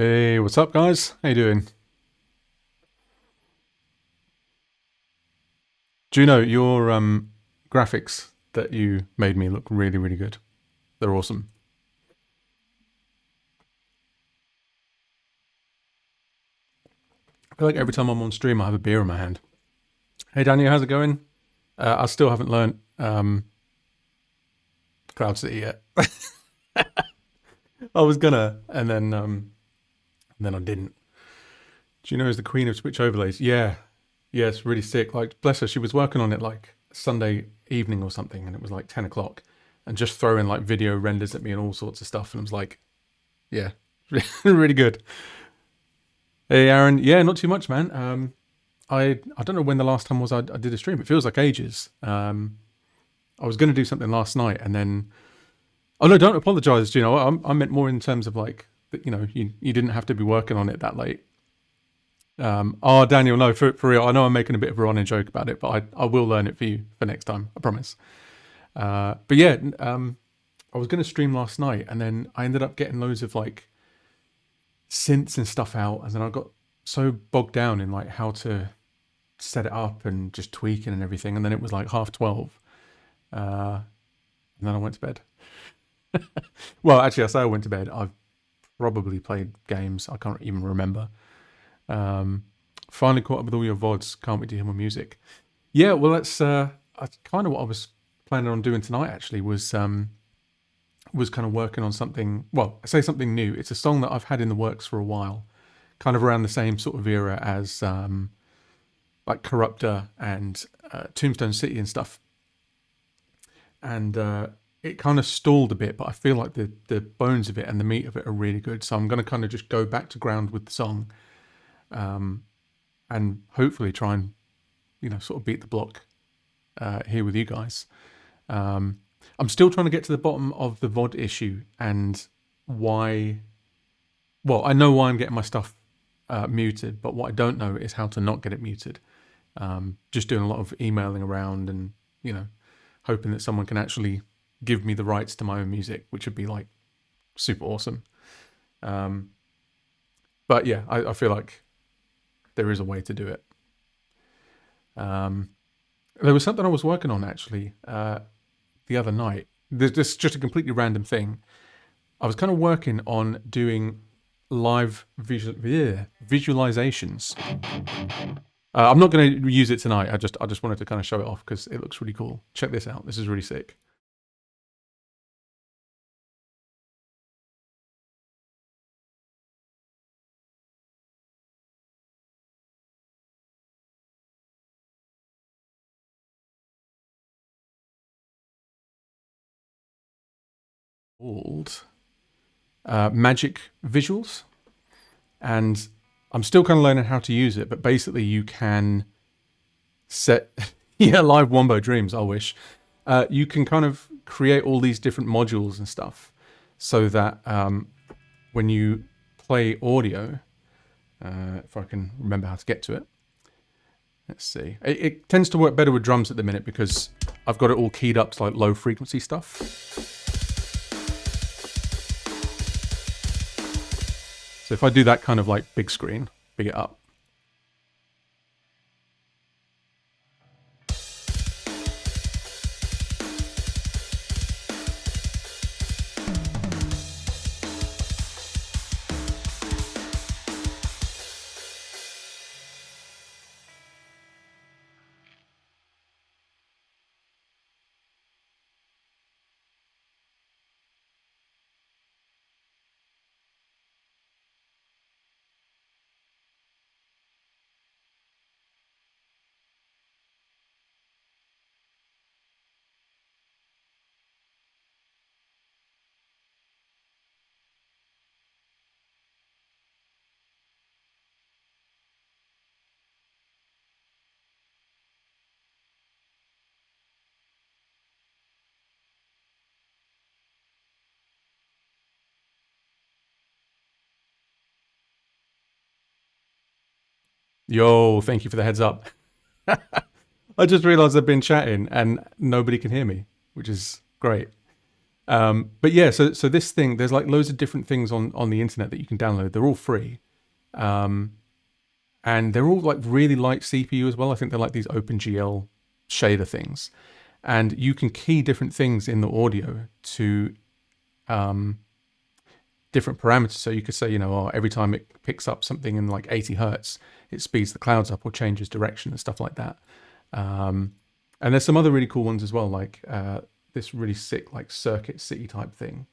Hey, what's up, guys? How you doing? Do you know your graphics that you made me look really, really good? They're awesome. I feel like every time I'm on stream, I have a beer in my hand. Hey, Daniel, how's it going? I still haven't learned Cloud City yet. I was gonna, and then I didn't. Do you know is the queen of Switch overlays? Yeah, yeah, it's really sick. Like, bless her, she was working on it like Sunday evening or something, and it was like 10 o'clock, and just throwing like video renders at me and all sorts of stuff, and I was like, yeah, really good. Hey Aaron, yeah, not too much, man. I don't know when the last time was I did a stream. It feels like ages. I was going to do something last night, and then oh no, don't apologize. You know, I meant more in terms of like that. You know, you didn't have to be working on it that late. Oh Daniel, no, for real. I know I'm making a bit of a running joke about it, but I will learn it for you for next time. I promise. But yeah, I was going to stream last night, and then I ended up getting loads of like synths and stuff out, and then I got so bogged down in like how to set it up and just tweaking and everything. And then it was like 12:30, and then I went to bed. Well, actually, I say I went to bed. I've probably played games. I can't even remember. Um, Finally caught up with all your VODs. Can't wait to hear more music. Yeah, well, that's kind of what I was planning on doing tonight. Actually, was kind of working on something. Well, I say something new. It's a song that I've had in the works for a while, kind of around the same sort of era as like Corruptor and Tombstone City and stuff. And it kind of stalled a bit, but I feel like the bones of it and the meat of it are really good. So I'm going to kind of just go back to ground with the song, and hopefully try and sort of beat the block here with you guys. I'm still trying to get to the bottom of the VOD issue and why. Well, I know why I'm getting my stuff muted, but what I don't know is how to not get it muted. Just doing a lot of emailing around and hoping that someone can actually give me the rights to my own music, which would be like super awesome. Um, but yeah, I feel like there is a way to do it. Um, there was something I was working on actually the other night. This is just a completely random thing. I was kind of working on doing live visualizations. I'm not going to use it tonight. I just wanted to kind of show it off because it looks really cool. Check this out. This is really sick. Called Magic Visuals, and I'm still kind of learning how to use it. But basically, you can set yeah, live Wombo Dreams. I wish you can kind of create all these different modules and stuff, so that when you play audio, if I can remember how to get to it. Let's see. It tends to work better with drums at the minute because I've got it all keyed up to like low frequency stuff. So if I do that kind of like big screen, big it up. Yo, thank you for the heads up. I just realized I've been chatting and nobody can hear me, which is great. But yeah, so this thing, there's like loads of different things on the internet that you can download. They're all free. And they're all like really light CPU as well. I think they're like these OpenGL shader things. And you can key different things in the audio to different parameters. So you could say, every time it picks up something in like 80 hertz, it speeds the clouds up or changes direction and stuff like that. And there's some other really cool ones as well, like this really sick like Circuit City type thing.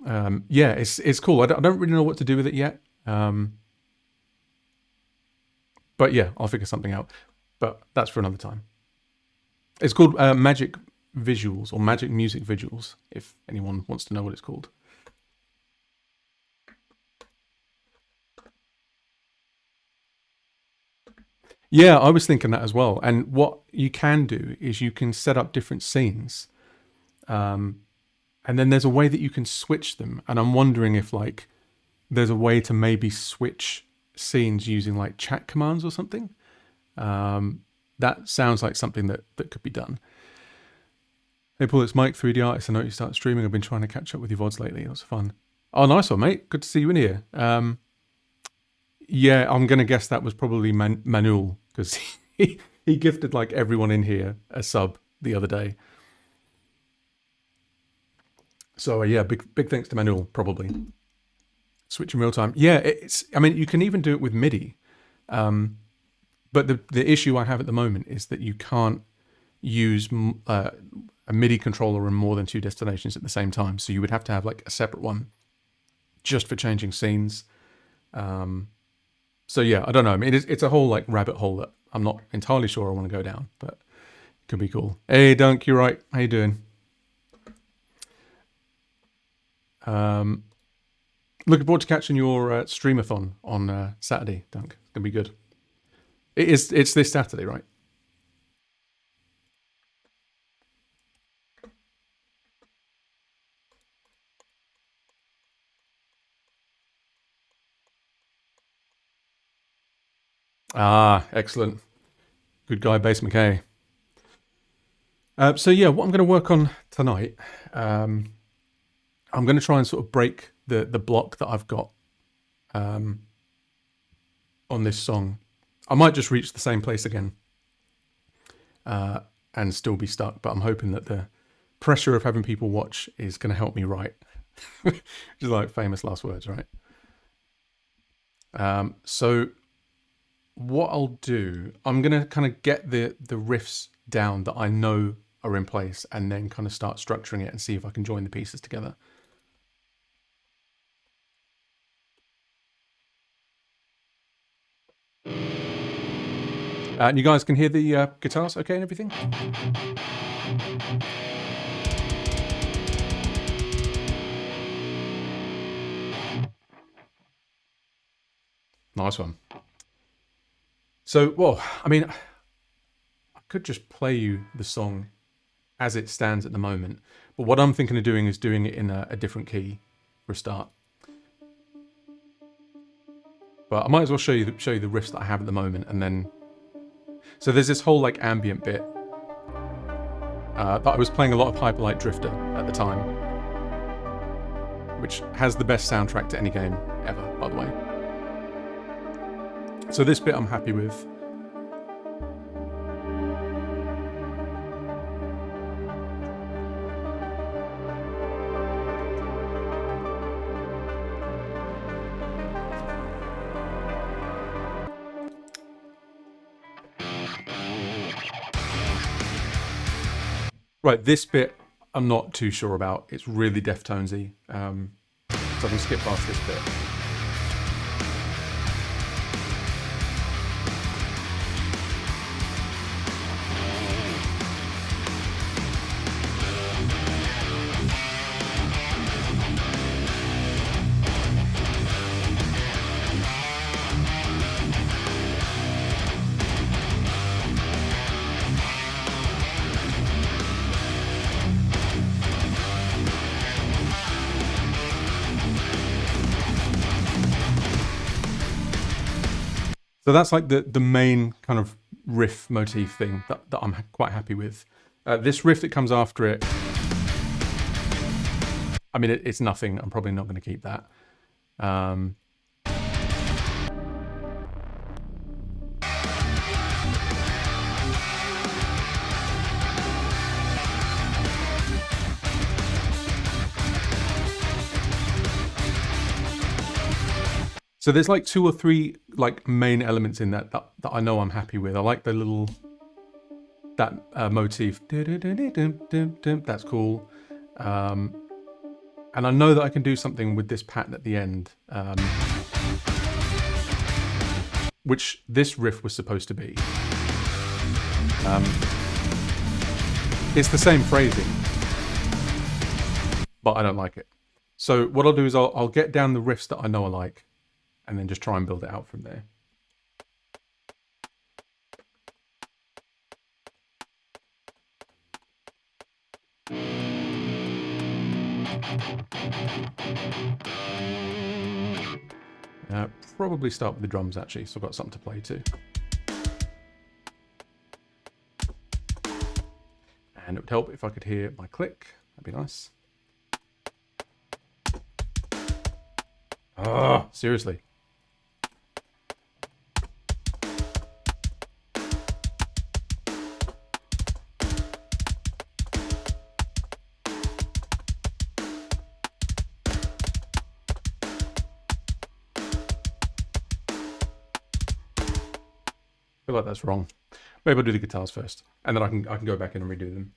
Yeah, it's cool. I don't really know what to do with it yet. But yeah, I'll figure something out. But that's for another time. It's called Magic Visuals or Magic Music Visuals, if anyone wants to know what it's called. Yeah, I was thinking that as well. And what you can do is you can set up different scenes. And then there's a way that you can switch them. And I'm wondering if like there's a way to maybe switch scenes using like chat commands or something. That sounds like something that could be done. Hey Paul, it's Mike, 3D Artist. I know you started streaming. I've been trying to catch up with your VODs lately. That was fun. Oh, nice one, mate. Good to see you in here. Yeah, I'm going to guess that was probably Manuel, because he gifted like everyone in here a sub the other day. So yeah, big thanks to Manuel, probably. Switch in real time. Yeah, I mean, you can even do it with MIDI. But the issue I have at the moment is that you can't use a MIDI controller in more than two destinations at the same time. So you would have to have like a separate one just for changing scenes. So yeah, I don't know. I mean, it's a whole like rabbit hole that I'm not entirely sure I want to go down, but it could be cool. Hey, Dunk, you're right. How you doing? Looking forward to catching your streamathon on Saturday, Dunk. It's gonna be good. It's this Saturday, right? Ah, excellent. Good guy, Bass McKay. So yeah, what I'm going to work on tonight, I'm going to try and sort of break the block that I've got on this song. I might just reach the same place again and still be stuck, but I'm hoping that the pressure of having people watch is going to help me write. Just like famous last words, right? So what I'll do, I'm going to kind of get the riffs down that I know are in place and then kind of start structuring it and see if I can join the pieces together. And you guys can hear the guitars okay and everything? Nice one. So, well, I mean, I could just play you the song as it stands at the moment, but what I'm thinking of doing is doing it in a different key for a start. But I might as well show you the riffs that I have at the moment, and then. So there's this whole like ambient bit that I was playing a lot of Hyperlight Drifter at the time, which has the best soundtrack to any game ever, by the way. So this bit I'm happy with. Right, this bit I'm not too sure about. It's really Deftonesy, so I can skip past this bit. So that's like the main kind of riff motif thing that I'm quite happy with. This riff that comes after it, I mean, it's nothing. I'm probably not going to keep that. So there's like 2 or 3 like main elements in that I know I'm happy with. I like the little, that motif. That's cool. And I know that I can do something with this pattern at the end, which this riff was supposed to be. It's the same phrasing, but I don't like it. So what I'll do is I'll get down the riffs that I know I like, and then just try and build it out from there. Probably start with the drums actually, so I've got something to play to. And it would help if I could hear my click, that'd be nice. Ah, seriously. I feel like that's wrong. Maybe I'll do the guitars first, and then I can go back in and redo them.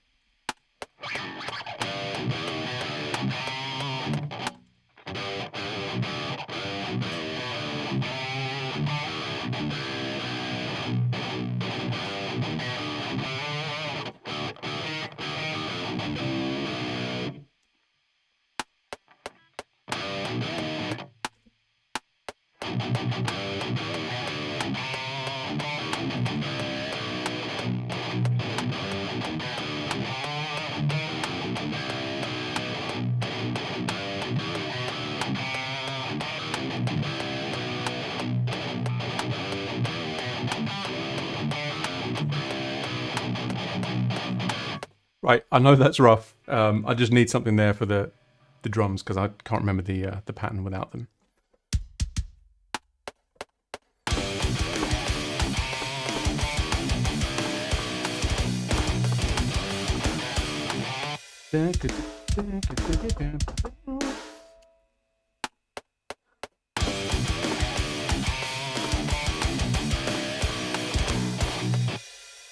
Right, I know that's rough. I just need something there for the drums because I can't remember the pattern without them.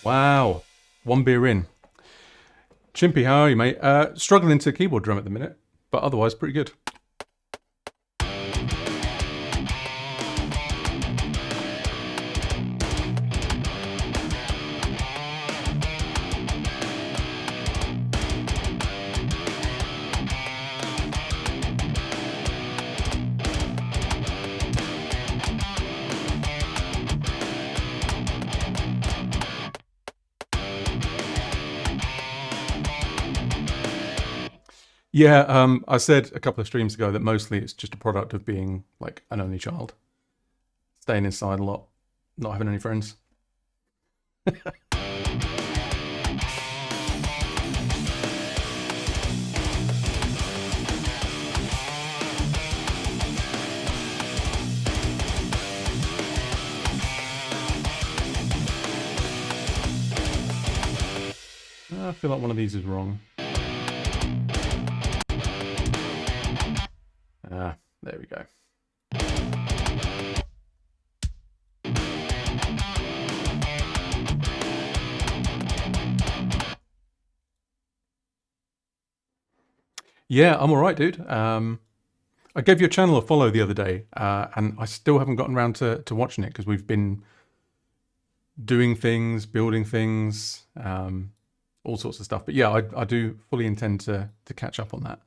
Wow, 1 beer in. Chimpy, how are you, mate? Struggling to keyboard drum at the minute, but otherwise pretty good. Yeah, I said a couple of streams ago that mostly it's just a product of being like an only child. Staying inside a lot, not having any friends. I feel like one of these is wrong. There we go. Yeah, I'm all right, dude. I gave your channel a follow the other day, and I still haven't gotten around to watching it because we've been doing things, building things, all sorts of stuff. But yeah, I do fully intend to catch up on that.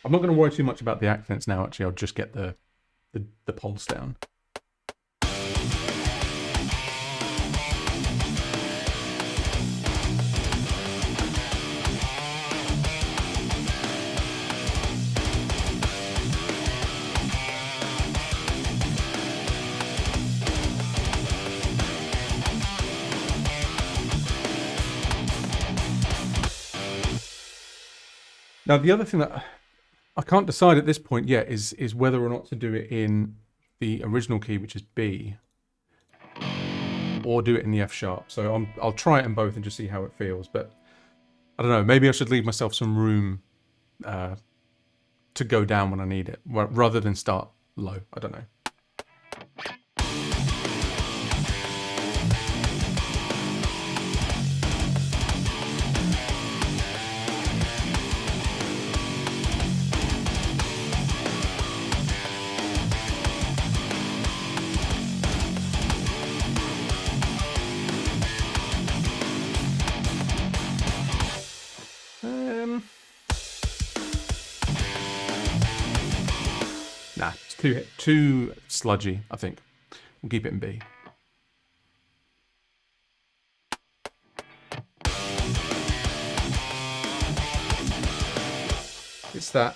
I'm not going to worry too much about the accents now, actually. I'll just get the pulse down. Now, the other thing that I can't decide at this point yet is whether or not to do it in the original key, which is B, or do it in the F sharp. So I'll try it in both and just see how it feels. But I don't know, maybe I should leave myself some room to go down when I need it, rather than start low. I don't know. Nah, it's too sludgy, I think. We'll keep it in B. It's that.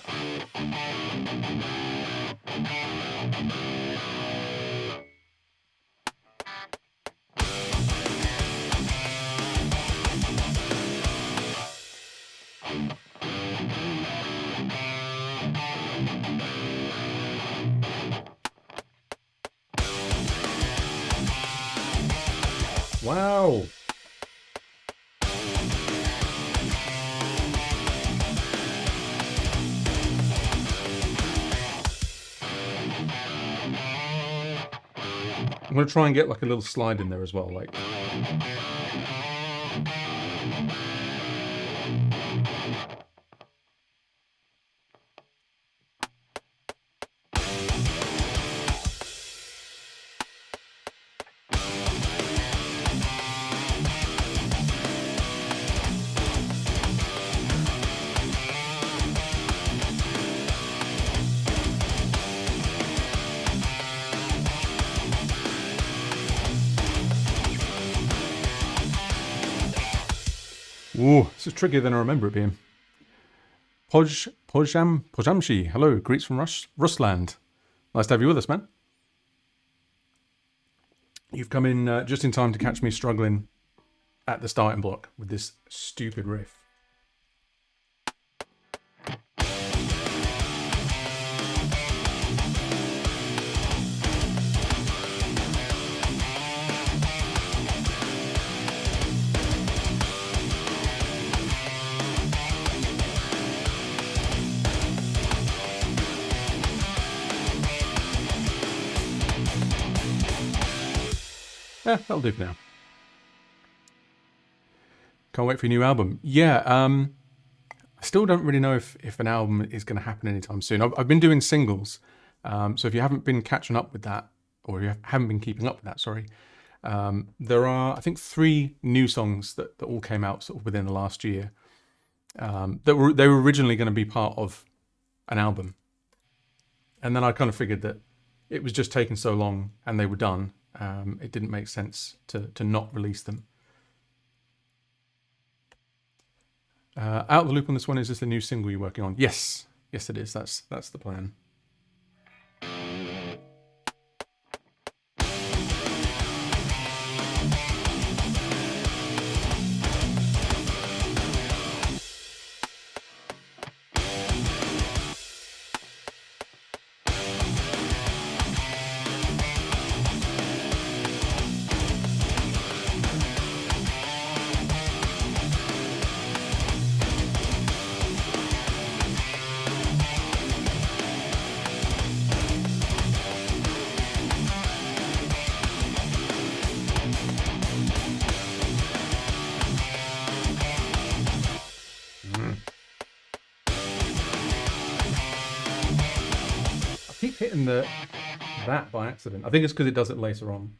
Wow. I'm going to try and get like a little slide in there as well, like. Ooh, this is trickier than I remember it being. Pojamshi, hello, greets from Russland. Nice to have you with us, man. You've come in just in time to catch me struggling at the starting block with this stupid riff. Yeah, that'll do for now. Can't wait for your new album. Yeah, I still don't really know if an album is going to happen anytime soon. I've been doing singles, so if you haven't been catching up with that, or you haven't been keeping up with that, sorry, there are, I think, 3 new songs that all came out sort of within the last year. They were originally going to be part of an album, and then I kind of figured that it was just taking so long and they were done. It didn't make sense to not release them. Out of the loop on this one. Is this the new single you're working on? Yes, it is. That's the plan. Keep hitting that by accident. I think it's because it does it later on.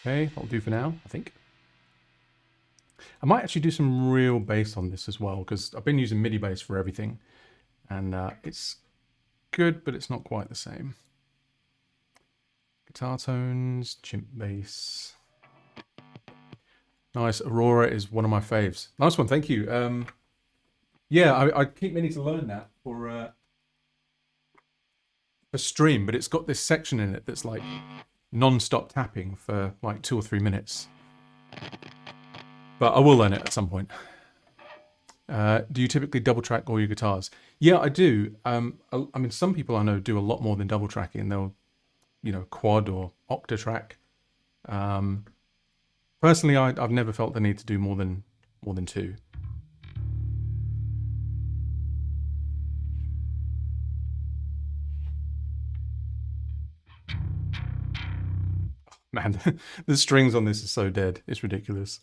Okay, that'll do for now, I think. I might actually do some real bass on this as well, because I've been using MIDI bass for everything, and it's good, but it's not quite the same. Guitar tones, chimp bass. Nice. Aurora is one of my faves. Nice one, thank you. Yeah, I keep meaning to learn that for stream, but it's got this section in it that's like non-stop tapping for like 2 or 3 minutes. But I will learn it at some point. Do you typically double track all your guitars? Yeah, I do. I mean, some people I know do a lot more than double tracking. They'll, quad or octa track. Personally, I've never felt the need to do more than 2. Man, the strings on this is so dead. It's ridiculous.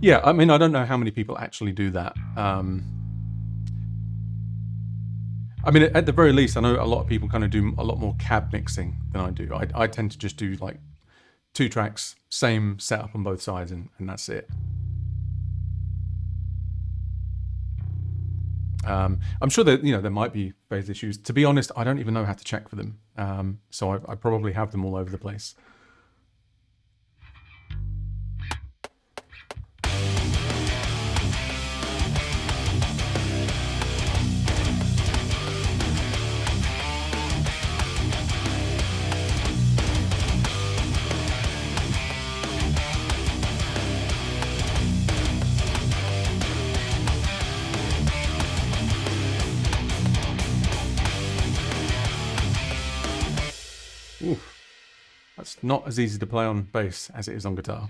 Yeah, I mean, I don't know how many people actually do that. I mean, at the very least, I know a lot of people kind of do a lot more cab mixing than I do. I tend to just do like 2 tracks, same setup on both sides, and that's it. I'm sure that there might be phase issues. To be honest, I don't even know how to check for them. So I probably have them all over the place. Oof. That's not as easy to play on bass as it is on guitar.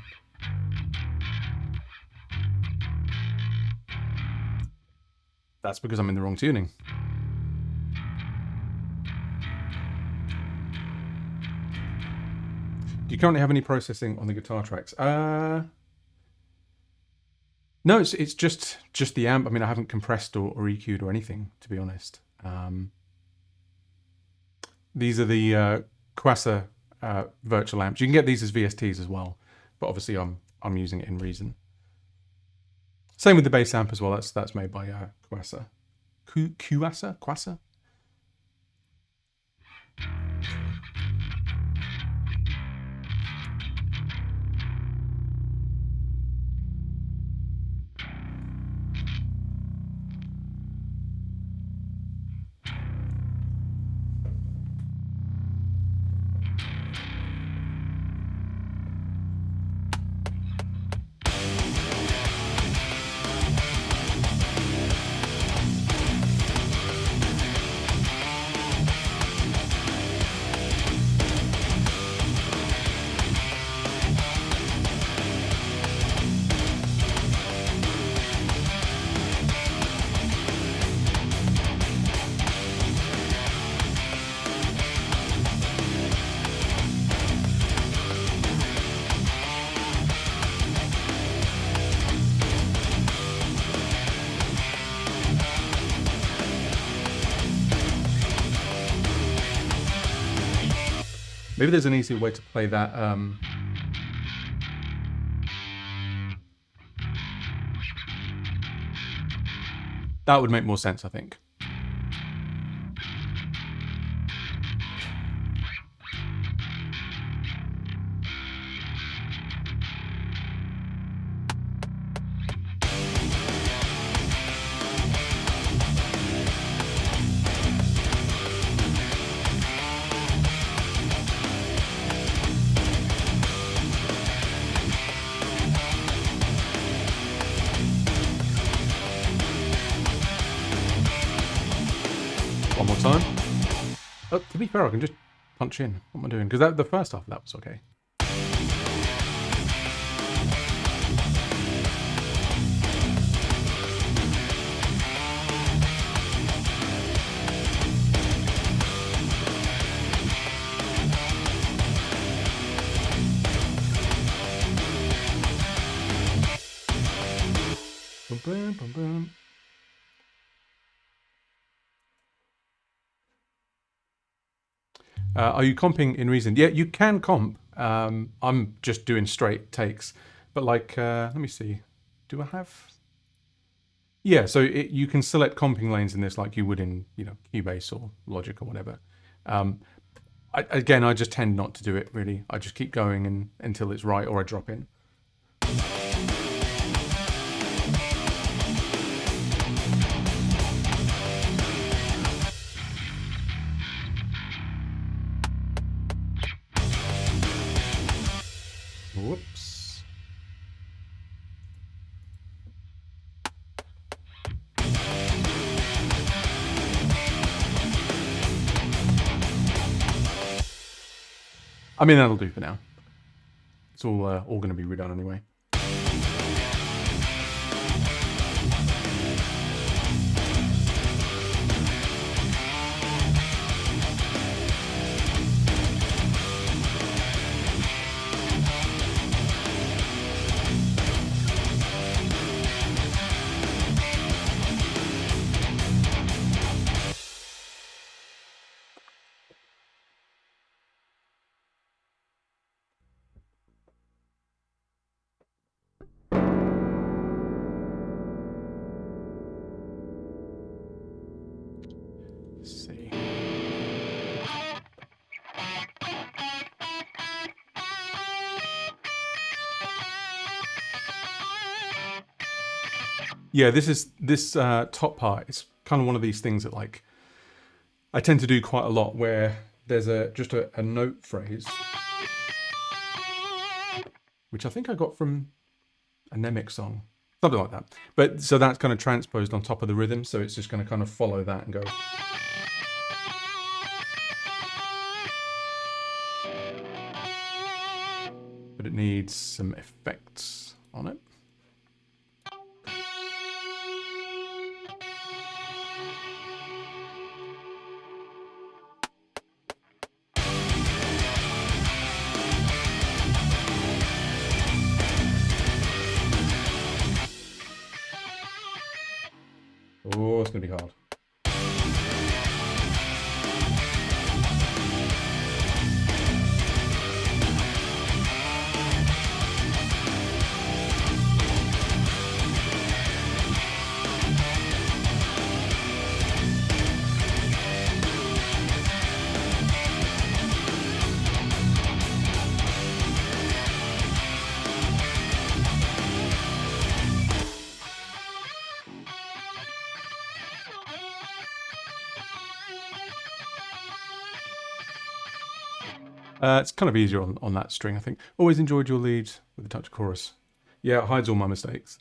That's because I'm in the wrong tuning. Do you currently have any processing on the guitar tracks? No, it's just the amp. I mean, I haven't compressed or EQ'd or anything, to be honest. These are the Quasar virtual amps. You can get these as VSTs as well, but obviously I'm using it in Reason. Same with the bass amp as well. That's made by Quasar. Quasar? Maybe there's an easier way to play that. That would make more sense, I think. One more time. Oh, to be fair, I can just punch in. What am I doing? Because the first half of that was okay. Boom, boom, boom, boom. Are you comping in Reason? Yeah, you can comp. I'm just doing straight takes, but like, let me see. Do I have? Yeah, so you can select comping lanes in this like you would in Cubase or Logic or whatever. Um, again, I just tend not to do it really. I just keep going until it's right, or I drop in. Whoops. I mean, that'll do for now. It's all going to be redone anyway. Let's see. Yeah, this top part. It's kind of one of these things that like I tend to do quite a lot, where there's just a note phrase, which I think I got from a Nemec song, something like that. But so that's kind of transposed on top of the rhythm, so it's just going to kind of follow that and go. But it needs some effects on it. Oh, it's going to be hard. It's kind of easier on that string, I think. Always enjoyed your lead with a touch of chorus. Yeah, it hides all my mistakes.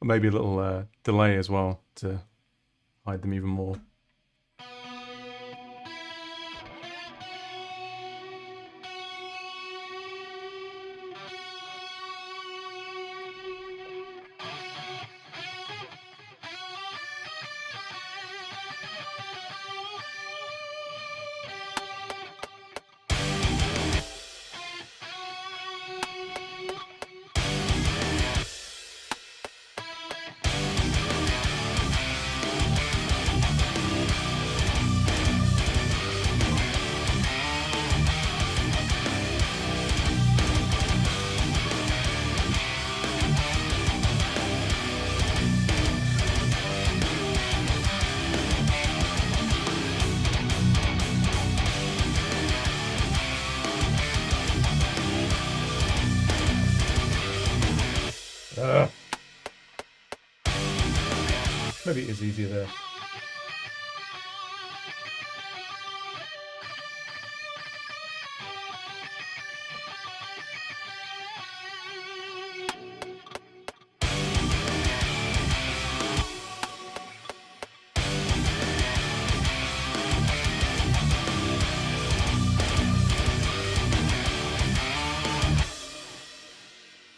Or maybe a little delay as well to hide them even more. Maybe it is easier there.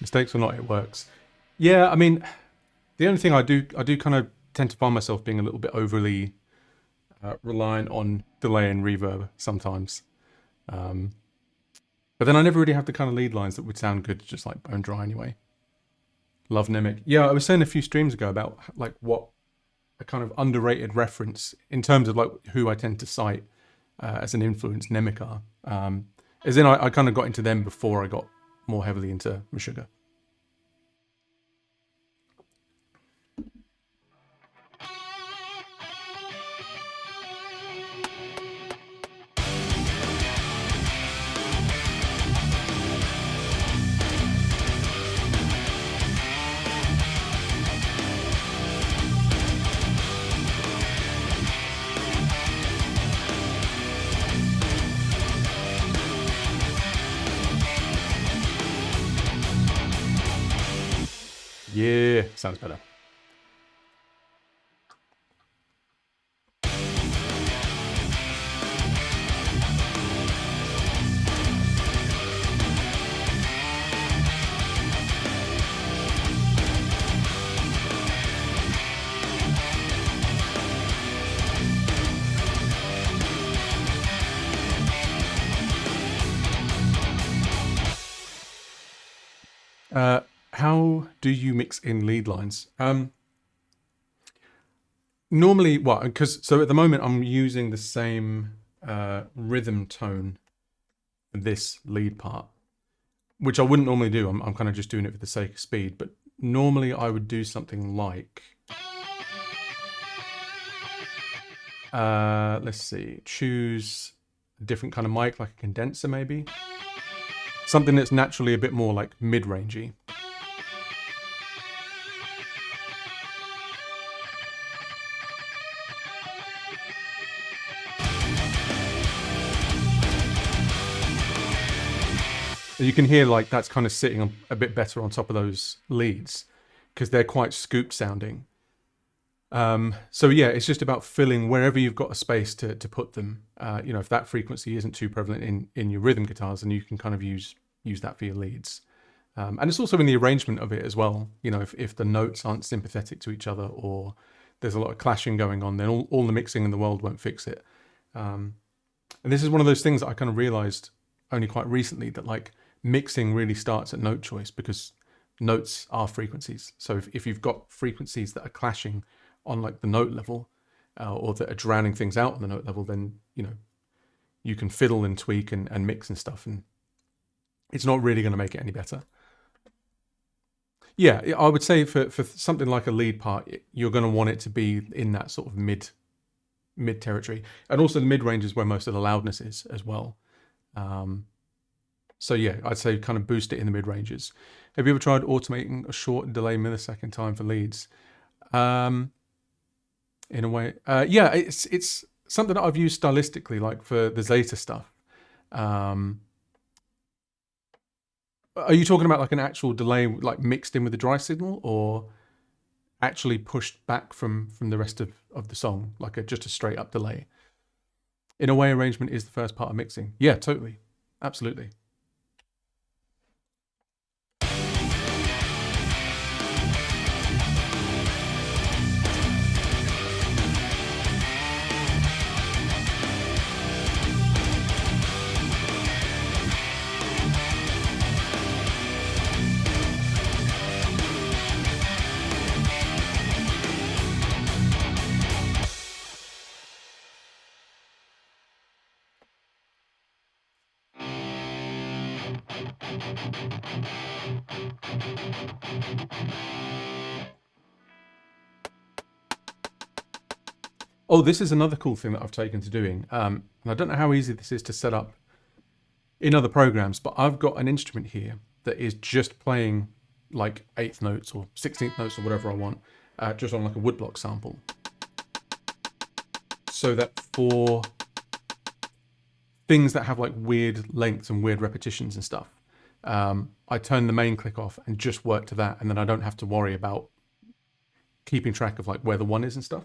Mistakes or not, it works. Yeah, I mean, the only thing I do kind of tend to find myself being a little bit overly reliant on delay and reverb sometimes. But then I never really have the kind of lead lines that would sound good just like bone dry anyway. Love Nemic. Yeah, I was saying a few streams ago about like what a kind of underrated reference in terms of like who I tend to cite as an influence Nemic are. As in, I kind of got into them before I got more heavily into Meshuggah. Yeah, sounds better. How do you mix in lead lines? Normally, well, because so at the moment I'm using the same rhythm tone for this lead part, which I wouldn't normally do. I'm kind of just doing it for the sake of speed, but normally I would do something like, let's see, choose a different kind of mic, like a condenser maybe. Something that's naturally a bit more like mid-rangey. You can hear like that's kind of sitting a bit better on top of those leads because they're quite scooped sounding. So yeah, it's just about filling wherever you've got a space to put them. You know, if that frequency isn't too prevalent in your rhythm guitars, then you can kind of use that for your leads. And it's also in the arrangement of it as well. You know, if the notes aren't sympathetic to each other or there's a lot of clashing going on, then all the mixing in the world won't fix it. And this is one of those things that I kind of realized only quite recently, that like mixing really starts at note choice, because notes are frequencies. So if you've got frequencies that are clashing on like the note level or that are drowning things out on the note level, then, you know, you can fiddle and tweak and mix and stuff, and it's not really going to make it any better. Yeah, I would say for something like a lead part, you're going to want it to be in that sort of mid territory, and also the mid range is where most of the loudness is as well. So yeah, I'd say kind of boost it in the mid ranges. Have you ever tried automating a short delay millisecond time for leads? In a way, yeah, it's something that I've used stylistically, like for the Zeta stuff. Are you talking about like an actual delay, like mixed in with the dry signal, or actually pushed back from the rest of the song, like just a straight up delay? In a way, arrangement is the first part of mixing. Yeah, totally, absolutely. Oh, this is another cool thing that I've taken to doing. And I don't know how easy this is to set up in other programs, but I've got an instrument here that is just playing like 8th notes or 16th notes or whatever I want, just on like a woodblock sample. So that for things that have like weird lengths and weird repetitions and stuff, I turn the main click off and just work to that, and then I don't have to worry about keeping track of like where the one is and stuff.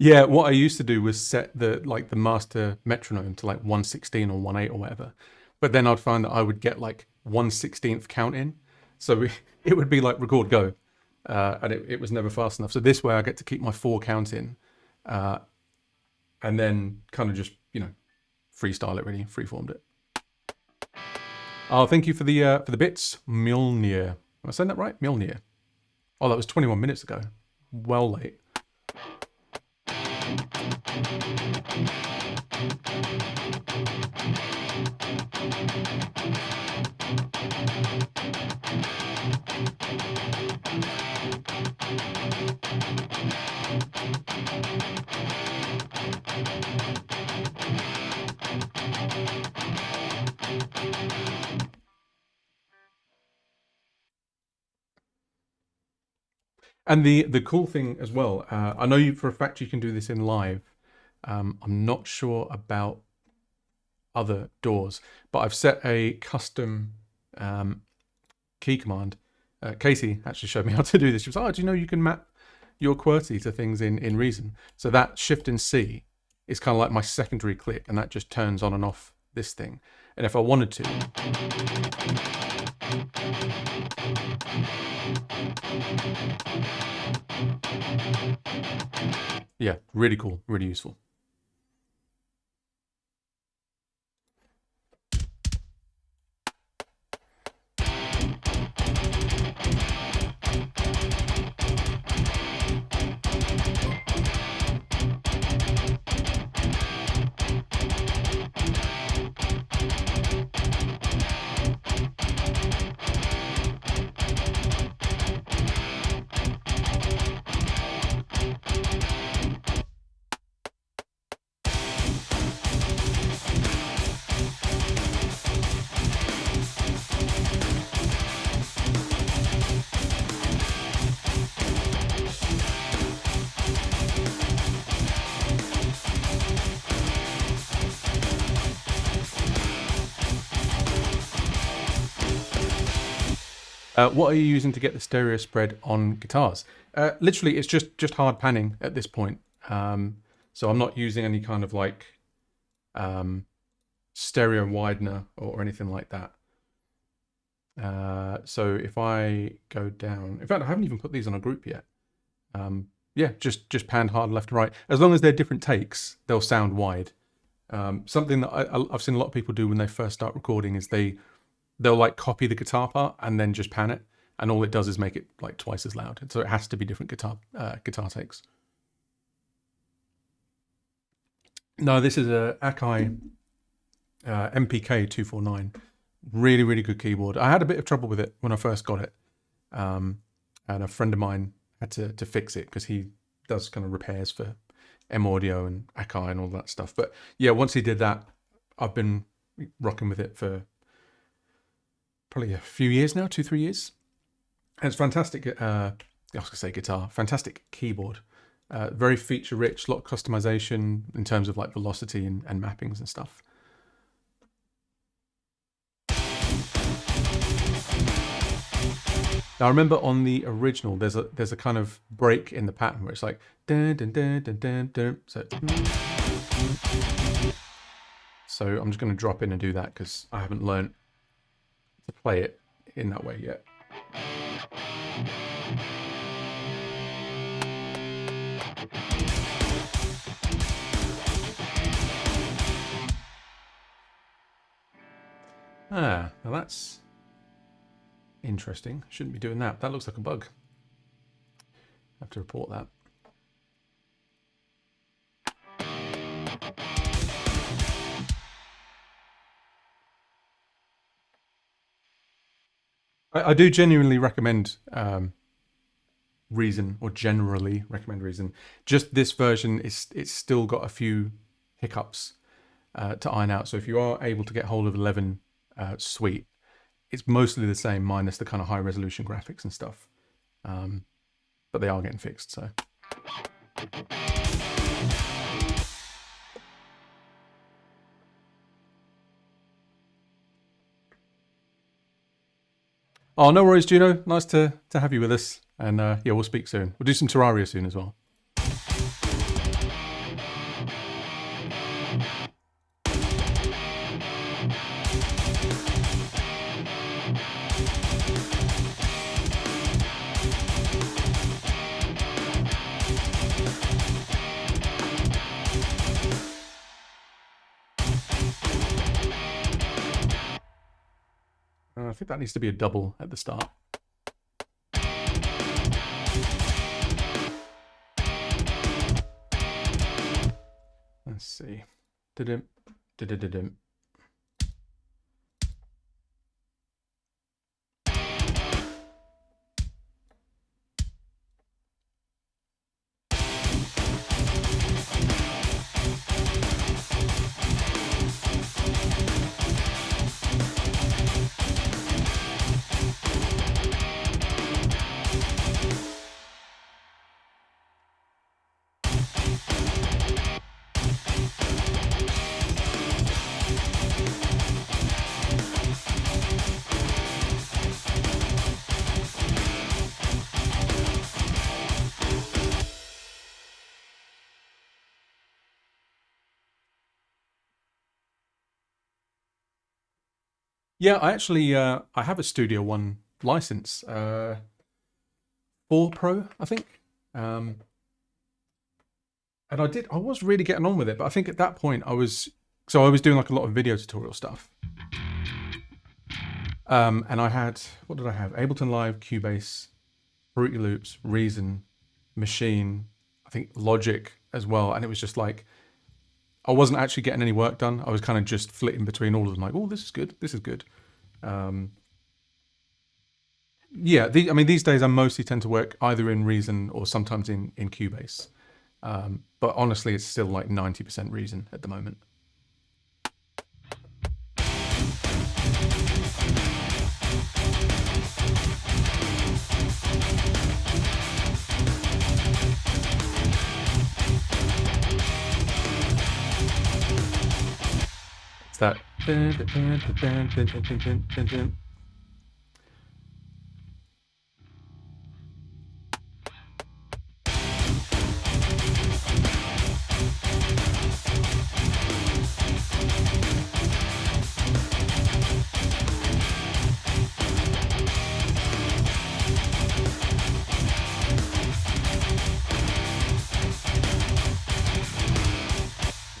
Yeah, what I used to do was set the master metronome to like 116 or 18 or whatever. But then I'd find that I would get like 1/16th count in. So it would be like record go. And it was never fast enough. So this way I get to keep my 4 count in, and then kind of just, freestyle it really, freeformed it. Oh, thank you for the bits, Mjolnir. Am I saying that right? Mjolnir. Oh, that was 21 minutes ago. Well late. And the cool thing as well, I know you for a fact you can do this in live. I'm not sure about other doors, but I've set a custom key command. Casey actually showed me how to do this. She was like, "Oh, do you know you can map your QWERTY to things in Reason?" So that Shift and C is kind of like my secondary click, and that just turns on and off this thing. And if I wanted to, yeah, really cool, really useful. What are you using to get the stereo spread on guitars? Literally, it's just hard panning at this point. So I'm not using any kind of like stereo widener or anything like that. So if I go down, in fact, I haven't even put these on a group yet. Yeah, just panned hard left to right. As long as they're different takes, they'll sound wide. Something that I've seen a lot of people do when they first start recording is they'll like copy the guitar part and then just pan it, and all it does is make it like twice as loud. So it has to be different guitar takes. No, this is a Akai MPK 249. Really, really good keyboard. I had a bit of trouble with it when I first got it, and a friend of mine had to fix it because he does kind of repairs for M Audio and Akai and all that stuff. But yeah, once he did that, I've been rocking with it for probably a few years now, 2-3 years. And it's fantastic. I was gonna say guitar, fantastic keyboard. Very feature rich, a lot of customization in terms of like velocity and mappings and stuff. Now I remember on the original, there's a kind of break in the pattern where it's like dun dun dun dun dun dun. So I'm just going to drop in and do that because I haven't learned to play it in that way yet. Now that's interesting. Shouldn't be doing that. That looks like a bug. I have to report that. I do genuinely recommend Reason, or generally recommend Reason. Just this version it's still got a few hiccups to iron out. So if you are able to get hold of 11 Suite, it's mostly the same minus the kind of high resolution graphics and stuff. But they are getting fixed, so. Oh, no worries, Juno. Nice to have you with us. And yeah, we'll speak soon. We'll do some Terraria soon as well. think that needs to be a double at the start. Let's see. Da-dum, da-da-da-dum. Yeah, I actually I have a Studio One license, 4 Pro, I think. And I was really getting on with it, but I think at that point I was doing like a lot of video tutorial stuff. And I had, what did I have? Ableton Live, Cubase, Fruity Loops, Reason, Machine, I think Logic as well. And it was just like, I wasn't actually getting any work done. I was kind of just flitting between all of them, like, oh, this is good, this is good. Yeah, I mean, these days I mostly tend to work either in Reason or sometimes in Cubase. But honestly, it's still like 90% Reason at the moment. It's that.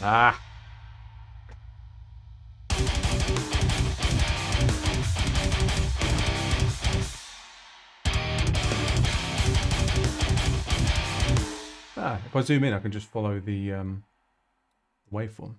Ah. If I zoom in, I can just follow the waveform.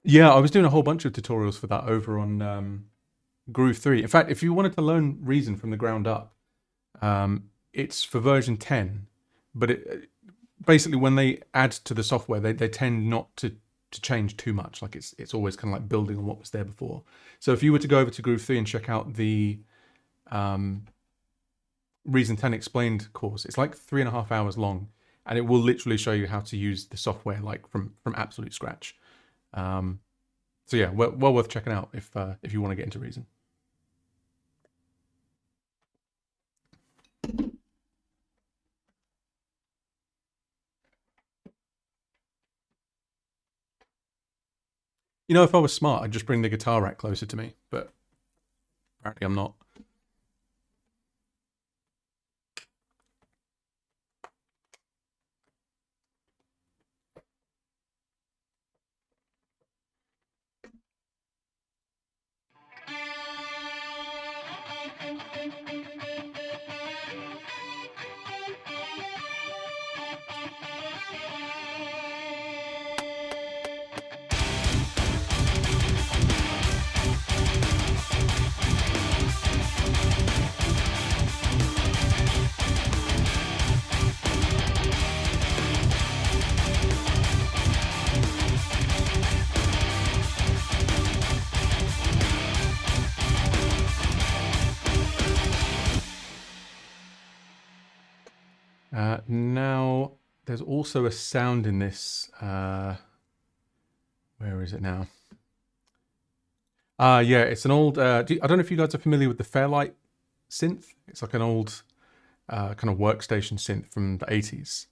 Yeah, I was doing a whole bunch of tutorials for that over on Groove 3. In fact, if you wanted to learn Reason from the ground up, it's for version 10. But basically, when they add to the software, they tend not to change too much. Like it's always kind of like building on what was there before. So if you were to go over to Groove 3 and check out the Reason 10 Explained course, it's like 3.5 hours long, and it will literally show you how to use the software like from absolute scratch. So yeah, well worth checking out if you want to get into Reason. You know, if I was smart, I'd just bring the guitar rack closer to me, but apparently I'm not. There's also a sound in this. Where is it now? Yeah, it's an old. I don't know if you guys are familiar with the Fairlight synth. It's like an old kind of workstation synth from the 80s.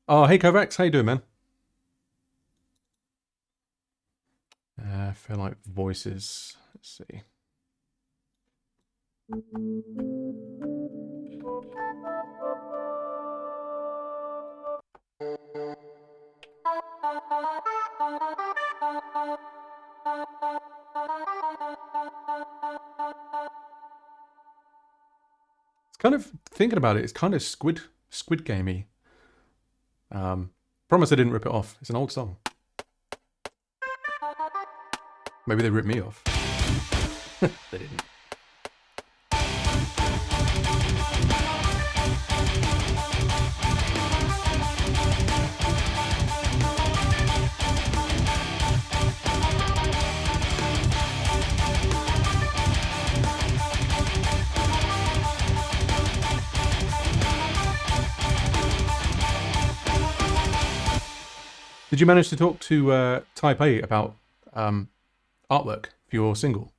Oh, hey Kovacs, how you doing, man? Fairlight voices. Let's see. It's kind of thinking about it. It's kind of Squid Gamey. Promise I didn't rip it off. It's an old song. Maybe they ripped me off. They didn't. Did you manage to talk to Type A about artwork for your single?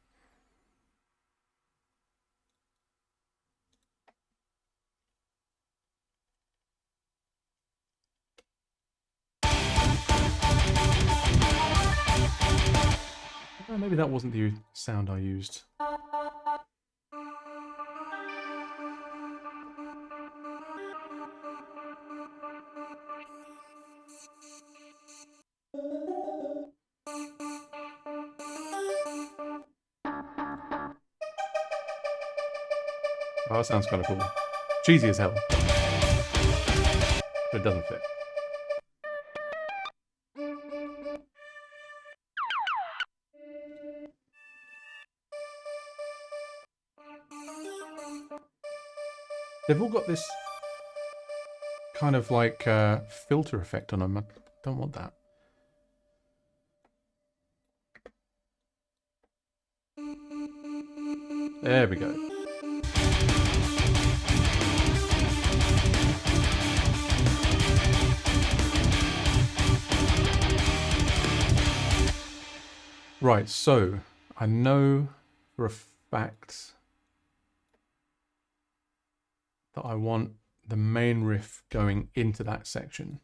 Maybe that wasn't the sound I used. Oh, that sounds kind of cool. Cheesy as hell. But it doesn't fit. They've all got this kind of like filter effect on them. I don't want that. There we go. Right, so I know for a fact that I want the main riff going into that section.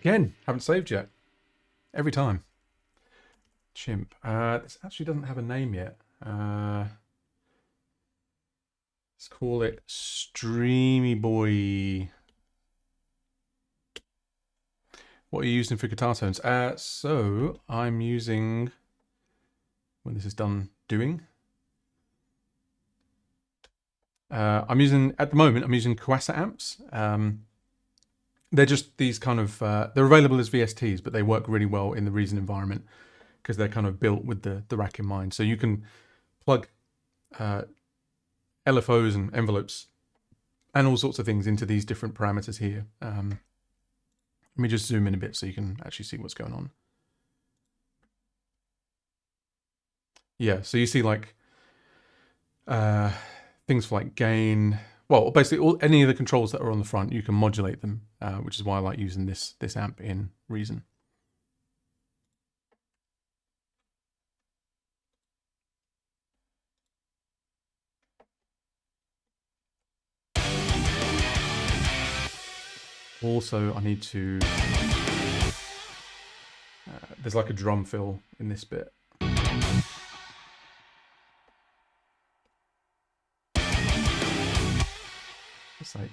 Again, haven't saved yet. Every time. Chimp. This actually doesn't have a name yet. Let's call it Streamy Boy. What are you using for guitar tones? So I'm using, when this is done doing, I'm using, at the moment, I'm using Kawasa amps. They're just these kind of, they're available as VSTs, but they work really well in the Reason environment because they're kind of built with the rack in mind. So you can plug LFOs and envelopes and all sorts of things into these different parameters here. Let me just zoom in a bit so you can actually see what's going on. Yeah, so you see like things for like gain. Well, basically any of the controls that are on the front, you can modulate them, which is why I like using this amp in Reason. Also, I need to, there's like a drum fill in this bit. It's like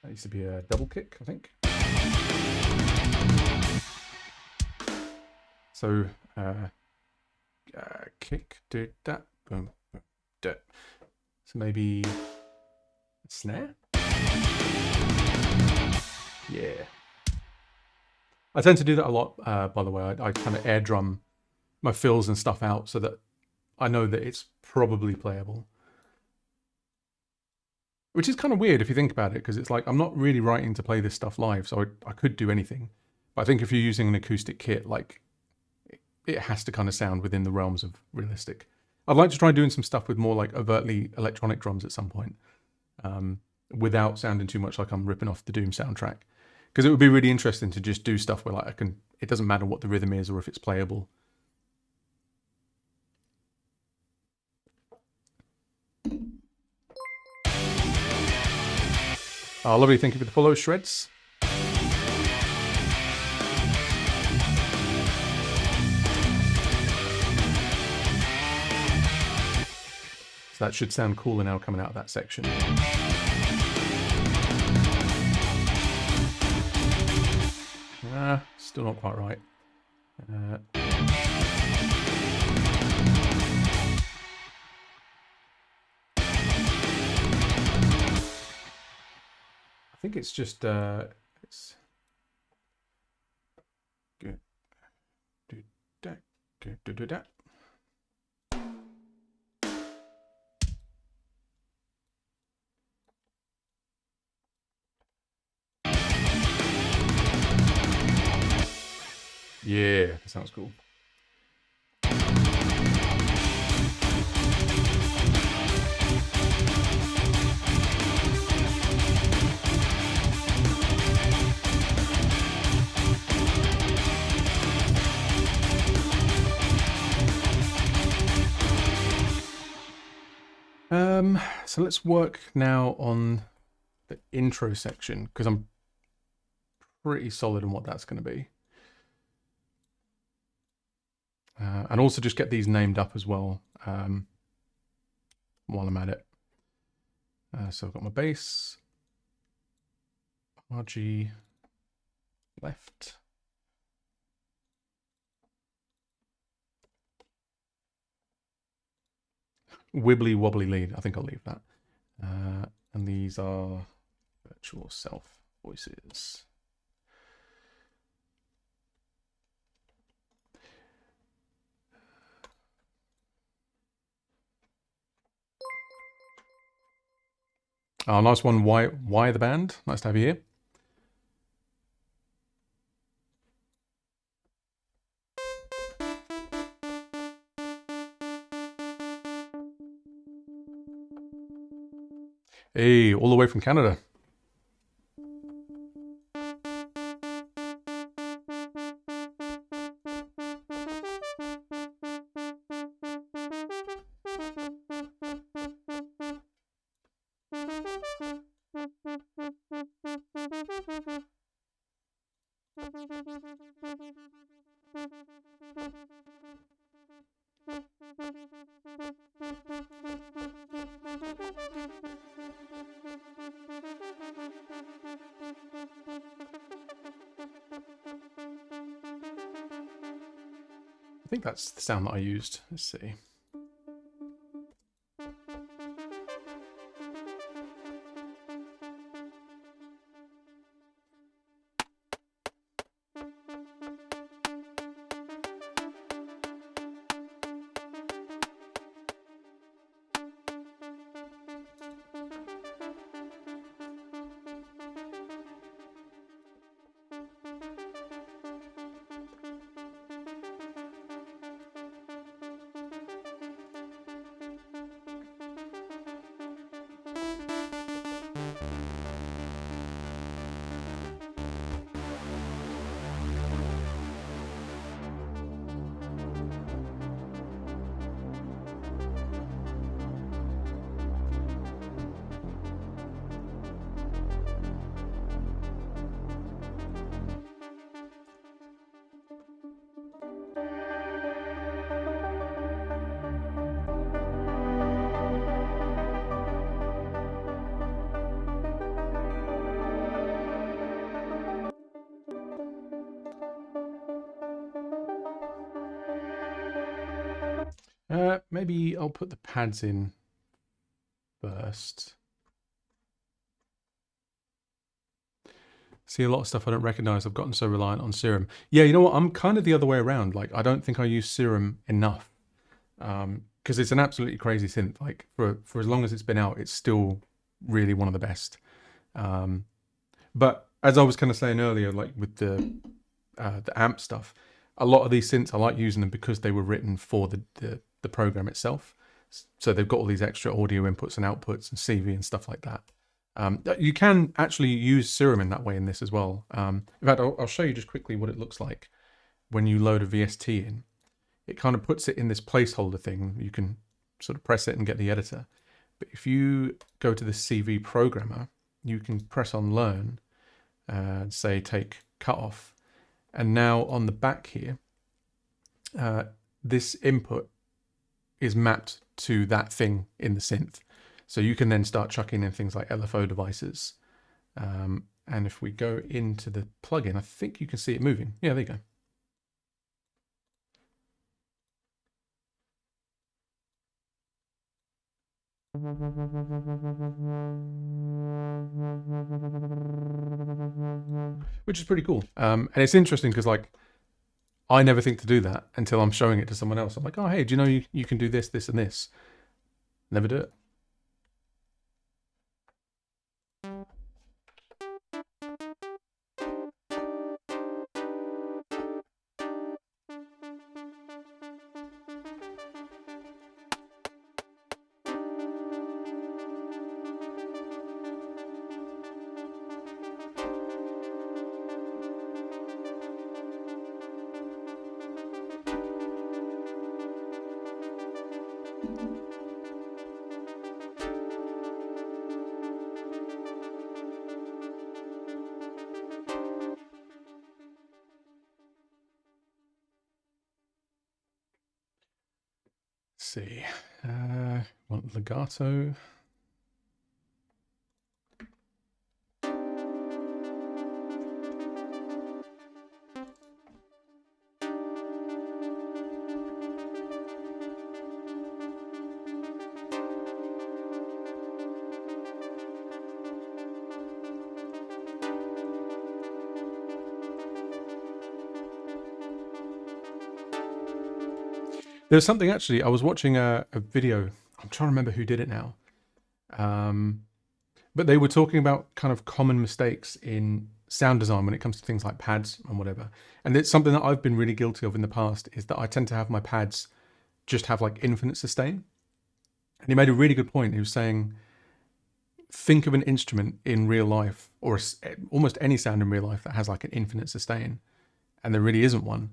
That used to be a double kick, I think. So kick, do that, boom, boom, do. So maybe a snare. Yeah. I tend to do that a lot, by the way. I kind of air drum my fills and stuff out so that I know that it's probably playable. Which is kind of weird if you think about it, because it's like I'm not really writing to play this stuff live, so I could do anything. But I think if you're using an acoustic kit, like it has to kind of sound within the realms of realistic. I'd like to try doing some stuff with more like overtly electronic drums at some point, without sounding too much like I'm ripping off the Doom soundtrack. Because it would be really interesting to just do stuff where like it doesn't matter what the rhythm is or if it's playable. Oh, lovely, thank you for the follow, Shreds. So that should sound cooler now coming out of that section. Still not quite right. I think it's just it's good. Do that. Do that. Yeah, that sounds cool. So let's work now on the intro section, because I'm pretty solid on what that's going to be. And also just get these named up as well while I'm at it. So I've got my bass, RG left, wibbly wobbly lead. I think I'll leave that. And these are virtual self voices. Oh, nice one. Why the band? Nice to have you here. Hey, all the way from Canada. I think that's the sound that I used. Let's see. Maybe I'll put the pads in first. See a lot of stuff I don't recognize. I've gotten so reliant on Serum. Yeah, you know what? I'm kind of the other way around. Like, I don't think I use Serum enough. Because it's an absolutely crazy synth. Like, for as long as it's been out, it's still really one of the best. But as I was kind of saying earlier, like with the amp stuff, a lot of these synths, I like using them because they were written for the program itself. So they've got all these extra audio inputs and outputs and CV and stuff like that. You can actually use Serum in that way in this as well. In fact, I'll show you just quickly what it looks like when you load a VST in. It kind of puts it in this placeholder thing. You can sort of press it and get the editor. But if you go to the CV programmer, you can press on Learn and say take cutoff. And now on the back here, this input is mapped to that thing in the synth. So you can then start chucking in things like LFO devices. And if we go into the plugin, I think you can see it moving. Yeah, there you go. Which is pretty cool. And it's interesting because, like, I never think to do that until I'm showing it to someone else. I'm like, oh, hey, do you know you can do this, this, and this? Never do it. See, want legato. There's something actually, I was watching a video, I'm trying to remember who did it now. But they were talking about kind of common mistakes in sound design when it comes to things like pads and whatever. And it's something that I've been really guilty of in the past, is that I tend to have my pads just have like infinite sustain. And he made a really good point. He was saying, think of an instrument in real life, or almost any sound in real life that has like an infinite sustain. And there really isn't one.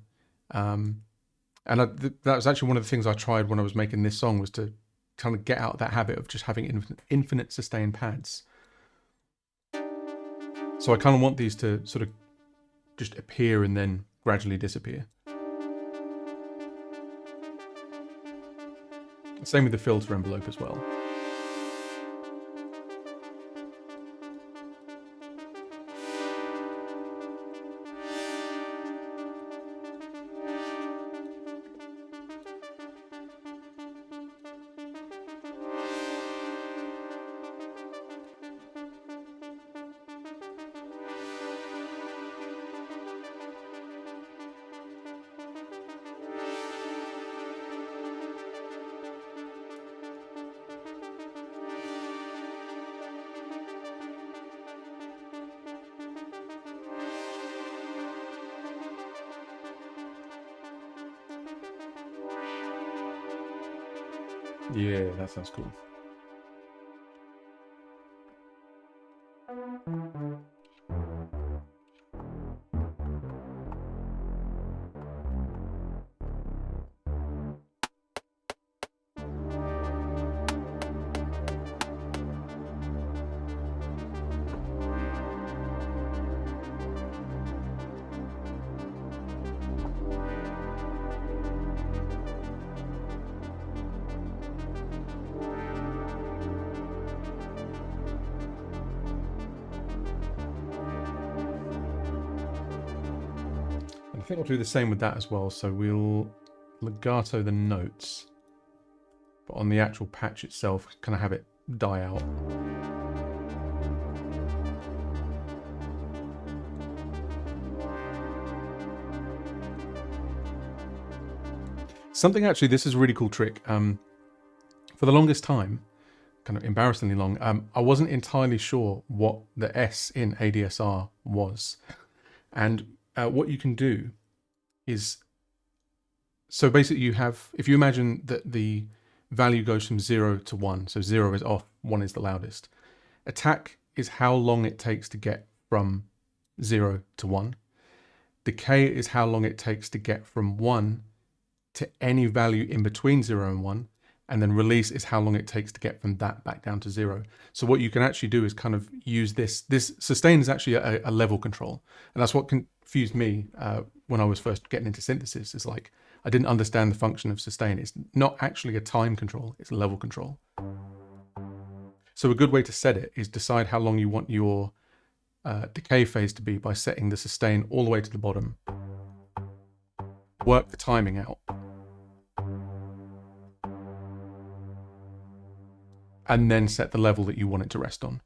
And that was actually one of the things I tried when I was making this song, was to kind of get out that habit of just having infinite sustain pads. So I kind of want these to sort of just appear and then gradually disappear. Same with the filter envelope as well. Yeah, that sounds cool. I think I'll do the same with that as well. So we'll legato the notes. but on the actual patch itself, kind of have it die out. Something actually, this is a really cool trick. For the longest time, kind of embarrassingly long, I wasn't entirely sure what the S in ADSR was. And what you can do is, so basically you have, if you imagine that the value goes from 0 to 1, so 0 is off, 1 is the loudest. Attack is how long it takes to get from 0 to 1. Decay is how long it takes to get from 1 to any value in between 0 and 1, and then release is how long it takes to get from that back down to 0. So what you can actually do is kind of use this sustain is actually a level control, and that's what confused me when I was first getting into synthesis. It's like I didn't understand the function of sustain. It's not actually a time control, it's a level control. So a good way to set it is decide how long you want your decay phase to be by setting the sustain all the way to the bottom. Work the timing out. And then set the level that you want it to rest on.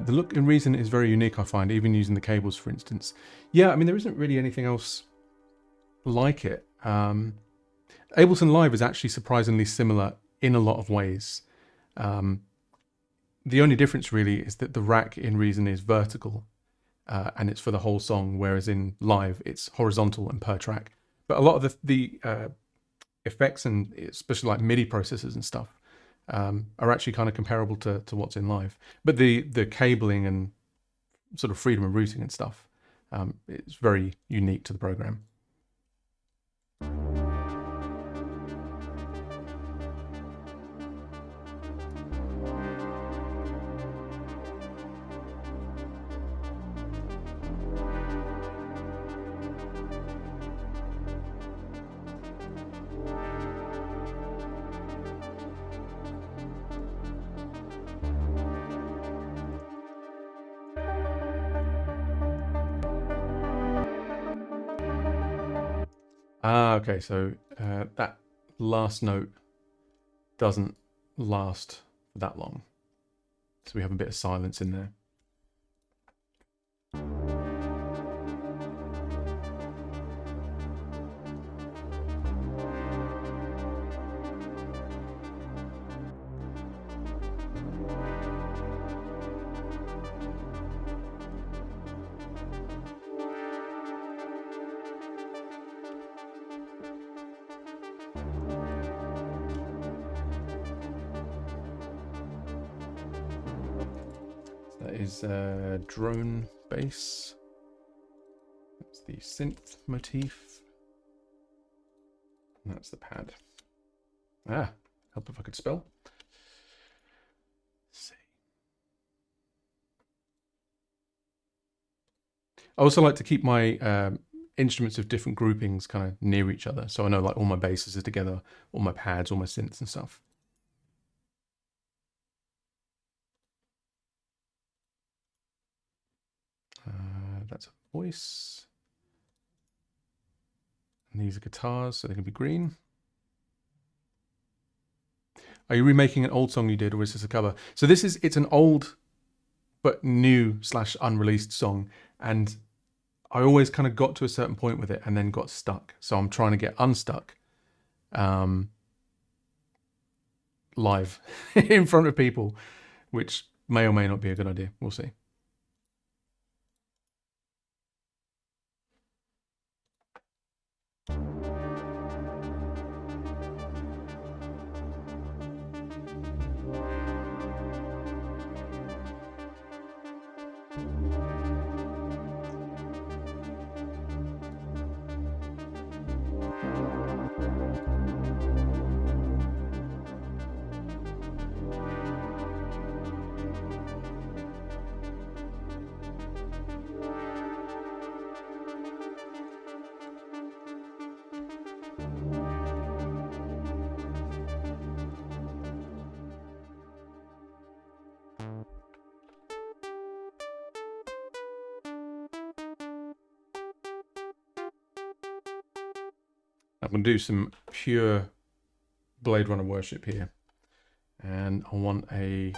The look in Reason is very unique, I find, even using the cables, for instance. Yeah, I mean, there isn't really anything else like it. Ableton Live is actually surprisingly similar in a lot of ways. The only difference really is that the rack in Reason is vertical and it's for the whole song, whereas in Live it's horizontal and per track. But a lot of the effects, and especially like MIDI processors and stuff, are actually kind of comparable to what's in Live. But the cabling and sort of freedom of routing and stuff, it's very unique to the program. Okay, so that last note doesn't last that long. So we have a bit of silence in there. That is drone bass. That's the synth motif. And that's the pad. Help if I could spell. Let's see. I also like to keep my instruments of different groupings kind of near each other, so I know like all my basses are together, all my pads, all my synths and stuff. That's a voice. And these are guitars, so they can be green. Are you remaking an old song you did, or is this a cover? So it's an old but new / unreleased song, and I always kind of got to a certain point with it and then got stuck. So I'm trying to get unstuck live in front of people, which may or may not be a good idea. We'll see. I'm going to do some pure Blade Runner worship here. And I want a...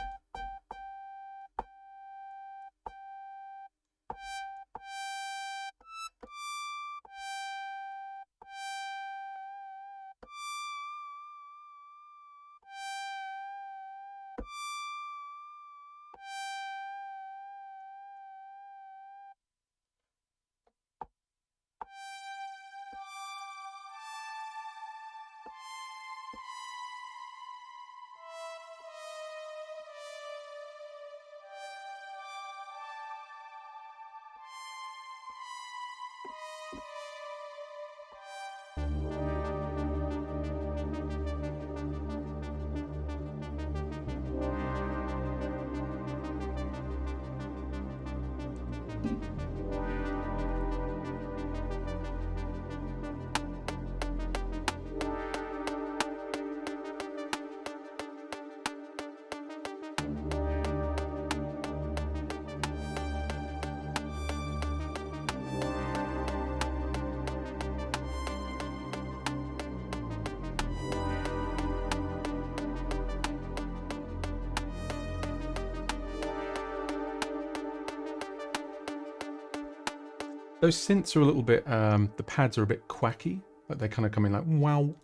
Those synths are a little bit, the pads are a bit quacky. Like they kind of come in like, wow.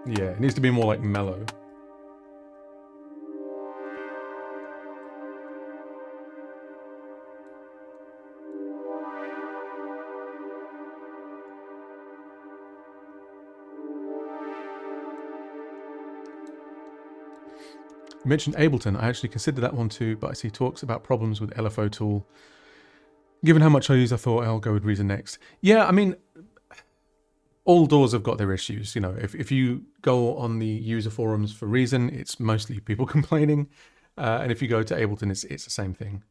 Yeah, it needs to be more like mellow. You mentioned Ableton. I actually considered that one too, but I see talks about problems with LFO tool. Given how much I use, I thought I'll go with Reason next. Yeah, I mean, all DAWs have got their issues. You know, if you go on the user forums for Reason, it's mostly people complaining. And if you go to Ableton, it's the same thing.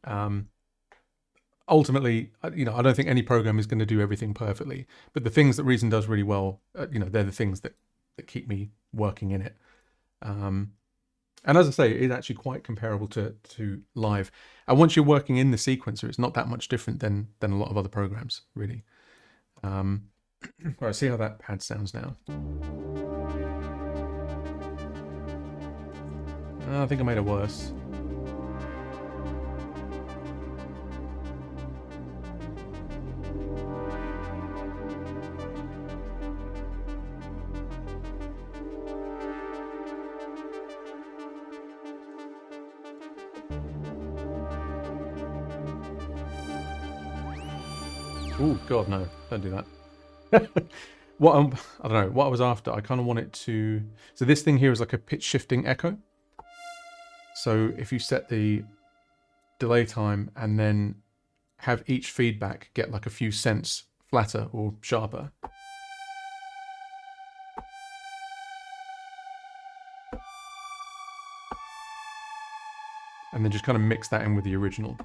Ultimately, you know, I don't think any program is going to do everything perfectly, but the things that Reason does really well, you know, they're the things that keep me working in it. And as I say, it's actually quite comparable to Live. And once you're working in the sequencer, it's not that much different than a lot of other programs, really. Right, see how that pad sounds now. I think I made it worse. Oh God, no! Don't do that. I don't know. What I was after, I kind of want it to. So this thing here is like a pitch shifting echo. So if you set the delay time and then have each feedback get like a few cents flatter or sharper. And then just kind of mix that in with the original.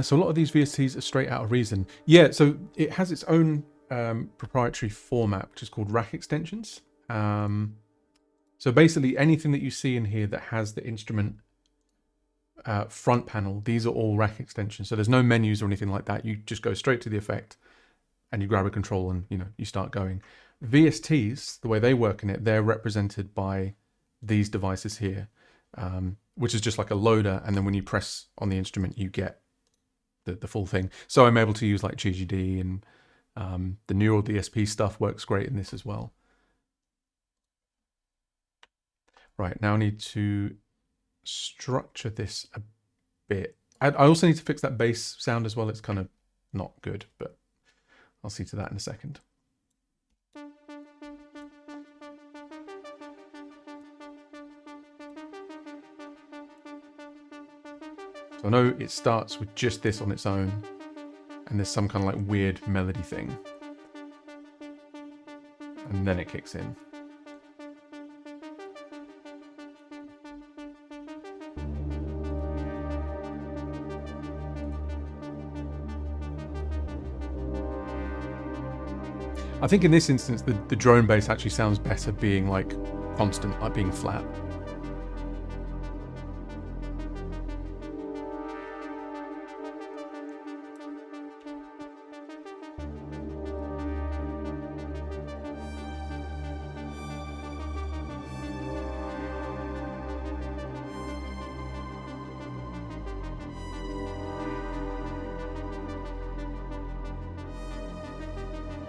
So a lot of these VSTs are straight out of Reason. Yeah, so it has its own proprietary format, which is called rack extensions. So basically anything that you see in here that has the instrument front panel, these are all rack extensions. So there's no menus or anything like that. You just go straight to the effect and you grab a control and, you know, you start going. VSTs, the way they work in it, they're represented by these devices here, which is just like a loader. And then when you press on the instrument, you get the full thing. So I'm able to use like GGD, and the neural DSP stuff works great in this as well. Right, now I need to structure this a bit. I also need to fix that bass sound as well. It's kind of not good, but I'll see to that in a second. So I know it starts with just this on its own, and there's some kind of like weird melody thing. And then it kicks in. I think in this instance, the drone bass actually sounds better being like constant, like being flat.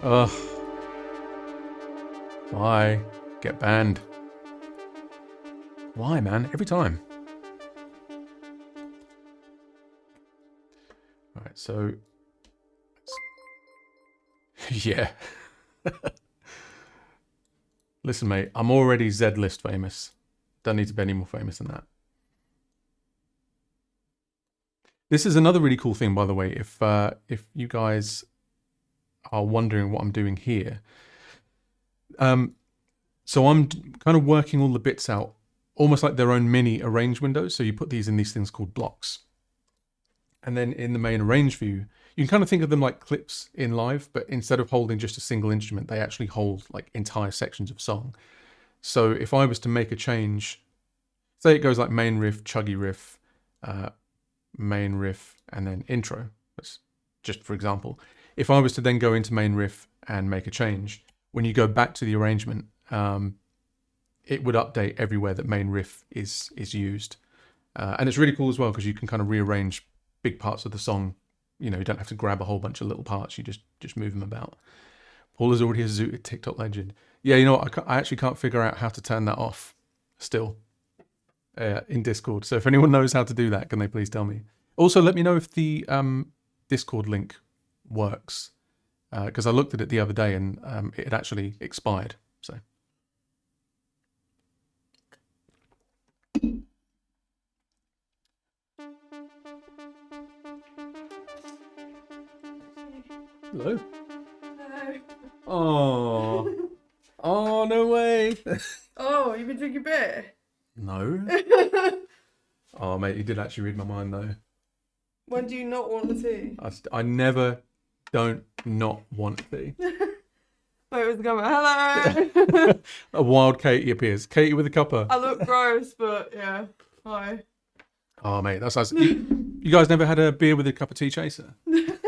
Ugh. Why? Get banned. Why, man? Every time. Alright, so... yeah. Listen, mate, I'm already Z-list famous. Don't need to be any more famous than that. This is another really cool thing, by the way. If you guys are wondering what I'm doing here... so I'm kind of working all the bits out, almost like their own mini arrange windows. So you put these in these things called blocks. And then in the main arrange view, you can kind of think of them like clips in live, but instead of holding just a single instrument, they actually hold like entire sections of song. So if I was to make a change, say it goes like main riff, chuggy riff, main riff, and then intro. That's just for example. If I was to then go into main riff and make a change, when you go back to the arrangement, it would update everywhere that main riff is used. And it's really cool as well because you can kind of rearrange big parts of the song. You know, you don't have to grab a whole bunch of little parts. You just move them about. Paul is already a zooted TikTok legend. Yeah, you know what? I actually can't figure out how to turn that off still in Discord. So if anyone knows how to do that, can they please tell me? Also, let me know if the Discord link works. Because I looked at it the other day and it had actually expired. So. Hello. Hello. Oh. Oh, no way. Oh, you've been drinking beer? No. Oh, mate, you did actually read my mind, though. When do you not want the tea? I never don't not want tea. Wait, was the camera? Hello. A wild Katie appears. Katie with a cuppa. I look gross, but yeah. Hi. Oh, mate, that's nice. You guys never had a beer with a cup of tea chaser? In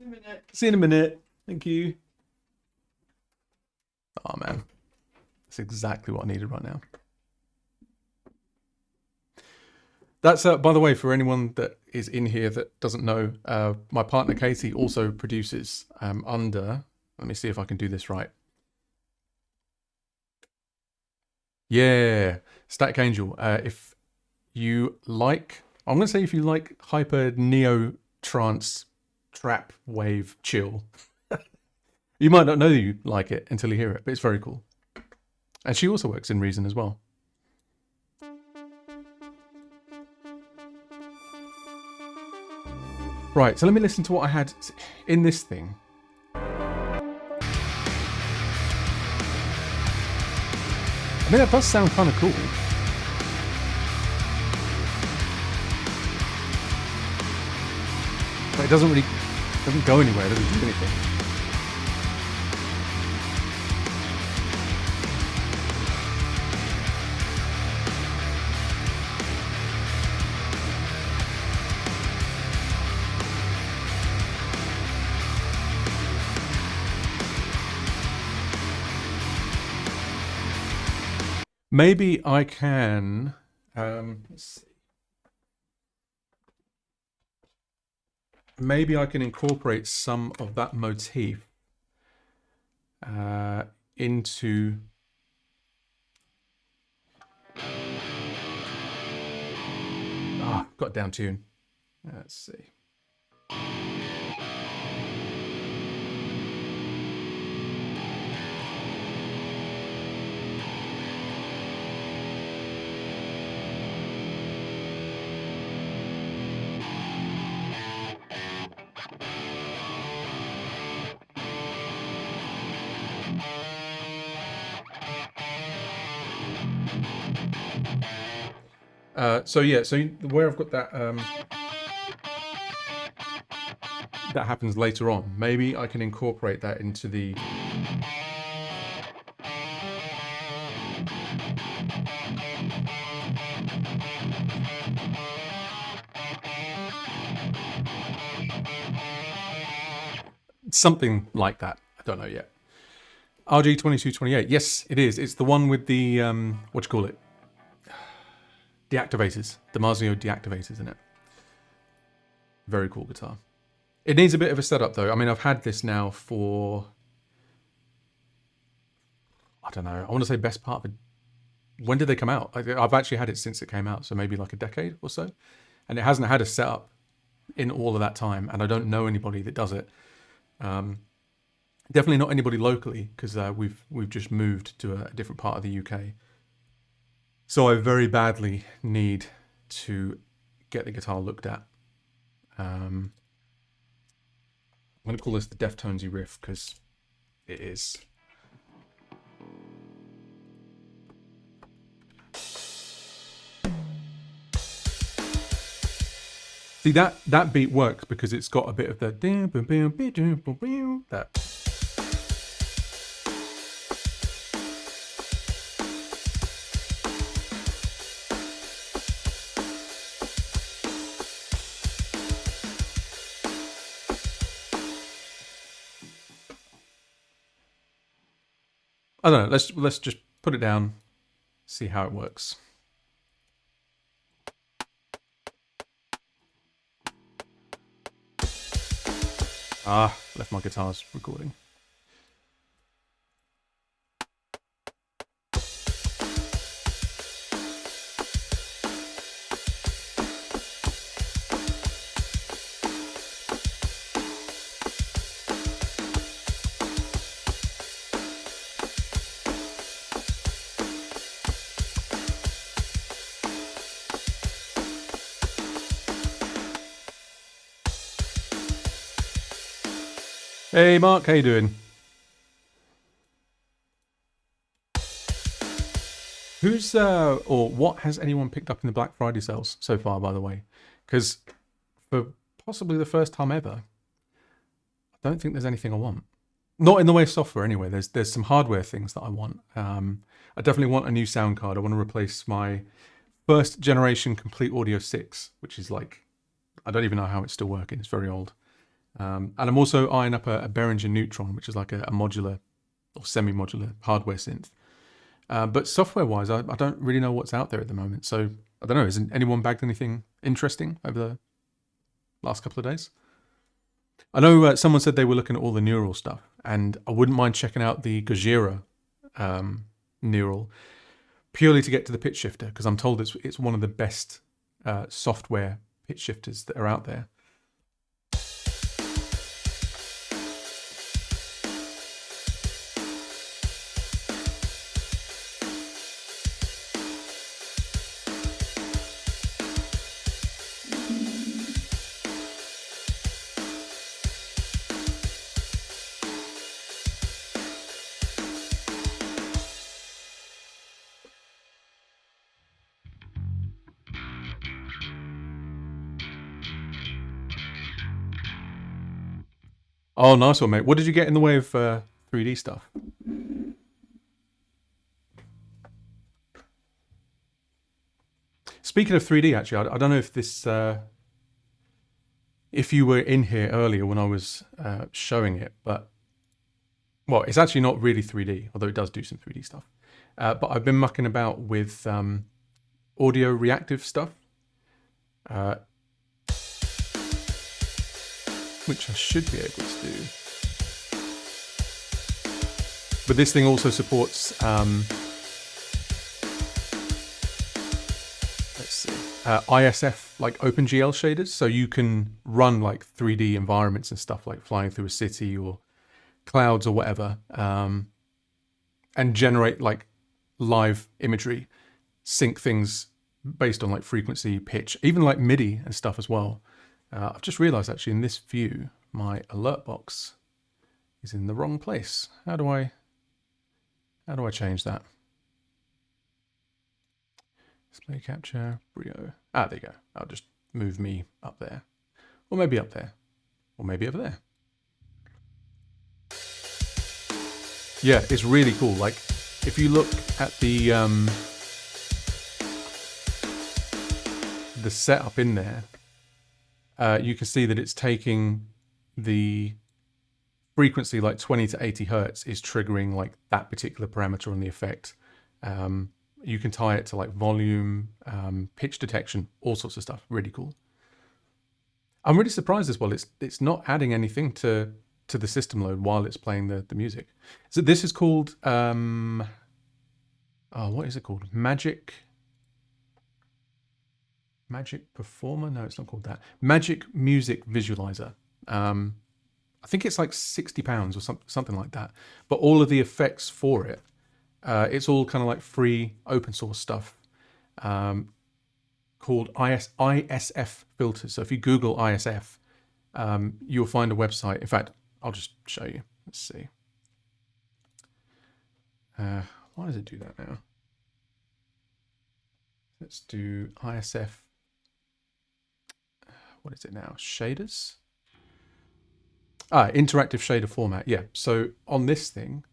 a minute. See you in a minute. Thank you. Oh, man. That's exactly what I needed right now. That's, by the way, for anyone that is in here that doesn't know, my partner Katie also produces under, let me see if I can do this right. Yeah, Static Angel. If you like, I'm going to say if you like hyper neo trance trap wave chill, you might not know you like it until you hear it, but it's very cool. And she also works in Reason as well. Right, so let me listen to what I had in this thing. I mean, that does sound kind of cool. But it doesn't go anywhere, it doesn't do anything. Maybe I can, let's see. Maybe I can incorporate some of that motif into... got down tune. Let's see. So yeah, so where I've got that that happens later on, maybe I can incorporate that into the something like that. I don't know yet. RG2228. Yes, it is. It's the one with the what do you call it? Deactivators. Damasio deactivators in it. Very cool guitar. It needs a bit of a setup though. I mean, I've had this now for, I don't know, I want to say best part of when did they come out? I've actually had it since it came out, so maybe like a decade or so. And it hasn't had a setup in all of that time, and I don't know anybody that does it. Definitely not anybody locally, because we've just moved to a different part of the UK. So I very badly need to get the guitar looked at. I'm going to call this the Deftonesy riff, because it is. See, that beat works because it's got a bit of the that. I don't know. Let's just put it down, see how it works. Left my guitars recording. Hey Mark, how you doing? Who's or what has anyone picked up in the Black Friday sales so far, by the way? Because for possibly the first time ever, I don't think there's anything I want. Not in the way of software anyway. There's some hardware things that I want. I definitely want a new sound card. I want to replace my first generation Complete Audio 6, which is like, I don't even know how it's still working. It's very old. And I'm also eyeing up a Behringer Neutron, which is like a modular or semi-modular hardware synth. But software-wise, I don't really know what's out there at the moment. So I don't know. Has anyone bagged anything interesting over the last couple of days? I know someone said they were looking at all the neural stuff, and I wouldn't mind checking out the Gojira neural purely to get to the pitch shifter, because I'm told it's one of the best software pitch shifters that are out there. Oh, nice one, mate. What did you get in the way of 3D stuff? Speaking of 3D, actually, I don't know if this, if you were in here earlier when I was showing it, but well, it's actually not really 3D, although it does do some 3D stuff. But I've been mucking about with audio reactive stuff, which I should be able to do. But this thing also supports, let's see, ISF, like OpenGL shaders. So you can run like 3D environments and stuff like flying through a city or clouds or whatever, and generate like live imagery, sync things based on like frequency, pitch, even like MIDI and stuff as well. I've just realized actually in this view, my alert box is in the wrong place. How do I change that? Display capture, Brio. Ah, there you go. I'll just move me up there. Or maybe up there. Or maybe over there. Yeah, it's really cool. Like, if you look at the setup in there, you can see that it's taking the frequency, like 20 to 80 hertz, is triggering like that particular parameter on the effect. You can tie it to like volume, pitch detection, all sorts of stuff. Really cool. I'm really surprised as well. It's not adding anything to the system load while it's playing the music. So this is called what is it called? Magic Performer? No, it's not called that. Magic Music Visualizer. I think it's like £60 or something like that. But all of the effects for it, it's all kind of like free open source stuff called ISF filters. So if you Google ISF, you'll find a website. In fact, I'll just show you. Let's see. Why does it do that now? Let's do ISF. What is it now? Shaders? Interactive shader format. Yeah. So on this thing,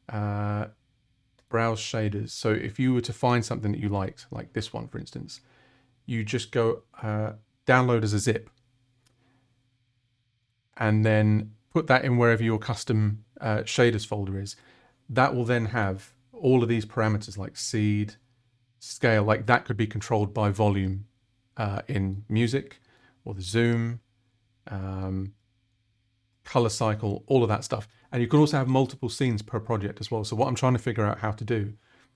browse shaders. So if you were to find something that you liked, like this one, for instance, you just go download as a zip and then put that in wherever your custom shaders folder is. That will then have all of these parameters like seed, scale, like that could be controlled by volume in music, or the zoom, color cycle, all of that stuff. And you can also have multiple scenes per project as well. So what I'm trying to figure out how to do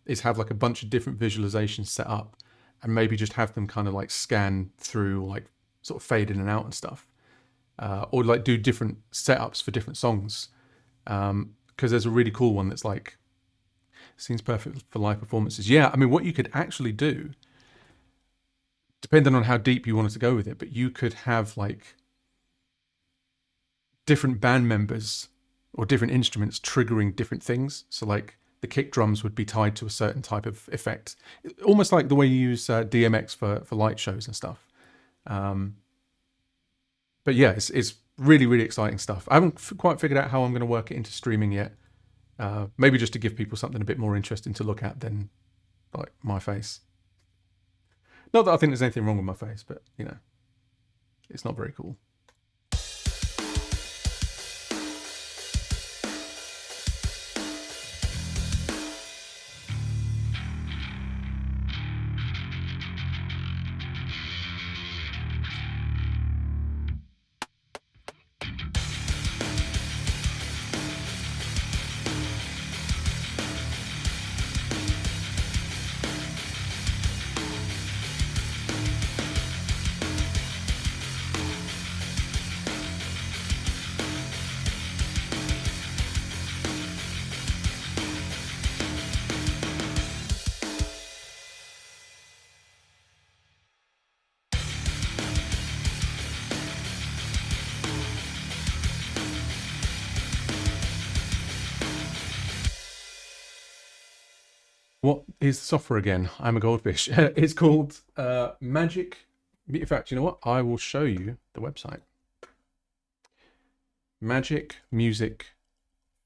is have like a bunch of different visualizations set up and maybe just have them kind of like scan through, like sort of fade in and out and stuff. Or like do different setups for different songs. Because there's a really cool one that's like, seems perfect for live performances. Yeah, I mean, what you could actually do, depending on how deep you wanted to go with it, but you could have like different band members or different instruments triggering different things. So like the kick drums would be tied to a certain type of effect, almost like the way you use DMX for light shows and stuff. But yeah, it's really, really exciting stuff. I haven't quite figured out how I'm going to work it into streaming yet. Maybe just to give people something a bit more interesting to look at than like my face. Not that I think there's anything wrong with my face, but you know, it's not very cool. What is the software again? I'm a goldfish. It's called Magic. In fact, you know what? I will show you the website. Magic Music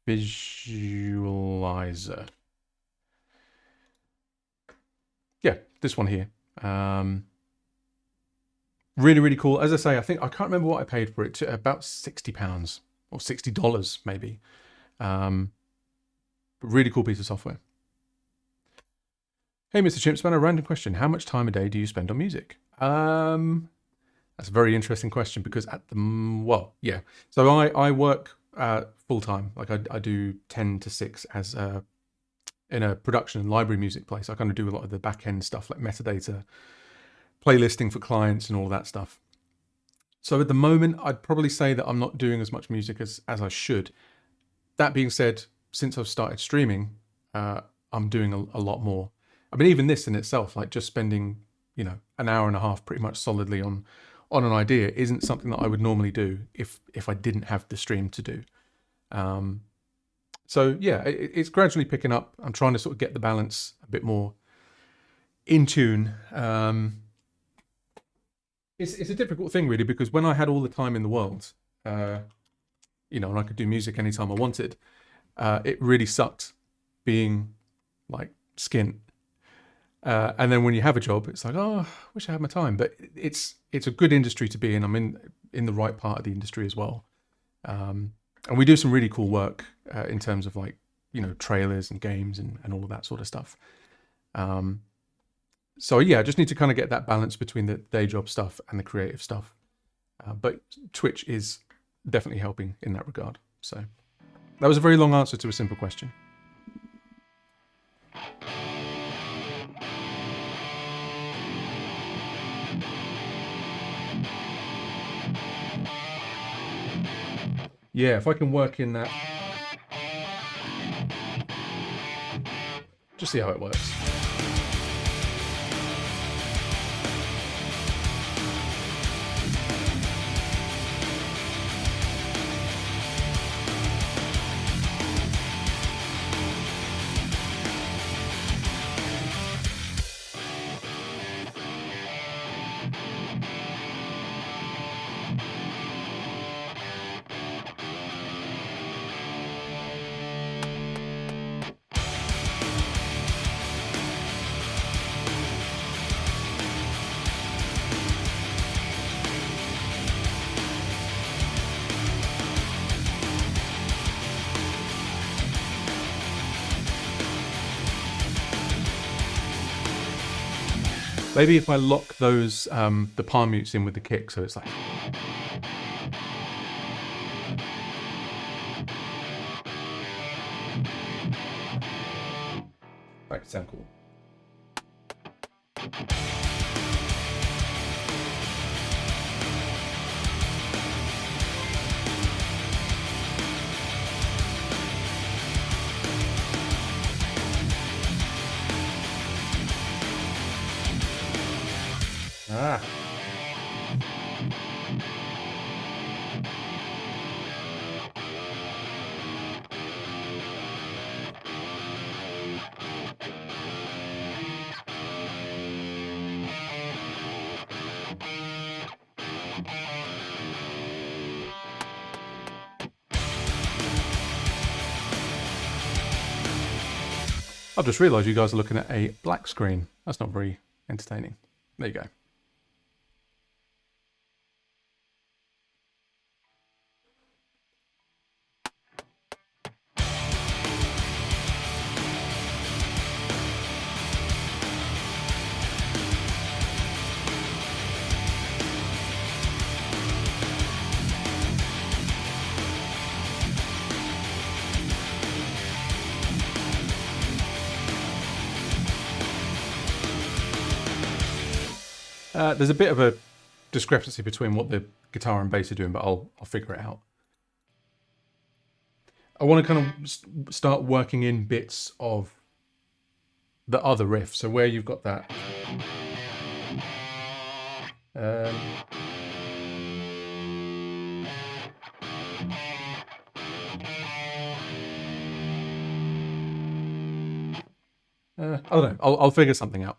Visualizer. Yeah, this one here. Really, really cool. As I say, I can't remember what I paid for it. About £60 or $60 maybe. But really cool piece of software. Hey, Mr. Chimp, a random question. How much time a day do you spend on music? That's a very interesting question because So I work full time. Like I do 10 to 6 as in a production and library music place. I kind of do a lot of the back end stuff like metadata, playlisting for clients and all that stuff. So at the moment, I'd probably say that I'm not doing as much music as I should. That being said, since I've started streaming, I'm doing a lot more. I mean, even this in itself, like just spending, an hour and a half pretty much solidly on an idea isn't something that I would normally do if I didn't have the stream to do. So yeah, it's gradually picking up. I'm trying to sort of get the balance a bit more in tune. It's a difficult thing really, because when I had all the time in the world, you know, and I could do music anytime I wanted, it really sucked being like skint. And then when you have a job, it's like, oh, I wish I had my time. But it's a good industry to be in. I'm in the right part of the industry as well. And we do some really cool work in terms of like, you know, trailers and games and all of that sort of stuff. So yeah, I just need to kind of get that balance between the day job stuff and the creative stuff. But Twitch is definitely helping in that regard. So that was a very long answer to a simple question. Yeah, if I can work in that, just see how it works. Maybe if I lock those, the palm mutes in with the kick, so it's like... That could sound cool. Ah. I've just realised you guys are looking at a black screen. That's not very entertaining. There you go. There's a bit of a discrepancy between what the guitar and bass are doing, but I'll figure it out. I want to kind of start working in bits of the other riff. So where you've got that... I don't know. I'll figure something out.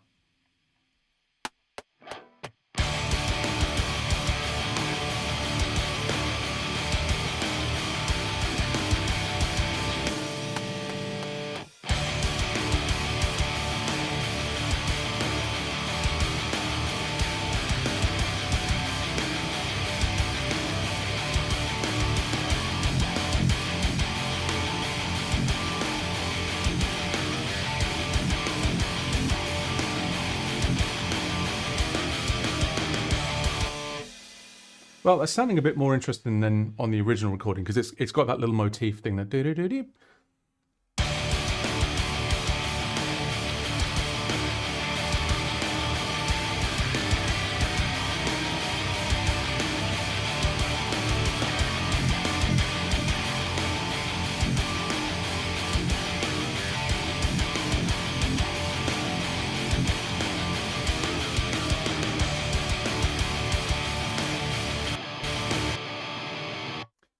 Well, it's sounding a bit more interesting than on the original recording, because it's got that little motif thing that do-do-do-do.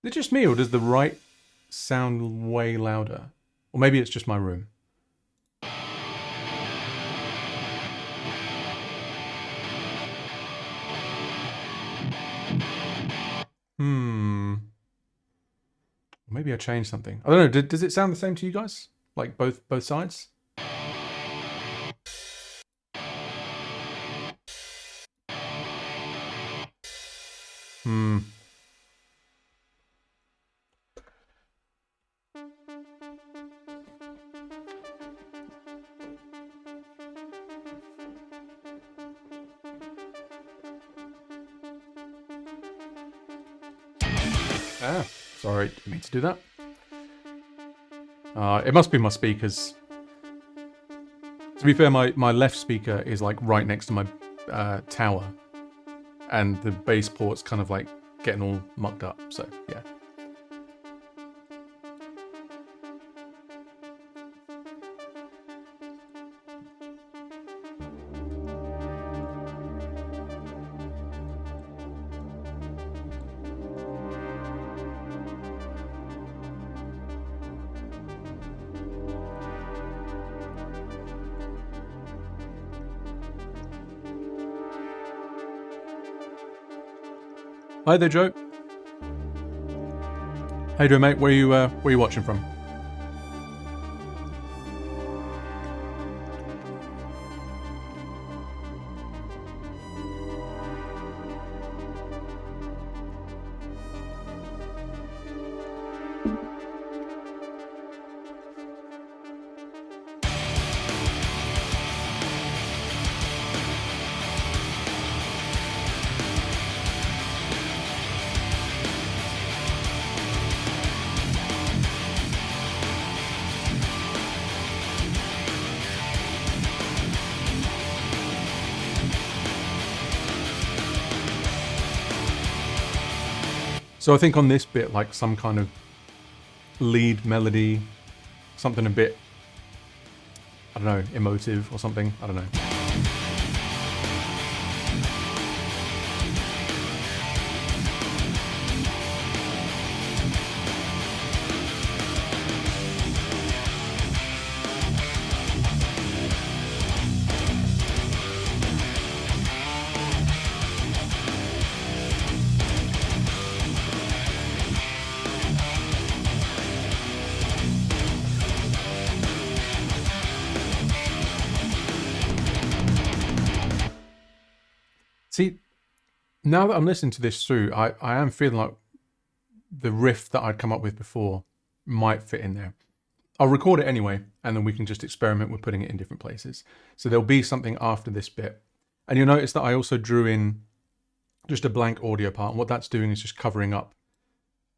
Is it just me, or does the right sound way louder? Or maybe it's just my room. maybe I changed something. I don't know. Does it sound the same to you guys? Like both sides? Hmm. Ah, sorry, didn't mean to do that. It must be my speakers. To be fair, my left speaker is like right next to my tower, and the bass port's kind of like getting all mucked up. So yeah. Hi there, Joe. How you doing, mate? Where you watching from? So I think on this bit, like some kind of lead melody, something a bit, I don't know, emotive or something. I don't know. See, now that I'm listening to this through, I am feeling like the riff that I'd come up with before might fit in there. I'll record it anyway, and then we can just experiment with putting it in different places. So there'll be something after this bit. And you'll notice that I also drew in just a blank audio part. And what that's doing is just covering up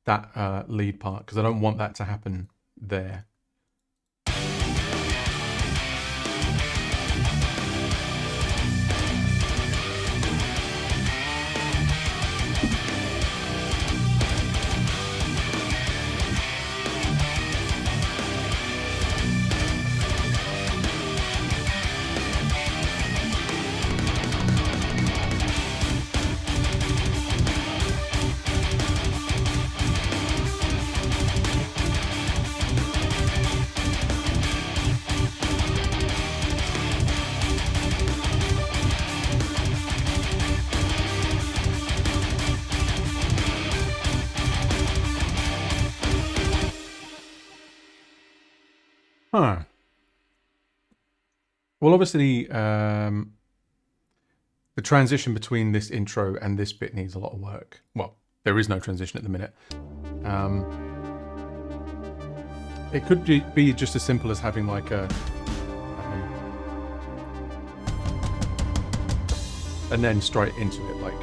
that lead part, because I don't want that to happen there. Huh. Well, obviously, the transition between this intro and this bit needs a lot of work. Well, there is no transition at the minute. It could be just as simple as having like and then straight into it, like.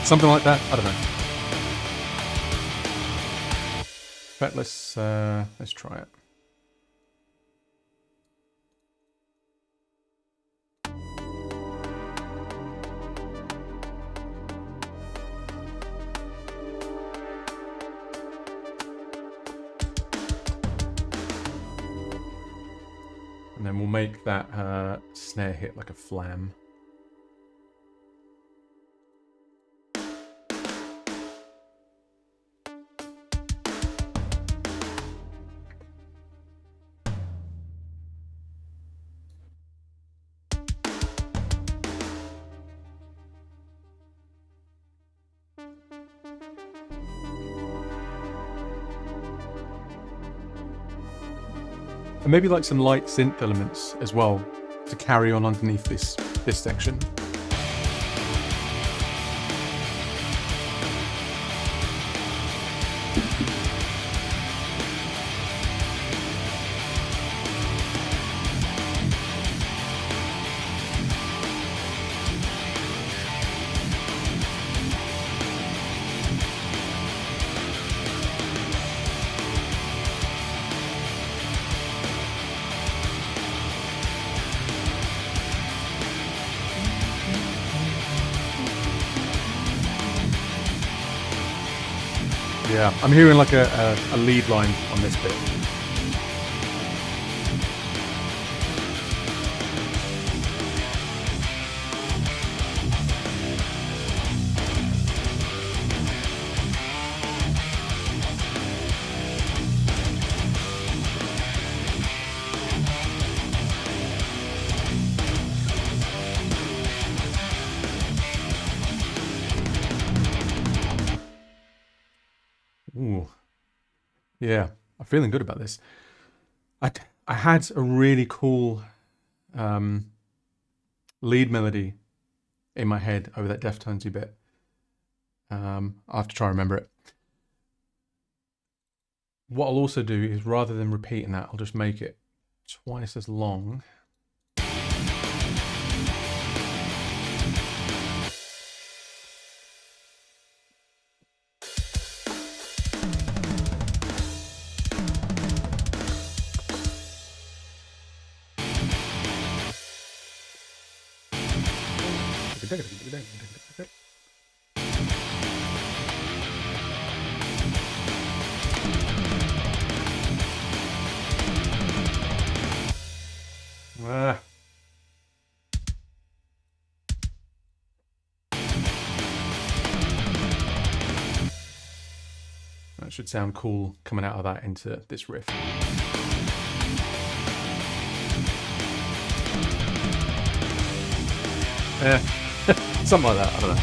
Something like that. I don't know. In fact, let's try it. And then we'll make that snare hit like a flam. And maybe like some light synth elements as well to carry on underneath this section. Yeah, I'm hearing like a lead line on this bit. Ooh. Yeah, I'm feeling good about this. I had a really cool lead melody in my head over that Deftonesy bit. I'll have to try and remember it. What I'll also do is, rather than repeating that, I'll just make it twice as long. Ah. That should sound cool coming out of that into this riff. Yeah, something like that, I don't know.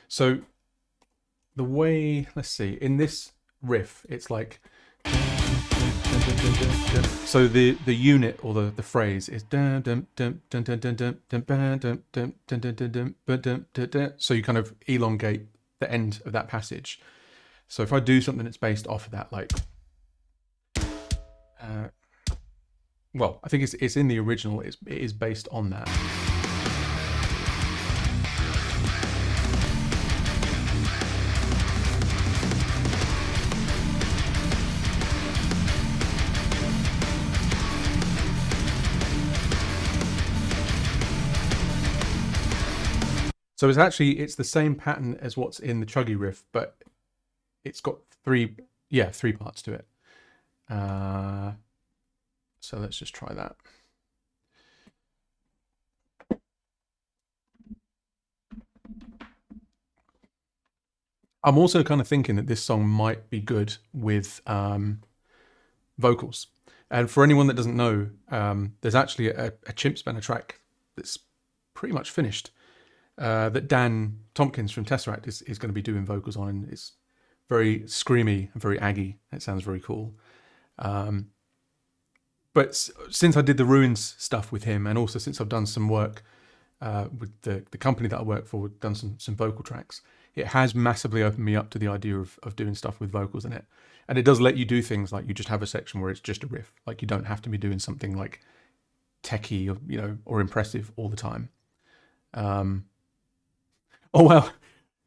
So the way, let's see, in this riff, it's like, so the unit or the phrase is, so you kind of elongate the end of that passage. So if I do something that's based off of that, like, well, I think it's in the original, it is based on that. So it's the same pattern as what's in the chuggy riff, but it's got three parts to it. So let's just try that. I'm also kind of thinking that this song might be good with vocals. And for anyone that doesn't know, there's actually a Chimp spanner track that's pretty much finished that Dan Tompkins from Tesseract is going to be doing vocals on, and it's very screamy and very aggy. It sounds very cool. But since I did the Ruins stuff with him, and also since I've done some work with the company that I work for, done some vocal tracks, it has massively opened me up to the idea of doing stuff with vocals in it. And it does let you do things like you just have a section where it's just a riff. Like you don't have to be doing something like techie or, or impressive all the time. Oh, well,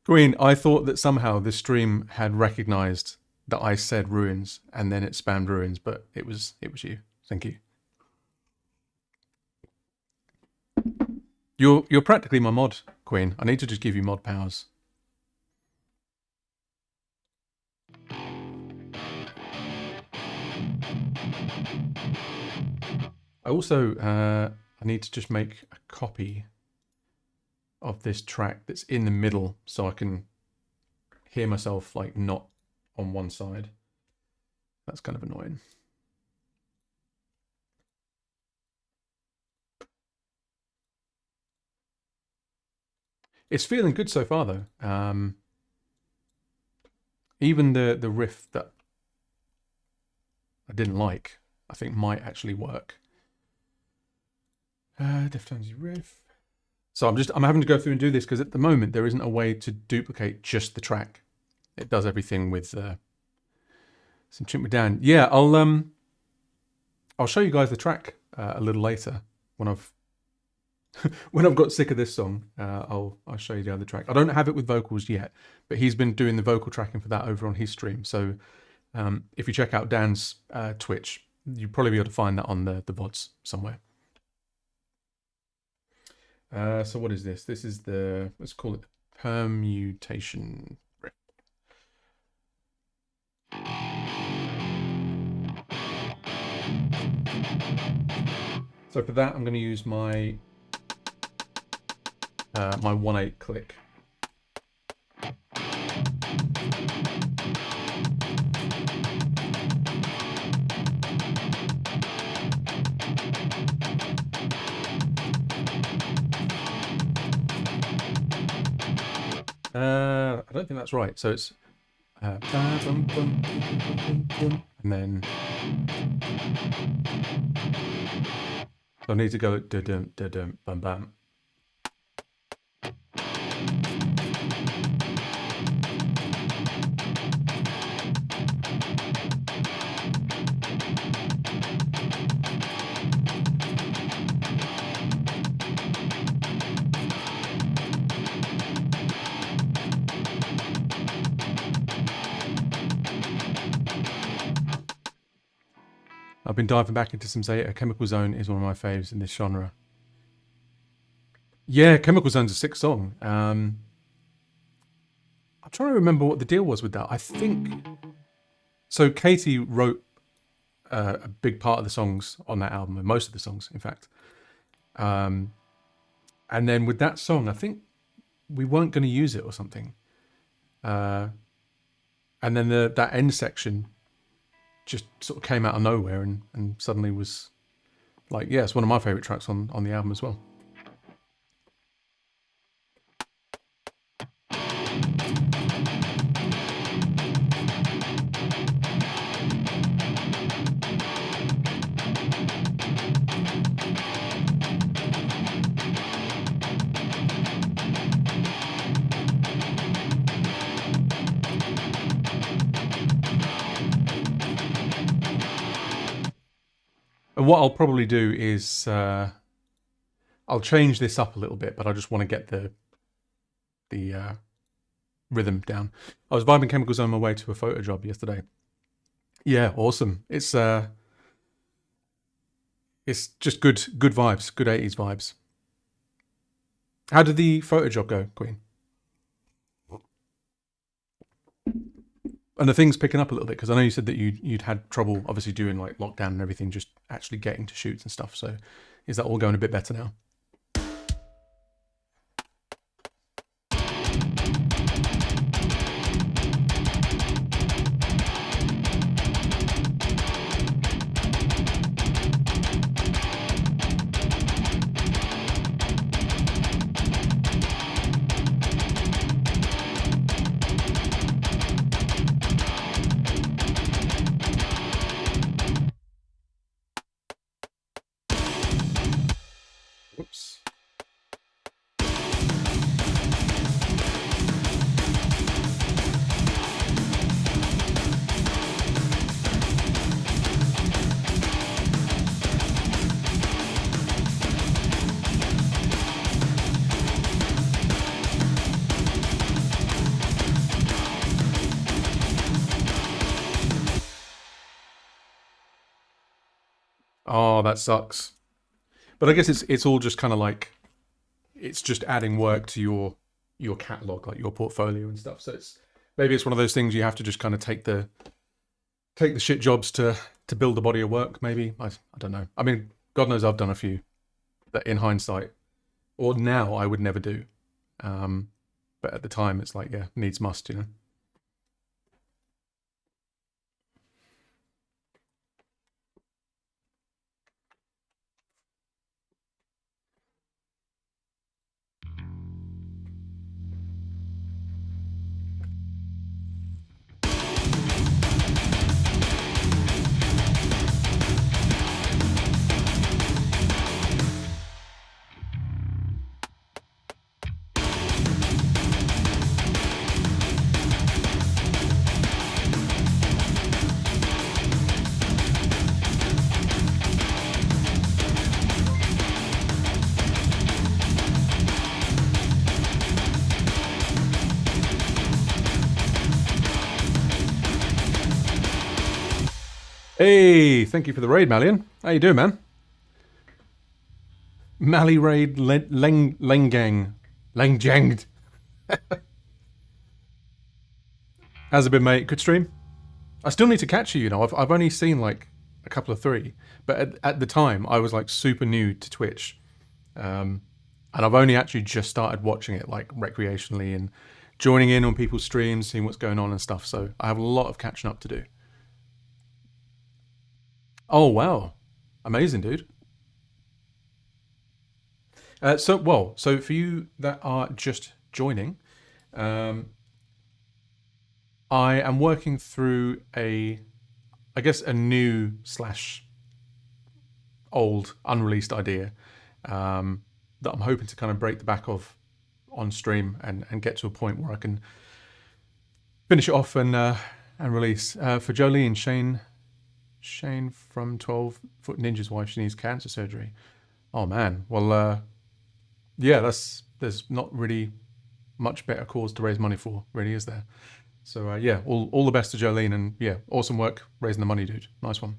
Green, I thought that somehow this stream had recognized that I said Ruins and then it spammed Ruins, but it was you. Thank you. You're practically my mod, Queen. I need to just give you mod powers. I also I need to just make a copy of this track that's in the middle so I can hear myself like not on one side. That's kind of annoying. It's feeling good so far though. Even the riff that I didn't like, I think might actually work. Deftones riff. So I'm having to go through and do this because at the moment there isn't a way to duplicate just the track. It does everything with some Chimp with Dan. Yeah, I'll show you guys the track a little later when I've when I've got sick of this song. I'll show you the other track. I don't have it with vocals yet, but he's been doing the vocal tracking for that over on his stream. So if you check out Dan's Twitch, you'll probably be able to find that on the VODs somewhere. So what is this? This is the, let's call it permutation riff. So for that, I'm going to use my my 1/8 click. I don't think that's right. So it's and then so I need to go da-dum, da-dum, bam, bam. I've been diving back into some Zeta. Chemical Zone is one of my faves in this genre. Yeah, Chemical Zone's a sick song. I'm trying to remember what the deal was with that. I think so. Katie wrote a big part of the songs on that album, and most of the songs, in fact. And then with that song, I think we weren't going to use it or something. And then that end section just sort of came out of nowhere and suddenly was like, yeah, it's one of my favorite tracks on the album as well. And what I'll probably do is I'll change this up a little bit, but I just want to get the rhythm down. I was vibing Chemicals on my way to a photo job yesterday. Yeah, awesome. It's just good vibes, good 80s vibes. How did the photo job go, Queen? And the thing's picking up a little bit because I know you said that you'd had trouble, obviously doing like lockdown and everything, just actually getting to shoots and stuff. So is that all going a bit better now? Whoops. Oh, that sucks. But I guess it's all just kind of like, it's just adding work to your catalog, like your portfolio and stuff. So maybe it's one of those things you have to just kind of take the take the shit jobs to build the body of work. Maybe I don't know. I mean, God knows I've done a few that in hindsight, or now, I would never do. But at the time, it's like, yeah, needs must, you know. Hey, thank you for the raid, Malian. How you doing, man? Mali raid Lengjanged. How's it been, mate? Good stream? I still need to catch you, you know. I've only seen like a couple of 3, but at the time I was like super new to Twitch, and I've only actually just started watching it like recreationally and joining in on people's streams, seeing what's going on and stuff. So I have a lot of catching up to do. Oh wow, amazing, dude. So for you that are just joining, I am working through I guess a new / old unreleased idea that I'm hoping to kind of break the back of on stream and get to a point where I can finish it off and release. For Jolene, Shane from 12 Foot Ninja's wife, she needs cancer surgery. Oh man, well, yeah, there's not really much better cause to raise money for, really, is there? So yeah, all the best to Jolene, and yeah, awesome work raising the money, dude. Nice one.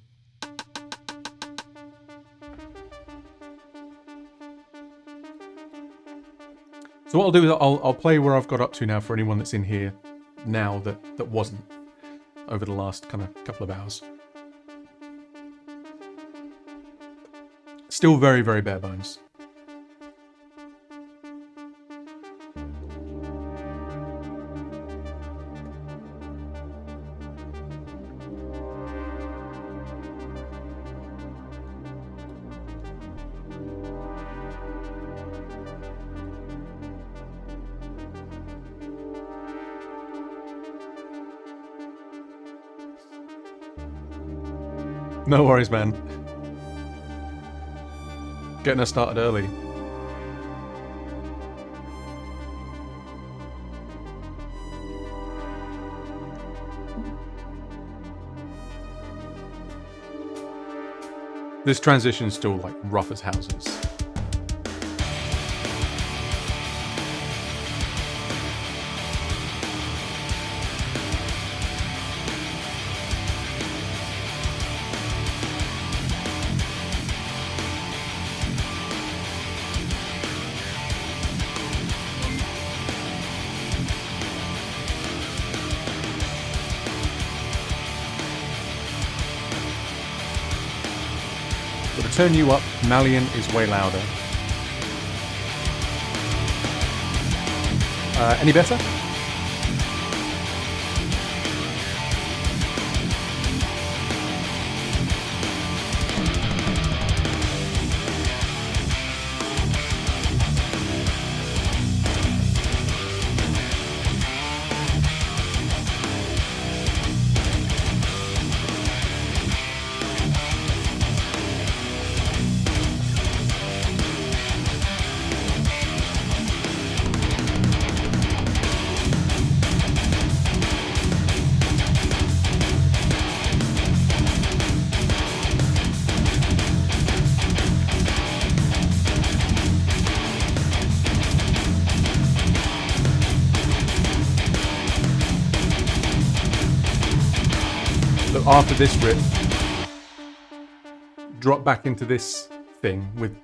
So what I'll do is I'll play where I've got up to now for anyone that's in here now that wasn't over the last kind of couple of hours. Still very, very bare bones. No worries, man. Getting us started early. This transition is still like rough as houses. Turn you up, Malian is way louder. Any better? After this riff, drop back into this thing with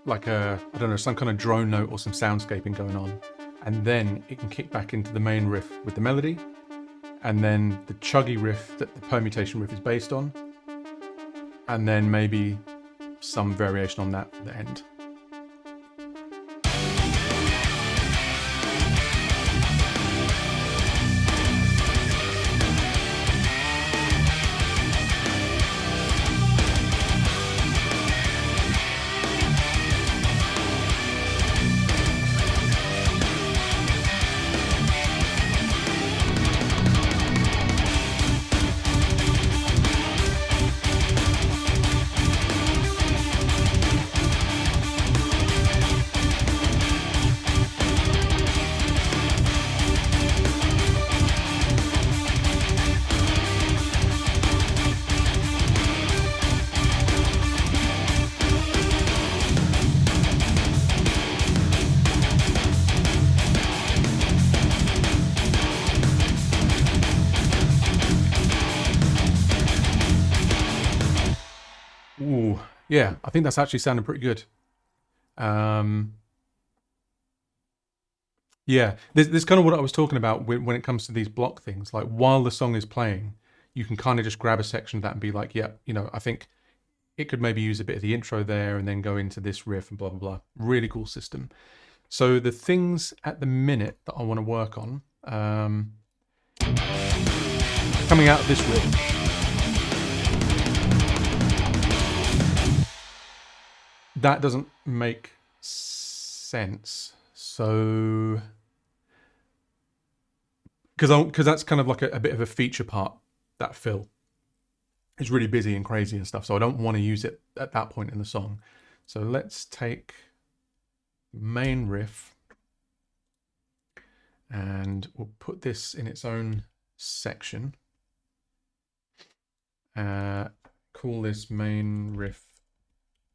like I don't know, some kind of drone note or some soundscaping going on, and then it can kick back into the main riff with the melody, and then the chuggy riff that the permutation riff is based on, and then maybe some variation on that at the end. Ooh, yeah, I think that's actually sounding pretty good. Yeah, this is kind of what I was talking about when it comes to these block things. Like while the song is playing, you can kind of just grab a section of that and be like, yeah, you know, I think it could maybe use a bit of the intro there and then go into this riff and blah, blah, blah. Really cool system. So the things at the minute that I want to work on, coming out of this riff, that doesn't make sense. So, because that's kind of like a bit of a feature part, that fill. It's really busy and crazy and stuff, so I don't want to use it at that point in the song. So let's take main riff and we'll put this in its own section. Call this main riff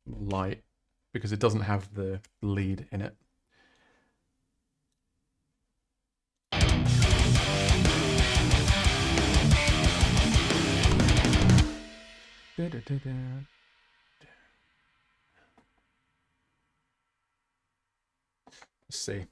light because it doesn't have the lead in it. Let's see.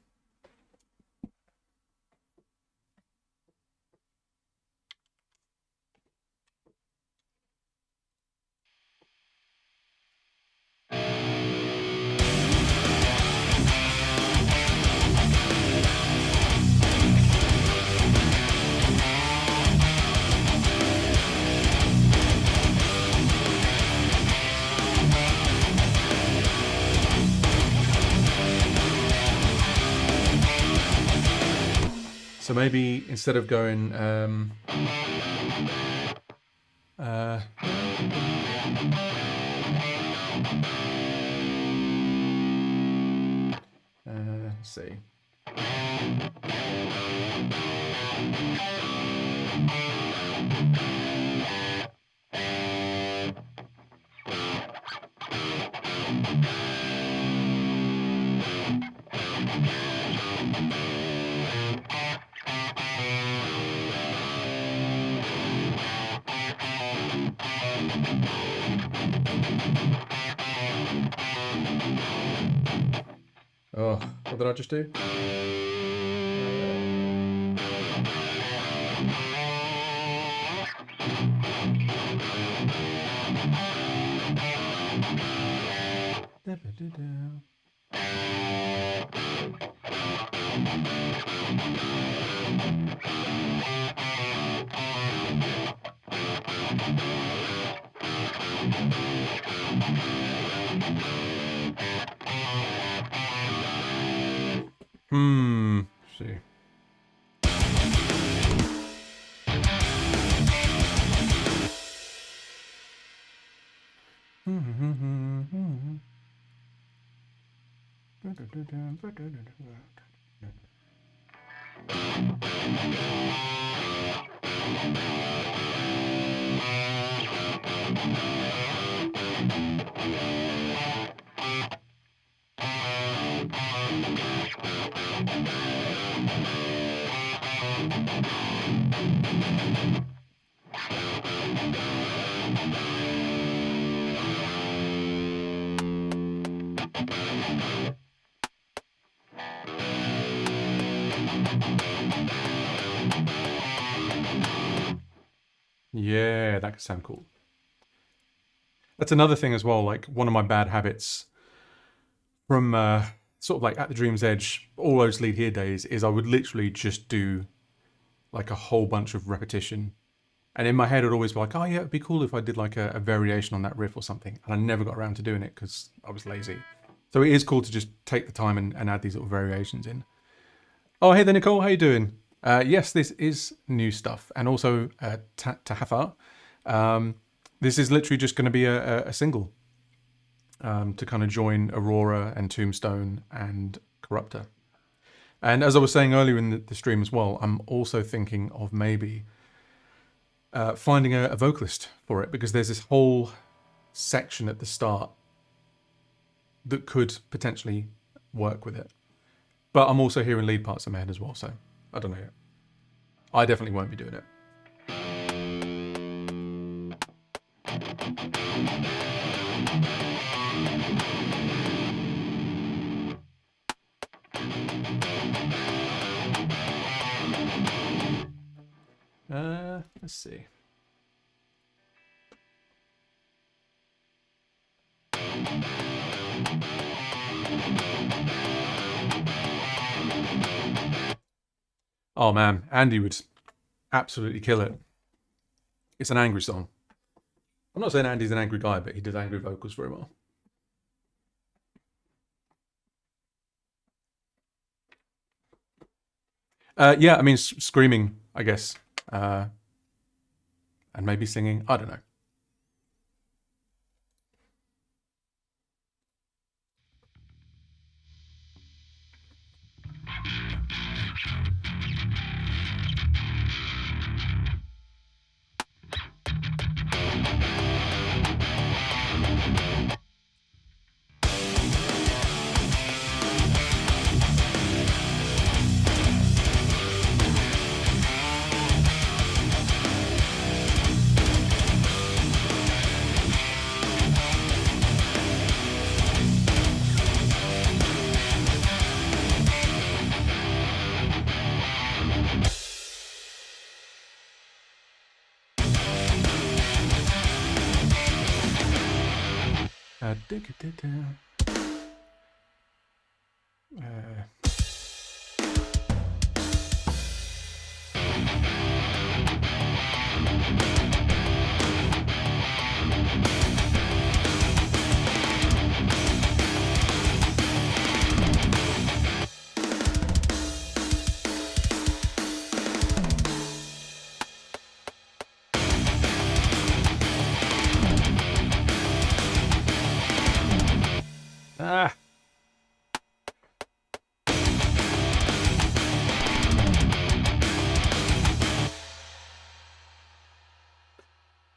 So maybe instead of going let's see. Oh, what did I just do? See. that could sound cool. That's another thing as well. Like one of my bad habits from sort of like at the Dream's Edge, all those lead here days, is I would literally just do like a whole bunch of repetition. And in my head, I'd always be like, oh yeah, it'd be cool if I did like a variation on that riff or something. And I never got around to doing it because I was lazy. So it is cool to just take the time and add these little variations in. Oh, hey there, Nicole. How you doing? Yes, this is new stuff. And also Tahafa. This is literally just going to be a single to kind of join Aurora and Tombstone and Corruptor. And as I was saying earlier in the stream as well, I'm also thinking of maybe finding a vocalist for it, because there's this whole section at the start that could potentially work with it. But I'm also hearing lead parts in my head as well, so I don't know yet. I definitely won't be doing it. Let's see. Oh man, Andy would absolutely kill it. It's an angry song. I'm not saying Andy's an angry guy, but he does angry vocals very well. Yeah, I mean, screaming, I guess. And maybe singing. I don't know.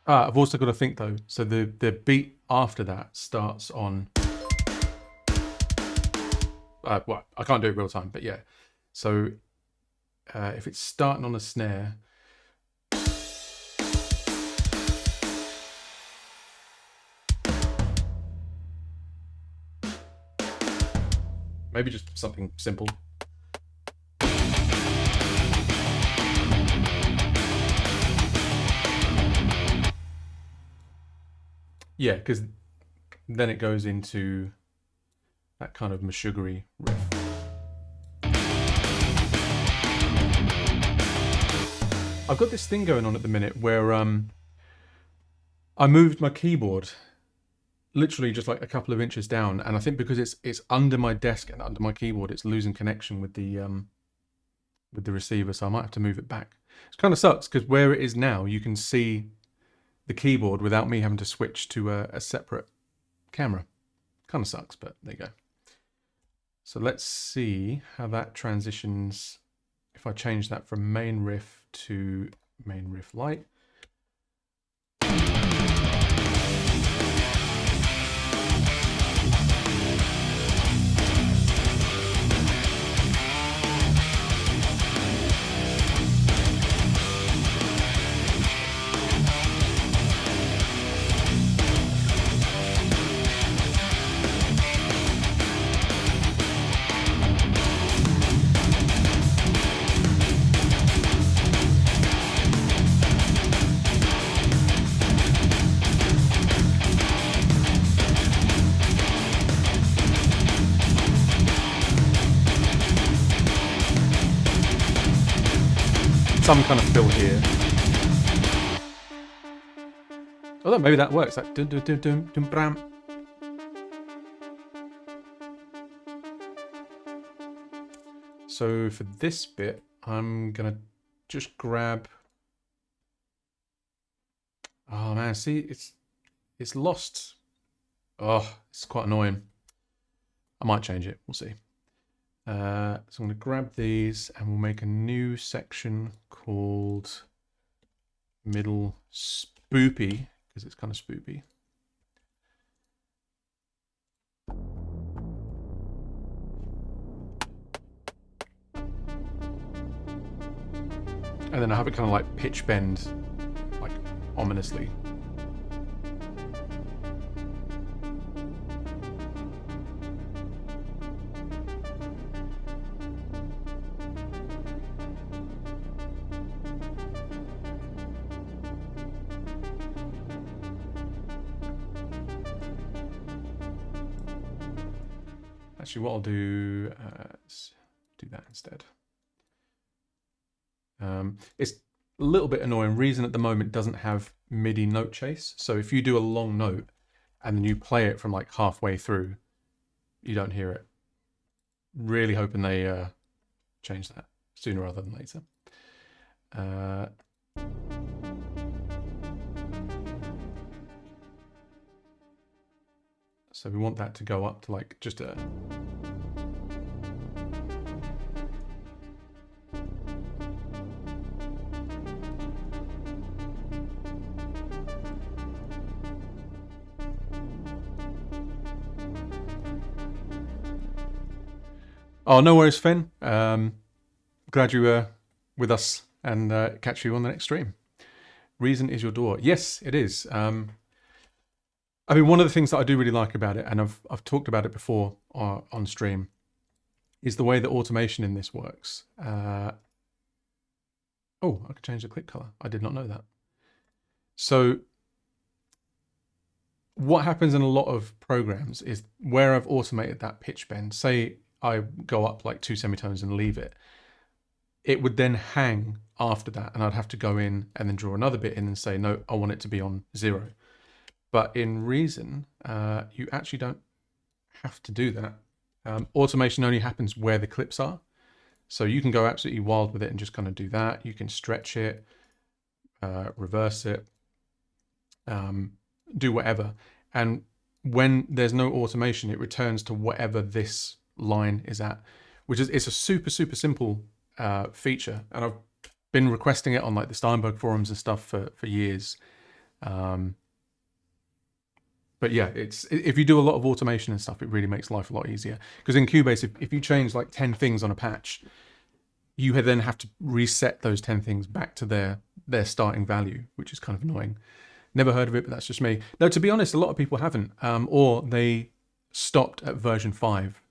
I've also got to think though. So the beat after that starts on. Well, I can't do it real time, but yeah. So if it's starting on a snare. Maybe just something simple. Yeah, because then it goes into that kind of mashuggery riff. I've got this thing going on at the minute where I moved my keyboard literally just like a couple of inches down, and I think because it's under my desk and under my keyboard, it's losing connection with the receiver, so I might have to move it back. It kind of sucks because where it is now, you can see the keyboard without me having to switch to a separate camera. Kind of sucks, but there you go. So let's see how that transitions if I change that from main riff to main riff light. some kind of fill here. Although maybe that works. Like dum dum dum dum dum bram. So for this bit, I'm gonna just grab. Oh man, see, it's lost. Oh, it's quite annoying. I might change it. We'll see. So I'm gonna grab these, and we'll make a new section called middle spoopy, because it's kind of spoopy. And then I have it kind of like pitch bend, like ominously. Actually, what I'll do is do that instead. It's a little bit annoying. Reason at the moment doesn't have MIDI note chase. So if you do a long note and then you play it from like halfway through, you don't hear it. Really hoping they change that sooner rather than later. So we want that to go up to like just a... Oh, no worries, Finn. Glad you were with us, and catch you on the next stream. Reason is your door. Yes, it is. I mean, one of the things that I do really like about it, and I've talked about it before on stream, is the way that automation in this works. Oh, I could change the clip color. I did not know that. So what happens in a lot of programs is where I've automated that pitch bend, say I go up like 2 semitones and leave it, it would then hang after that, and I'd have to go in and then draw another bit in and say, no, I want it to be on 0. But in Reason, you actually don't have to do that. Automation only happens where the clips are. So you can go absolutely wild with it and just kind of do that. You can stretch it, reverse it, do whatever. And when there's no automation, it returns to whatever this line is at, which is, it's a super, super simple feature. And I've been requesting it on like the Steinberg forums and stuff for years. But yeah, it's, if you do a lot of automation and stuff, it really makes life a lot easier. Because in Cubase, if you change like 10 things on a patch, you then have to reset those 10 things back to their starting value, which is kind of annoying. Never heard of it, but that's just me. No, to be honest, a lot of people haven't, or they stopped at version 5,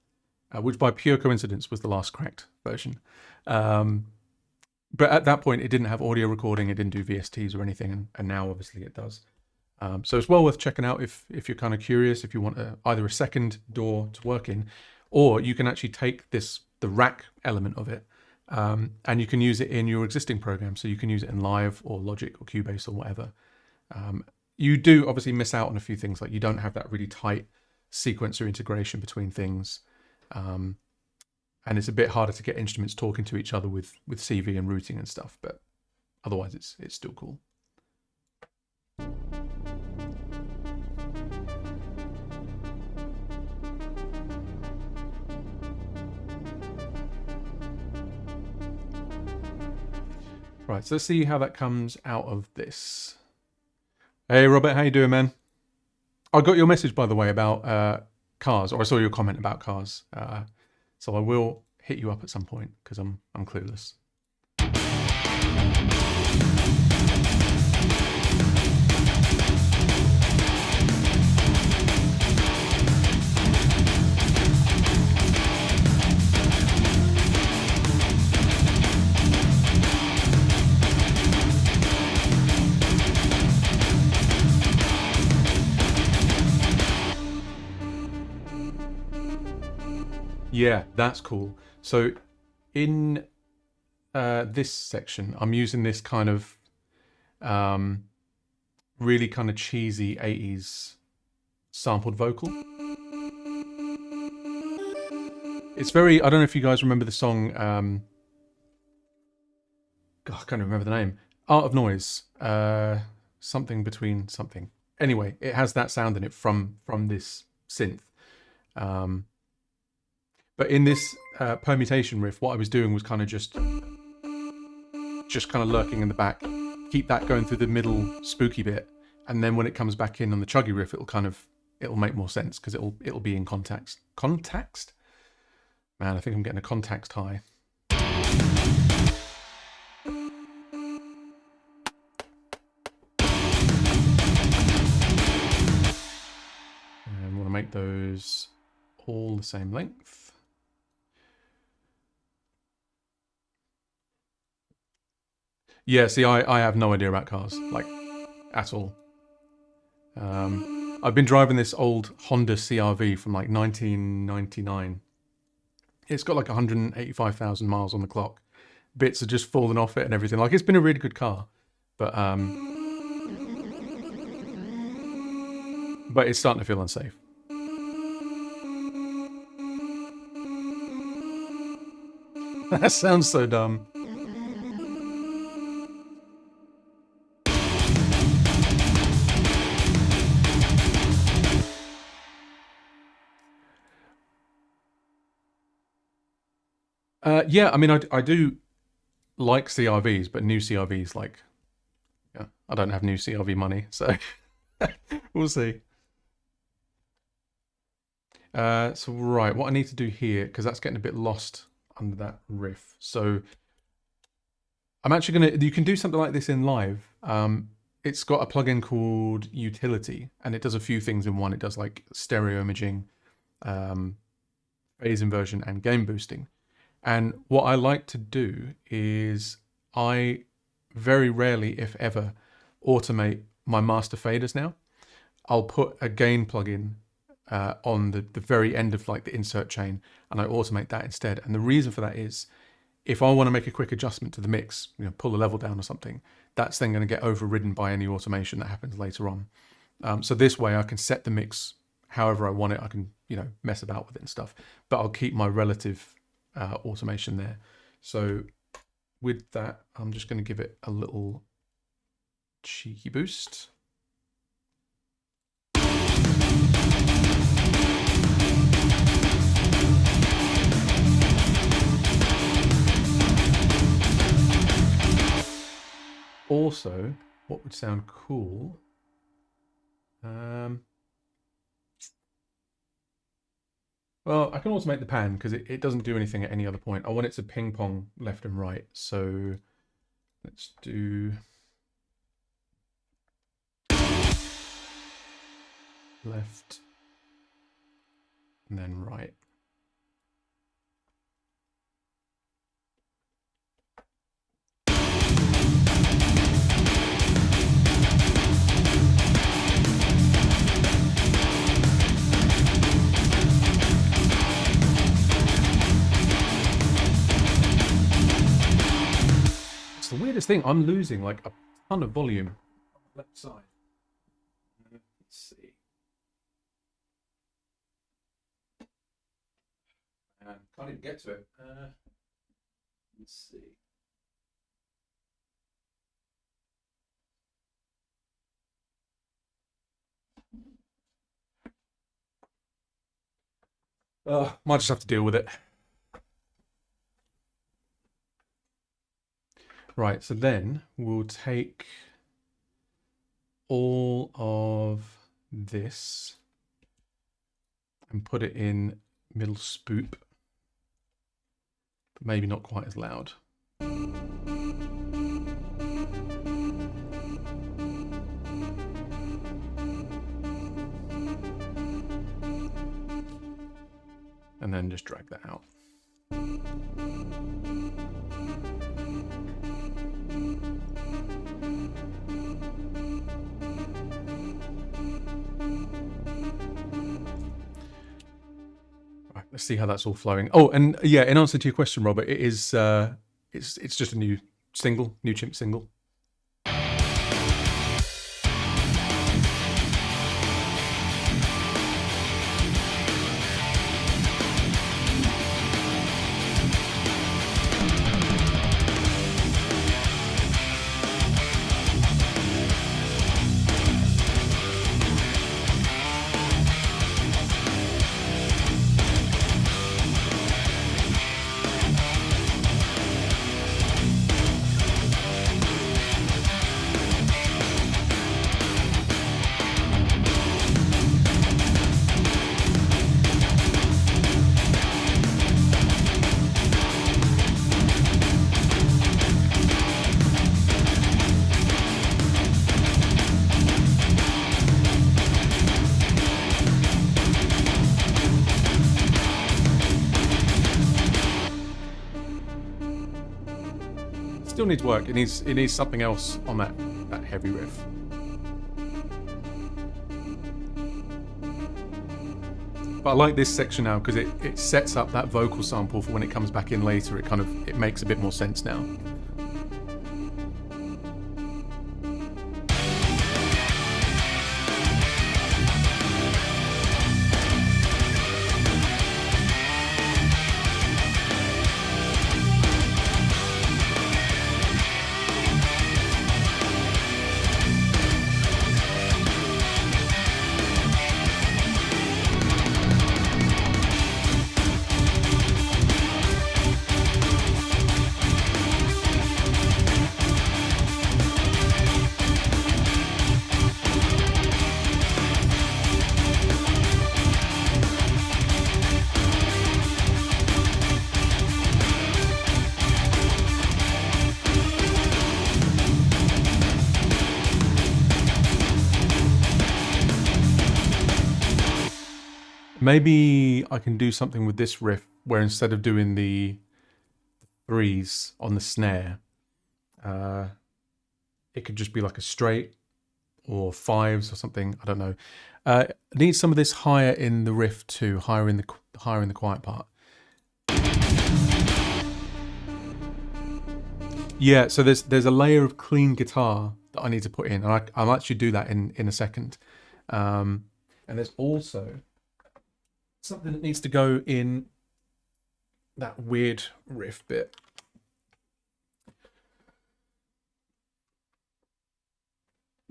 which by pure coincidence was the last cracked version. But at that point, it didn't have audio recording, it didn't do VSTs or anything, and now obviously it does. So it's well worth checking out if you're kind of curious, if you want either a second DAW to work in, or you can actually take the rack element of it, and you can use it in your existing program. So you can use it in Live or Logic or Cubase or whatever. You do obviously miss out on a few things, like you don't have that really tight sequencer integration between things. And it's a bit harder to get instruments talking to each other with CV and routing and stuff, but otherwise it's still cool. Right, so let's see how that comes out of this. Hey Robert, how you doing, man? I got your message, by the way, about cars, or I saw your comment about cars. So I will hit you up at some point because I'm clueless. Yeah, that's cool. So in this section, I'm using this kind of really kind of cheesy 80s sampled vocal. It's very, I don't know if you guys remember the song, God, I can't remember the name, Art of Noise, something between something. Anyway, it has that sound in it from this synth. But in this permutation riff, what I was doing was kind of just kind of lurking in the back, keep that going through the middle spooky bit, and then when it comes back in on the chuggy riff, it'll make more sense because it'll be in context. Context? Man, I think I'm getting a context high. And want to make those all the same length. Yeah, see, I have no idea about cars, like, at all. I've been driving this old Honda CR-V from like 1999. It's got like 185,000 miles on the clock. Bits are just falling off it and everything. Like, it's been a really good car, but it's starting to feel unsafe. That sounds so dumb. Yeah, I mean, I do like CRVs, but new CRVs, like, yeah, I don't have new CRV money, so we'll see. So right, what I need to do here, because that's getting a bit lost under that riff. So I'm actually gonna, you can do something like this in live. It's got a plugin called Utility, and it does a few things in one. It does like stereo imaging, phase inversion, and gain boosting. And what I like to do is I very rarely, if ever, automate my master faders now. I'll put a gain plugin on the very end of like the insert chain, and I automate that instead. And the reason for that is if I want to make a quick adjustment to the mix, you know, pull a level down or something, that's then going to get overridden by any automation that happens later on. So this way I can set the mix however I want it. I can, you know, mess about with it and stuff, but I'll keep my relative automation there. So with that, I'm just going to give it a little cheeky boost. Also, what would sound cool? Well, I can automate the pan because it doesn't do anything at any other point. I want it to ping pong left and right. So let's do left and then right. The weirdest thing, I'm losing like a ton of volume on the left side. Let's see. Can't even get to it. Let's see. Might just have to deal with it. Right, so then we'll take all of this and put it in middle spoop, but maybe not quite as loud. And then just drag that out. Let's see how that's all flowing. Oh, and yeah, in answer to your question, Robert, it is it's just a new single, new Chimp single. Still needs work. It needs something else on that heavy riff. But I like this section now because it sets up that vocal sample for when it comes back in later. It makes a bit more sense now. Maybe I can do something with this riff where instead of doing the threes on the snare, it could just be like a straight or fives or something. I don't know. I need some of this higher in the riff too, higher in the quiet part. Yeah, so there's a layer of clean guitar that I need to put in, and I'll actually do that in a second. And there's also something that needs to go in that weird riff bit.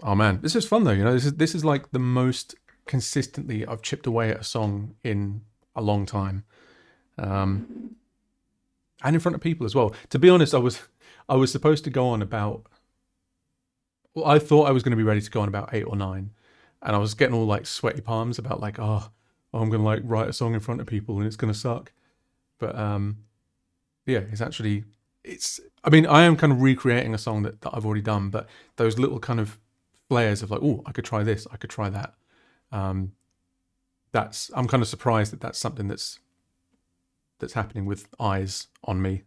Oh man, this is fun though. You know, this is like the most consistently I've chipped away at a song in a long time, and in front of people as well. To be honest, I was supposed to go on about. Well, I thought I was going to be ready to go on about 8 or 9, and I was getting all like sweaty palms about like, oh I'm going to like write a song in front of people and it's going to suck. But yeah, I mean, I am kind of recreating a song that I've already done, but those little kind of flares of like, oh, I could try this, I could try that. I'm kind of surprised that that's something that's happening with eyes on me.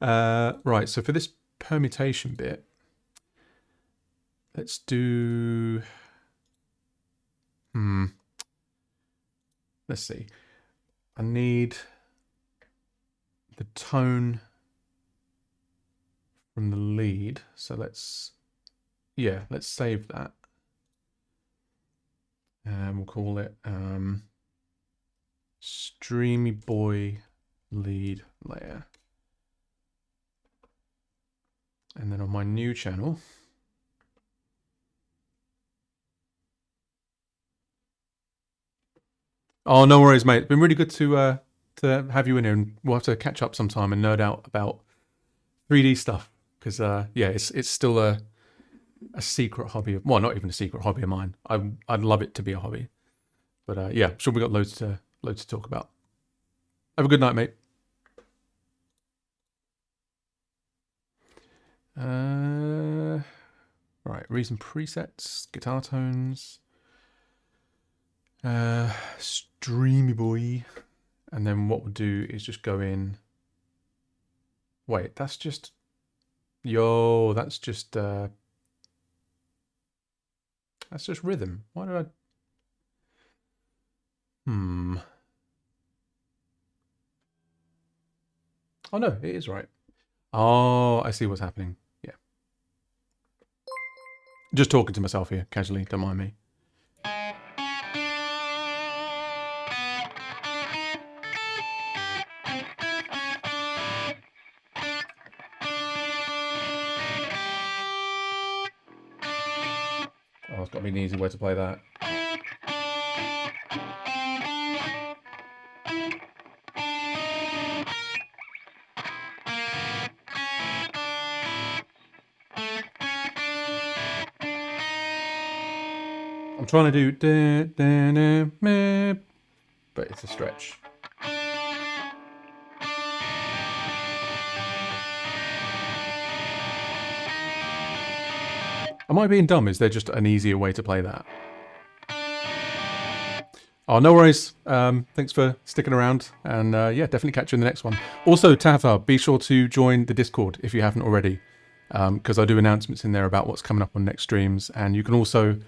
Right, so for this permutation bit, let's do. Let's see. I need the tone from the lead. So let's save that. And we'll call it Streamy Boy lead layer. And then on my new channel, oh, no worries, mate. It's been really good to have you in here, and we'll have to catch up sometime and nerd out about 3D stuff because yeah, it's still a secret hobby. Well, not even a secret hobby of mine. I'd love it to be a hobby, but yeah, I'm sure we got loads to talk about. Have a good night, mate. Right, reason presets, guitar tones. Streamy Boy, and then what we'll do is just go in. Wait, that's just that's just rhythm. Why did I? Oh no, it is right. Oh, I see what's happening. Yeah. Just talking to myself here, casually. Don't mind me. Oh, it's got to be an easy way to play that. I'm trying to do da, da, da, meh, but it's a stretch. Am I being dumb? Is there just an easier way to play that? Oh, no worries. Thanks for sticking around. And yeah, definitely catch you in the next one. Also, Tava, be sure to join the Discord if you haven't already, because I do announcements in there about what's coming up on next streams. And you can also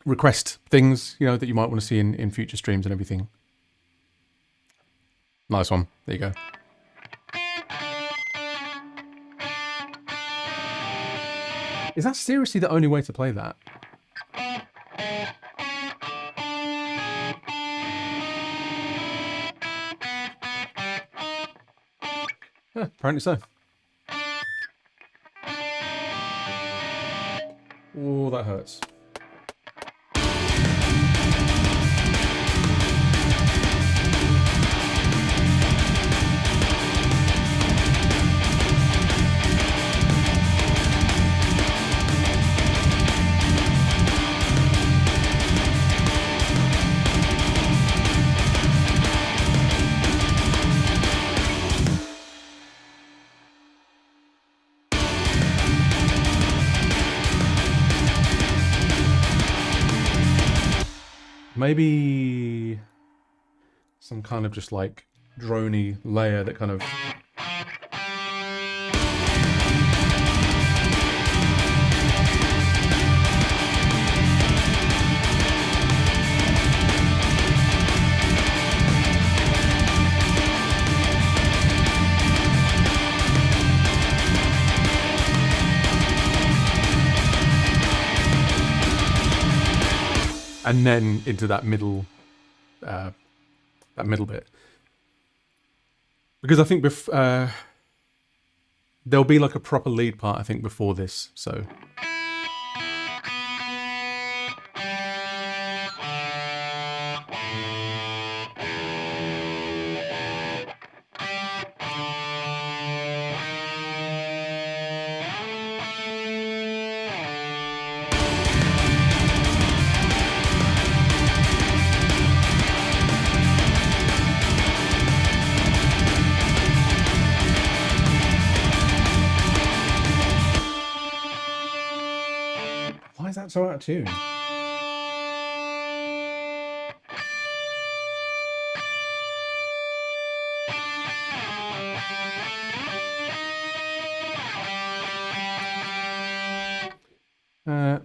request things, you know, that you might want to see in future streams and everything. Nice one. There you go. Is that seriously the only way to play that? Yeah, apparently so. Oh, that hurts. Maybe some kind of just like droney layer that kind of... And then into that middle bit. Because I think there'll be like a proper lead part, I think, before this, so... Why is that so out of tune?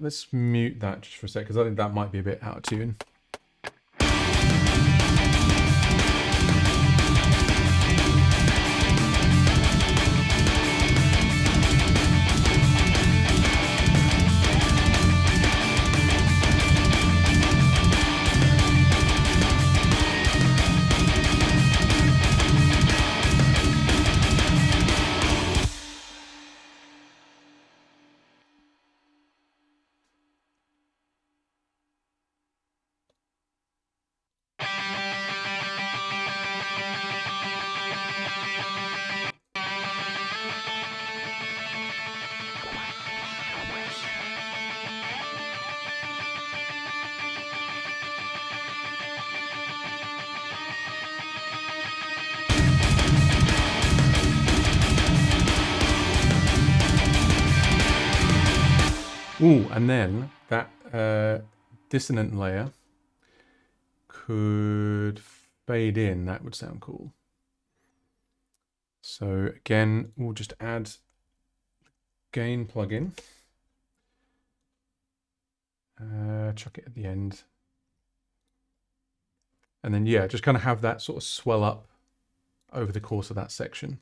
Let's mute that just for a sec, because I think that might be a bit out of tune. Ooh, and then that dissonant layer could fade in. That would sound cool. So again, we'll just add gain plugin. Chuck it at the end. And then, yeah, just kind of have that sort of swell up over the course of that section.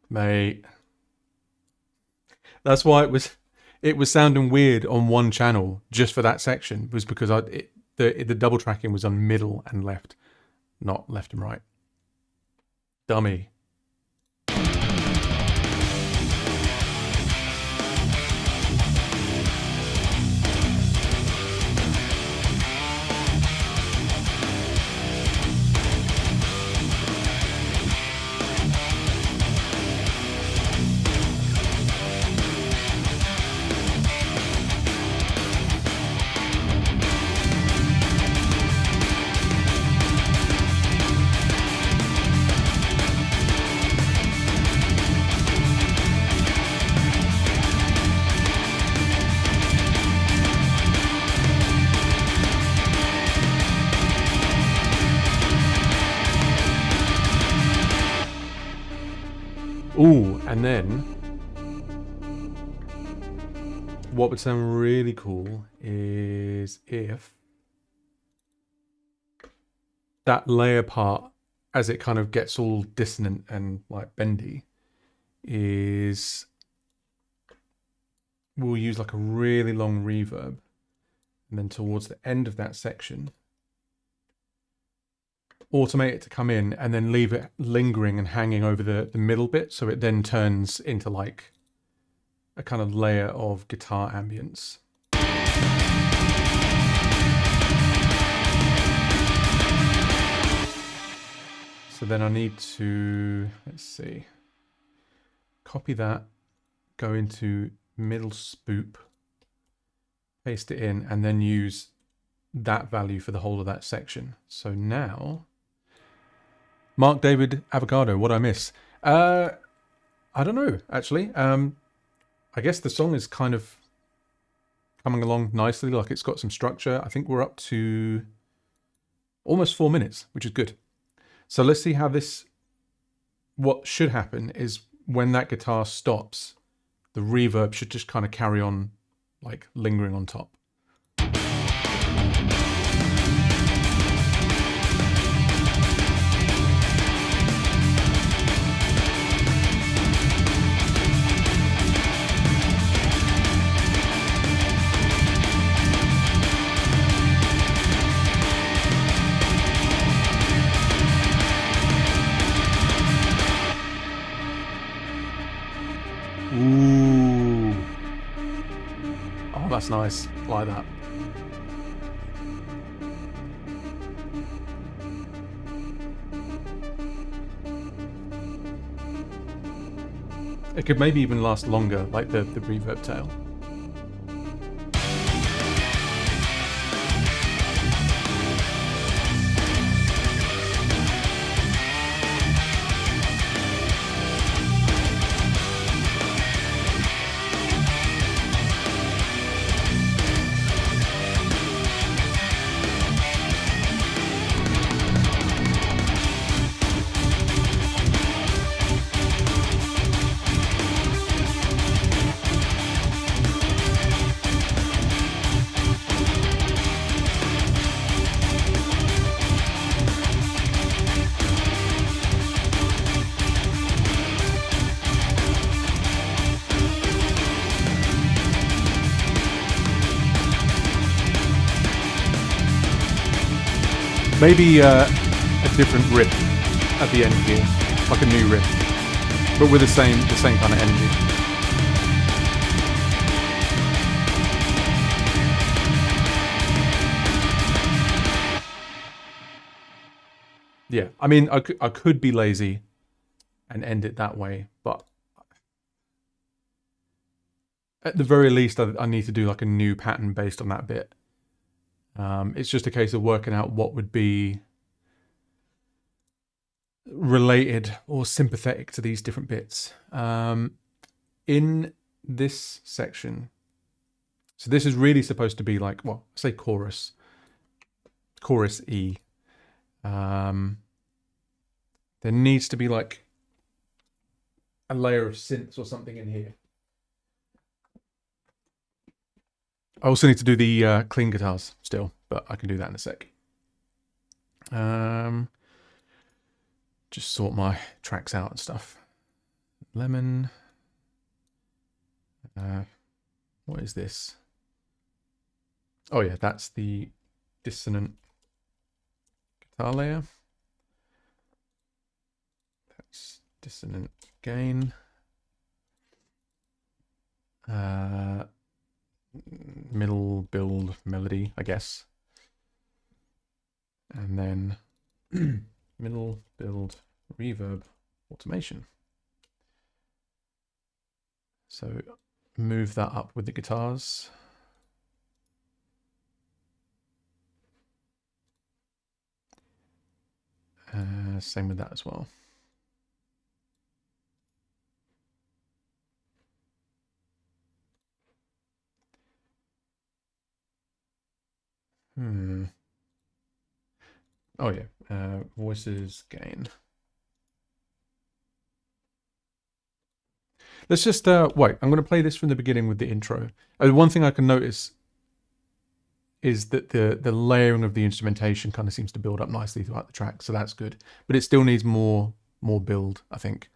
Mate. That's why it was sounding weird on one channel just for that section, was because the double tracking was on middle and left, not left and right. Dummy. Ooh, and then what would sound really cool is if that layer part, as it kind of gets all dissonant and like bendy, is we'll use like a really long reverb, and then towards the end of that section, automate it to come in and then leave it lingering and hanging over the middle bit, so it then turns into like a kind of layer of guitar ambience. So then I need to, let's see, copy that, go into middle spoop, paste it in, and then use that value for the whole of that section. So now, Mark David Avocado, what I miss? I don't know, actually. I guess the song is kind of coming along nicely, like it's got some structure. I think we're up to almost 4 minutes, which is good. So let's see how this, what should happen is when that guitar stops, the reverb should just kind of carry on, like lingering on top. Ooh. Oh, that's nice. Like that. It could maybe even last longer, like the reverb tail. Maybe a different riff at the end here, like a new riff, but with the same kind of energy. Yeah, I mean, I could be lazy and end it that way, but at the very least, I need to do like a new pattern based on that bit. It's just a case of working out what would be related or sympathetic to these different bits. In this section, so this is really supposed to be like, well, say chorus E. There needs to be like a layer of synths or something in here. I also need to do the clean guitars still, but I can do that in a sec. Just sort my tracks out and stuff. lemon. What is this? Oh yeah, that's the dissonant guitar layer. That's dissonant gain. Middle build melody, I guess. And then middle build reverb automation. So move that up with the guitars. Same with that as well. Oh yeah, voices gain. Let's just wait. I'm going to play this from the beginning with the intro. One thing I can notice is that the layering of the instrumentation kind of seems to build up nicely throughout the track, so that's good. But it still needs more build, I think.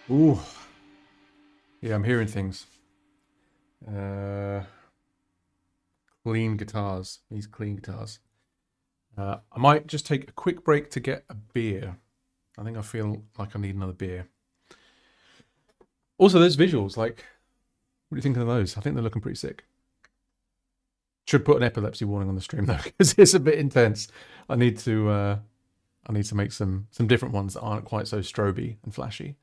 Ooh. Yeah, I'm hearing things. Clean guitars. These clean guitars. I might just take a quick break to get a beer. I think I feel like I need another beer. Also, those visuals, like, what do you think of those? I think they're looking pretty sick. Should put an epilepsy warning on the stream though, because it's a bit intense. I need to make some different ones that aren't quite so stroby and flashy.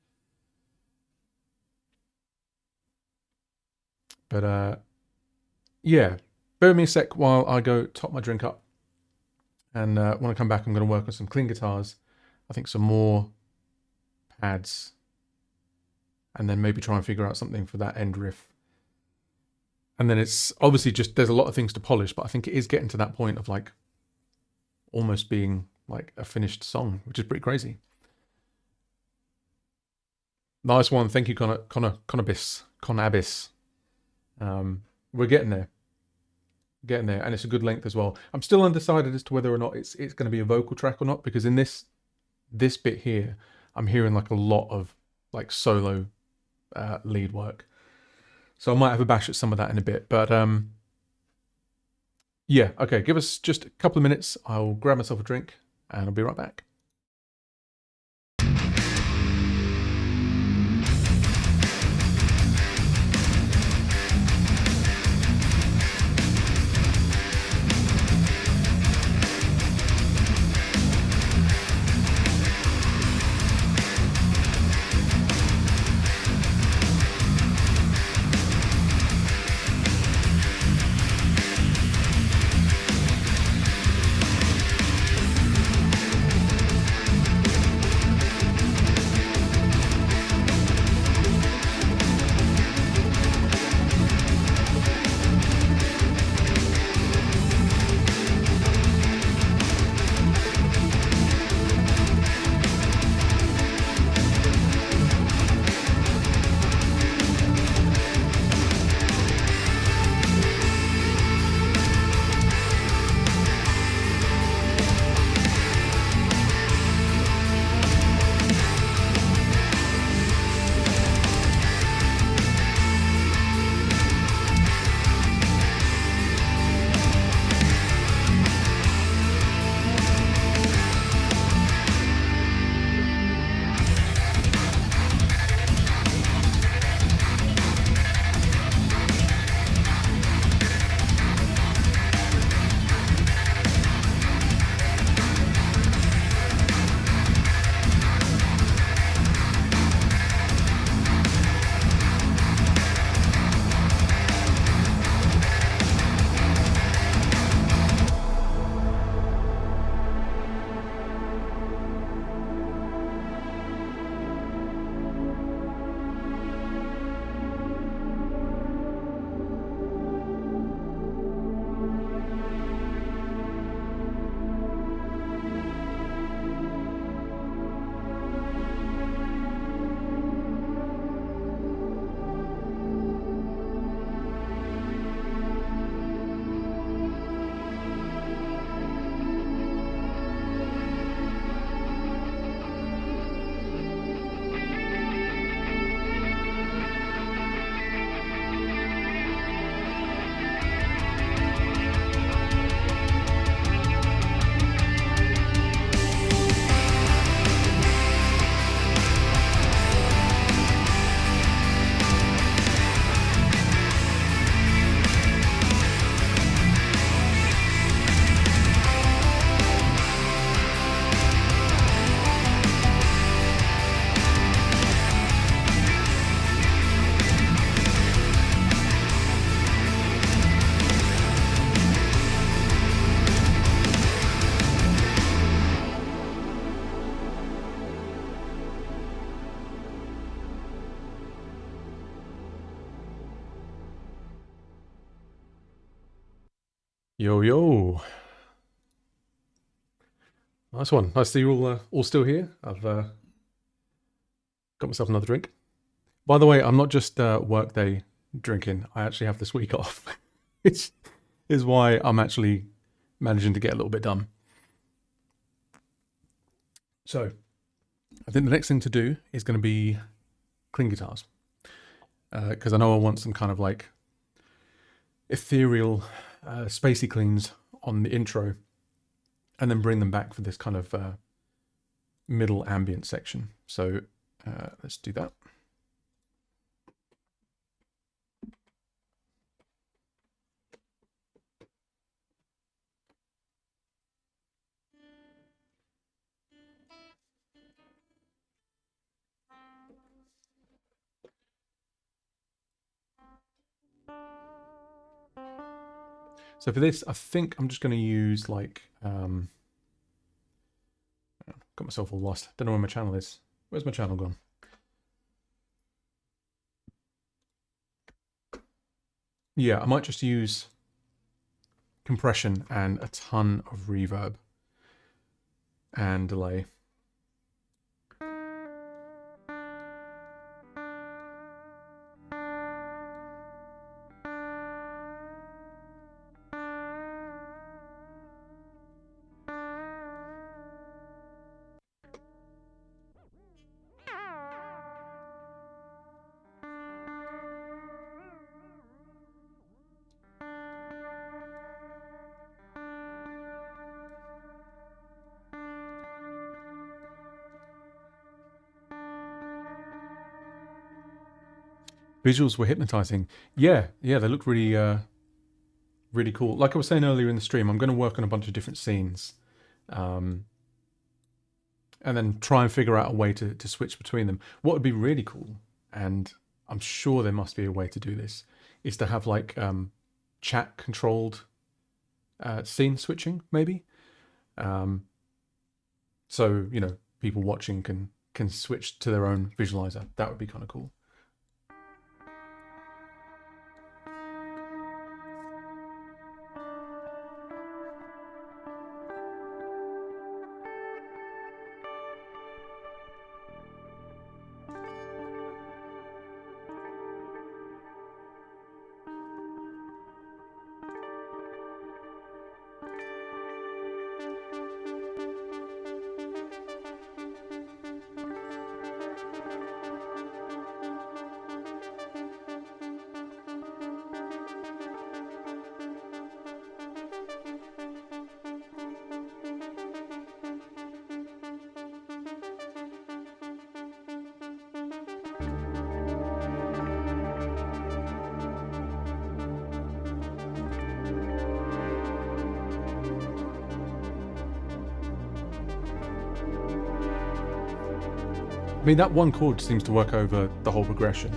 But yeah, bear with me a sec while I go top my drink up. And when I come back, I'm going to work on some clean guitars. I think some more pads. And then maybe try and figure out something for that end riff. And then it's obviously just, there's a lot of things to polish, but I think it is getting to that point of like almost being like a finished song, which is pretty crazy. Nice one. Thank you, Conabis. We're getting there. Getting there. And it's a good length as well. I'm still undecided as to whether or not it's going to be a vocal track or not, because in this bit here, I'm hearing like a lot of like solo lead work. So I might have a bash at some of that in a bit. But yeah, okay, give us just a couple of minutes. I'll grab myself a drink and I'll be right back. Yo, yo. Nice one. Nice to see you all still here. I've got myself another drink. By the way, I'm not just workday drinking. I actually have this week off. Which is why I'm actually managing to get a little bit done. So, I think the next thing to do is going to be clean guitars. Because I know I want some kind of like ethereal, spacey cleans on the intro. and then bring them back for this kind of middle ambient section. So let's do that. So for this, I think I'm just going to use like, got myself all lost. Don't know where my channel is. Where's my channel gone? Yeah, I might just use compression and a ton of reverb and delay. Visuals were hypnotizing. Yeah, they look really, really cool. Like I was saying earlier in the stream, I'm going to work on a bunch of different scenes, and then try and figure out a way to switch between them. What would be really cool, and I'm sure there must be a way to do this, is to have like chat controlled scene switching, maybe. So you know, people watching can switch to their own visualizer. That would be kind of cool. I mean, that one chord seems to work over the whole progression.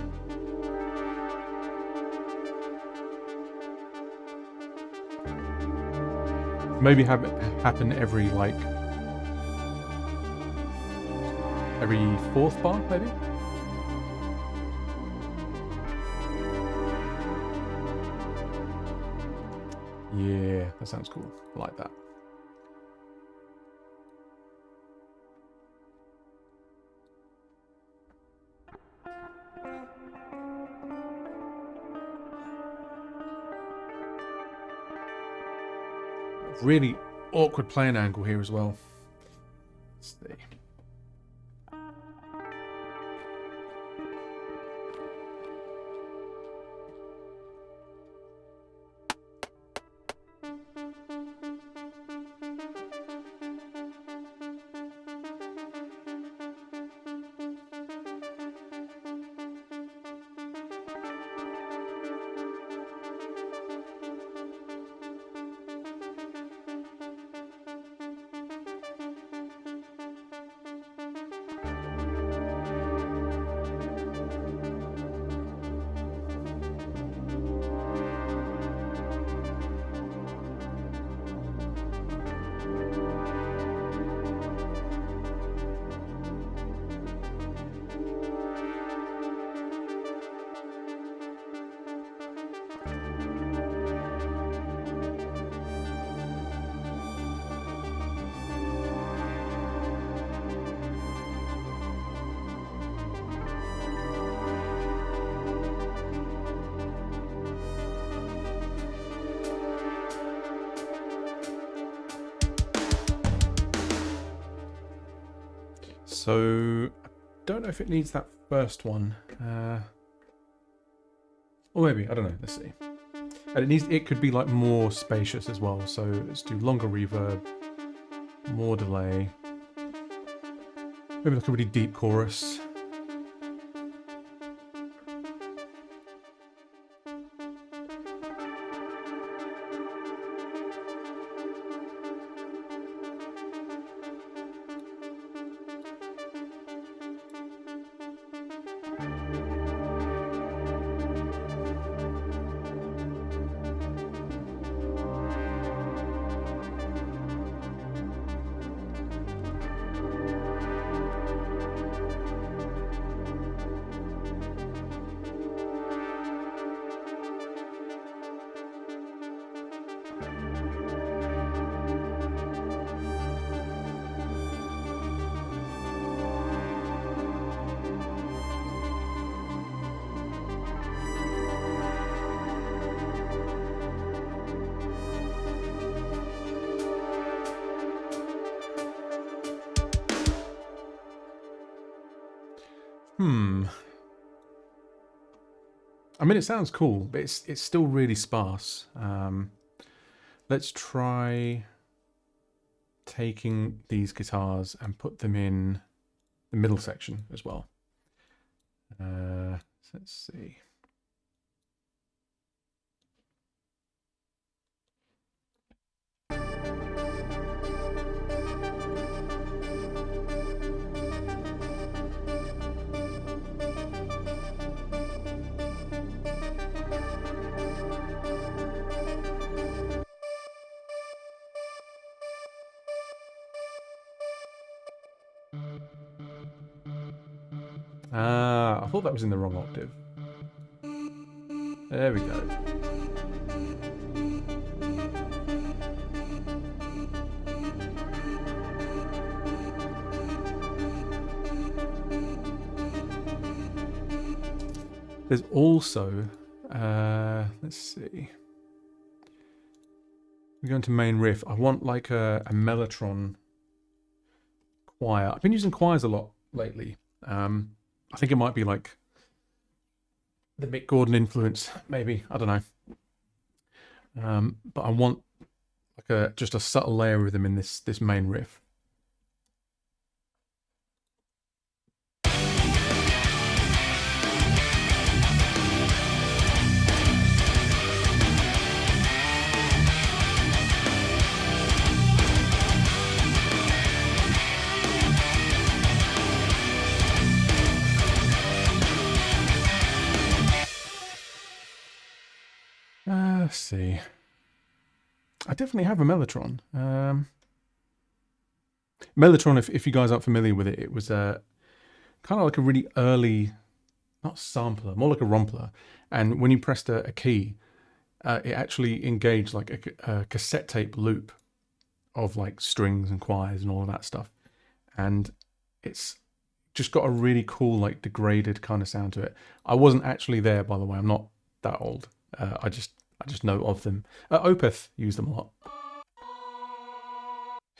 Maybe have it happen every, like, every fourth bar, maybe? Yeah, that sounds cool. I like that. Really awkward playing angle here as well. Let's see. So, I don't know if it needs that first one. Or maybe, I don't know, let's see. And it could be like more spacious as well. So let's do longer reverb. more delay. Maybe like a really deep chorus. I mean, it sounds cool, but it's still really sparse. Let's try taking these guitars and put them in the middle section as well. Let's see. Ah, I thought that was in the wrong octave. There we go. There's also, let's see. We go into main riff. I want like a mellotron choir. I've been using choirs a lot lately. I think it might be like the Mick Gordon influence, maybe. I don't know. But I want like just a subtle layer of them in this main riff. Let's see. I definitely have a mellotron. Mellotron, if you guys aren't familiar with it, it was kind of like a really early, not sampler, more like a rompler. And when you pressed a key, it actually engaged like a cassette tape loop of like strings and choirs and all of that stuff. And it's just got a really cool, like degraded kind of sound to it. I wasn't actually there, by the way. I'm not that old. I just know of them. Opeth used them a lot.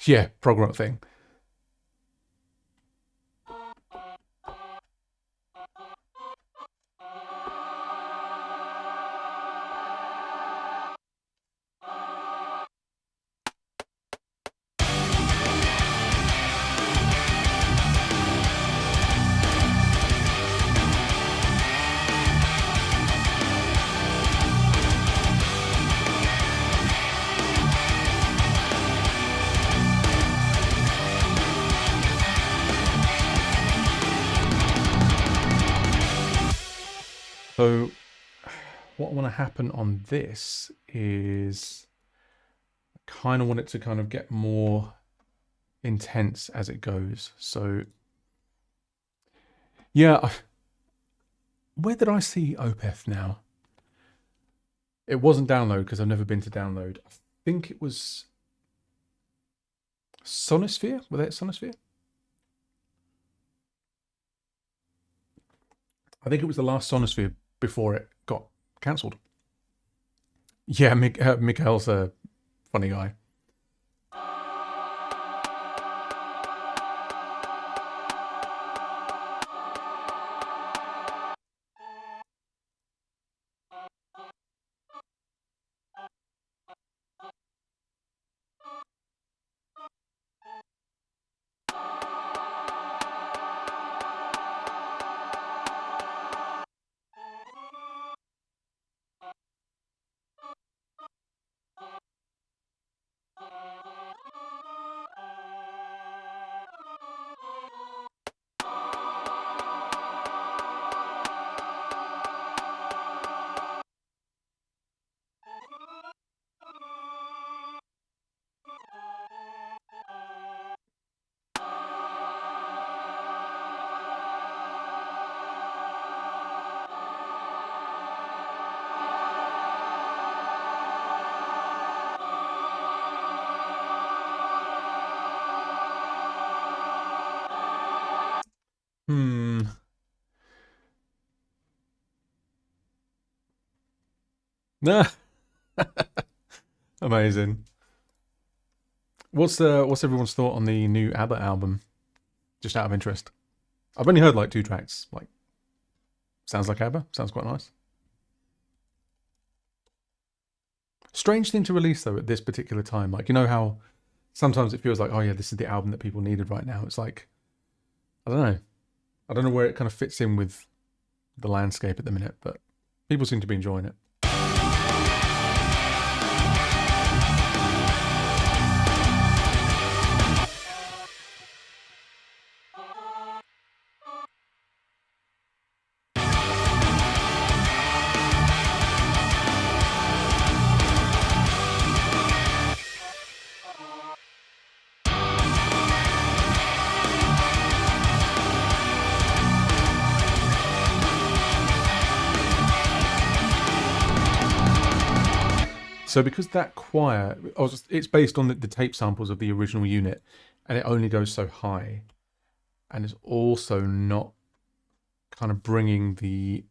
Yeah, prog rock thing. So what I want to happen on this is I kind of want it to kind of get more intense as it goes. So yeah, where did I see Opeth now? It wasn't Download because I've never been to Download. I think it was Sonosphere. Were they at Sonosphere? I think it was the last Sonosphere before it got cancelled. Yeah, Mikael's a funny guy. Hmm. Nah. Amazing. What's everyone's thought on the new ABBA album? Just out of interest. I've only heard like 2 tracks. Like, sounds like ABBA. Sounds quite nice. Strange thing to release though at this particular time. Like, you know how sometimes it feels like, oh yeah, this is the album that people needed right now. It's like, I don't know. I don't know where it kind of fits in with the landscape at the minute, but people seem to be enjoying it. So because that choir, it's based on the tape samples of the original unit, and it only goes so high, and it's also not kind of bringing the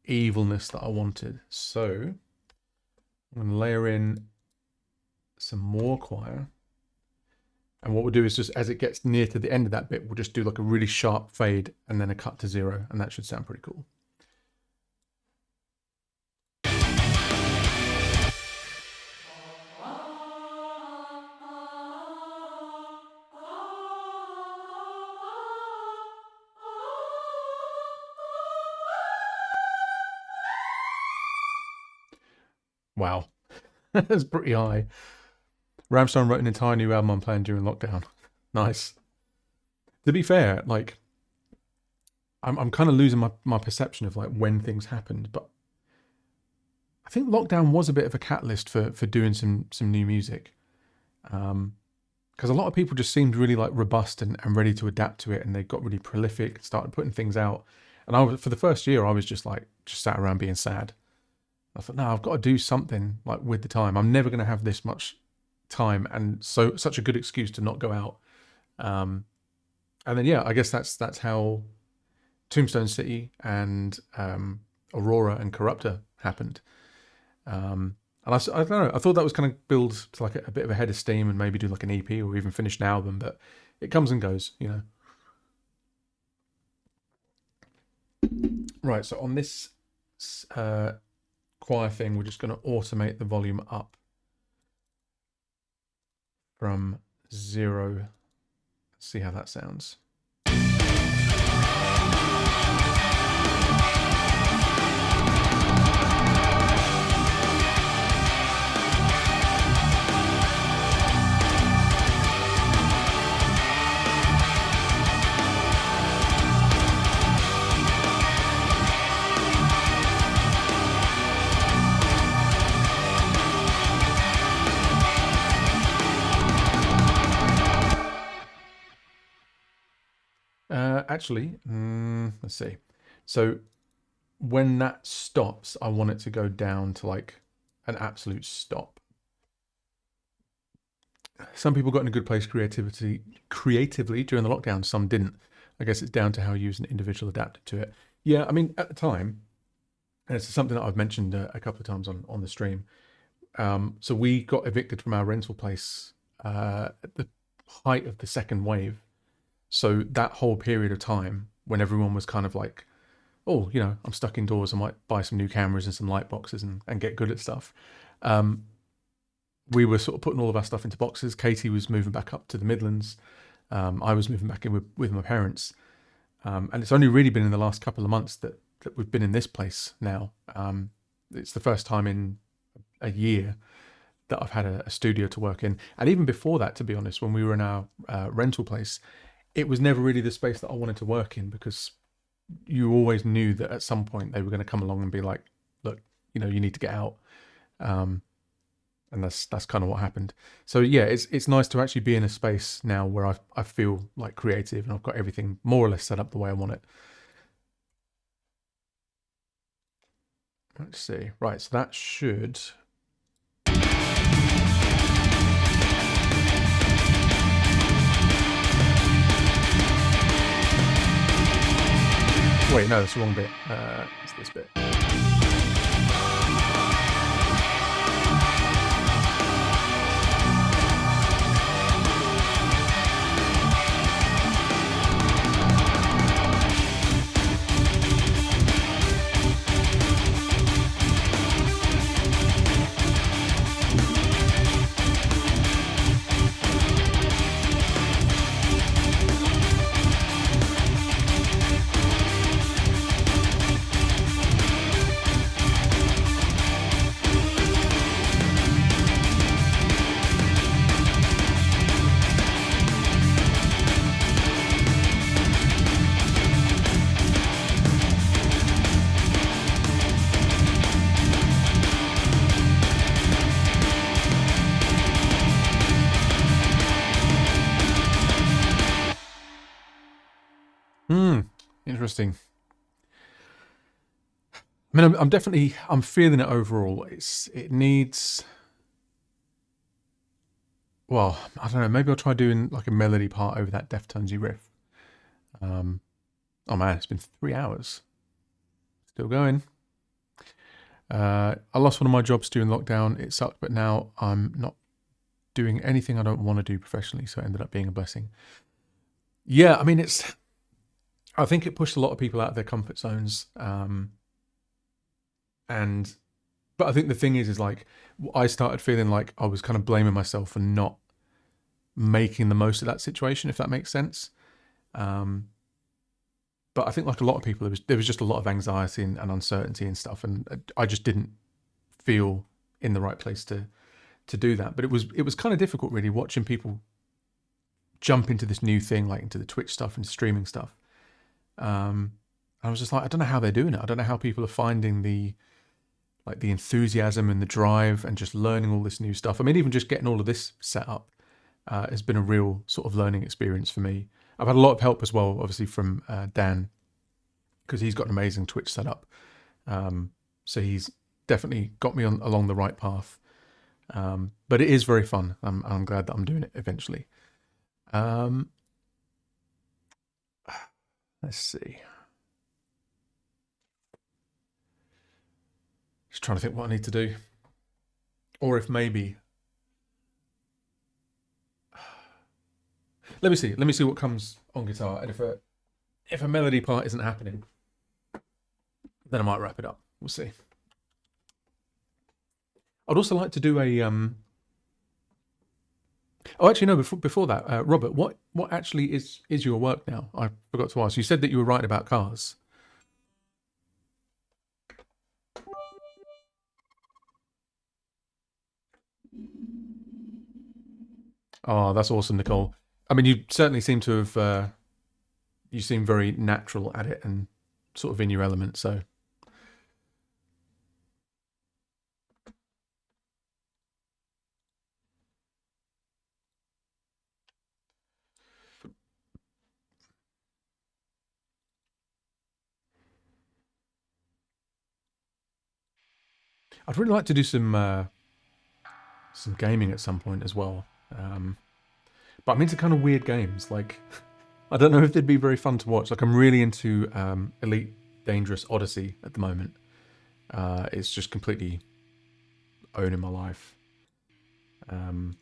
evilness that I wanted. So I'm going to layer in some more choir, and what we'll do is just as it gets near to the end of that bit, we'll just do like a really sharp fade and then a cut to 0, and that should sound pretty cool. Wow, that's pretty high. Ramstein wrote an entire new album I'm playing during lockdown. Nice. To be fair, like I'm kind of losing my perception of like when things happened, but I think lockdown was a bit of a catalyst for doing some new music. Because a lot of people just seemed really like robust and ready to adapt to it, and they got really prolific, started putting things out. And I was, for the first year, I was just sat around being sad. I thought, no, I've got to do something like with the time. I'm never going to have this much time, and such a good excuse to not go out. And then yeah, I guess that's how Tombstone City and Aurora and Corruptor happened. And I don't know, I thought that was kind of build to like a bit of a head of steam and maybe do like an EP or even finish an album, but it comes and goes, you know. Right, so on this choir thing, we're just going to automate the volume up from 0. Let's see how that sounds. Actually, let's see. So when that stops, I want it to go down to like an absolute stop. Some people got in a good place creatively during the lockdown. Some didn't. I guess it's down to how you as an individual adapted to it. Yeah, I mean, at the time, and it's something that I've mentioned a couple of times on the stream. So we got evicted from our rental place at the height of the second wave. So that whole period of time when everyone was kind of like, oh, you know, I'm stuck indoors, I might buy some new cameras and some light boxes and get good at stuff. We were sort of putting all of our stuff into boxes. Katie was moving back up to the Midlands. I was moving back in with my parents. And it's only really been in the last couple of months that we've been in this place now. It's the first time in a year that I've had a studio to work in. And even before that, to be honest, when we were in our rental place, it was never really the space that I wanted to work in, because you always knew that at some point they were going to come along and be like, look, you know, you need to get out. And that's kind of what happened. So yeah, it's nice to actually be in a space now where I feel like creative and I've got everything more or less set up the way I want it. Let's see. Right, so that should... Wait, no, that's the wrong bit. It's this bit. Interesting. I mean, I'm definitely, I'm feeling it overall. It needs, well, I don't know, maybe I'll try doing like a melody part over that Deftonesy riff. Oh man, it's been 3 hours. Still going. I lost one of my jobs during lockdown. It sucked, but now I'm not doing anything I don't want to do professionally, so it ended up being a blessing. Yeah, I mean, I think it pushed a lot of people out of their comfort zones. But I think the thing is like, I started feeling like I was kind of blaming myself for not making the most of that situation, if that makes sense. But I think like a lot of people, there was just a lot of anxiety and uncertainty and stuff, and I just didn't feel in the right place to do that. But it was kind of difficult, really, watching people jump into this new thing, like into the Twitch stuff and streaming stuff. I was just like, I don't know how they're doing it. I don't know how people are finding the enthusiasm and the drive and just learning all this new stuff. I mean, even just getting all of this set up has been a real sort of learning experience for me. I've had a lot of help as well, obviously, from Dan, because he's got an amazing Twitch setup. So he's definitely got me along the right path. But it is very fun. I'm glad that I'm doing it eventually. Let's see. Just trying to think what I need to do. Or if maybe... Let me see what comes on guitar. And if a melody part isn't happening, then I might wrap it up. We'll see. I'd also like to do a... Oh, actually, no, before that, Robert, what actually is your work now? I forgot to ask. You said that you were writing about cars. Oh, that's awesome, Nicole. I mean, you certainly seem to have... you seem very natural at it and sort of in your element, so... I'd really like to do some gaming at some point as well. But I'm into kind of weird games. Like, I don't know if they'd be very fun to watch. Like, I'm really into Elite Dangerous Odyssey at the moment. It's just completely owning my life. And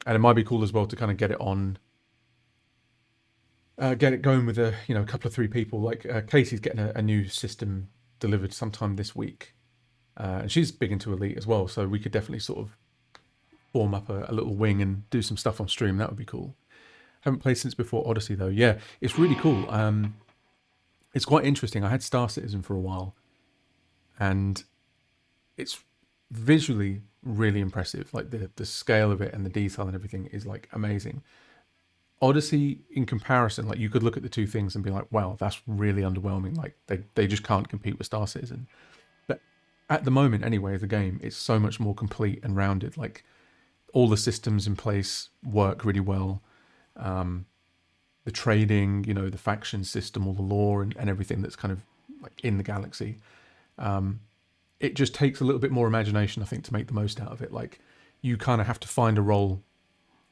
it might be cool as well to kind of get it on, get it going with a couple of 3 people. Like Casey's getting a new system delivered sometime this week. And she's big into Elite as well, so we could definitely sort of form up a little wing and do some stuff on stream. That would be cool. Haven't played since before Odyssey though. Yeah, it's really cool. It's quite interesting. I had Star Citizen for a while, and it's visually really impressive. Like the scale of it and the detail and everything is like amazing. Odyssey, in comparison, like you could look at the two things and be like, wow, that's really underwhelming. Like they just can't compete with Star Citizen. But at the moment, anyway, the game is so much more complete and rounded. Like all the systems in place work really well. The trading, the faction system, all the lore and everything that's kind of like in the galaxy. It just takes a little bit more imagination, I think, to make the most out of it. Like you kind of have to find a role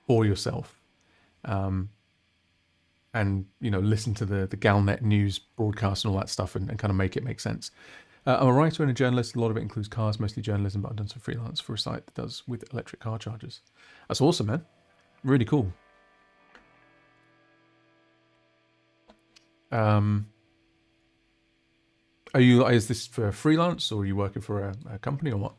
for yourself. and listen to the Galnet news broadcast and all that stuff, and kind of make it make sense. I'm a writer and a journalist. A lot of it includes cars, mostly journalism, but I've done some freelance for a site that does with electric car chargers. That's awesome, man. Really cool. Is this for freelance, or are you working for a company, or what?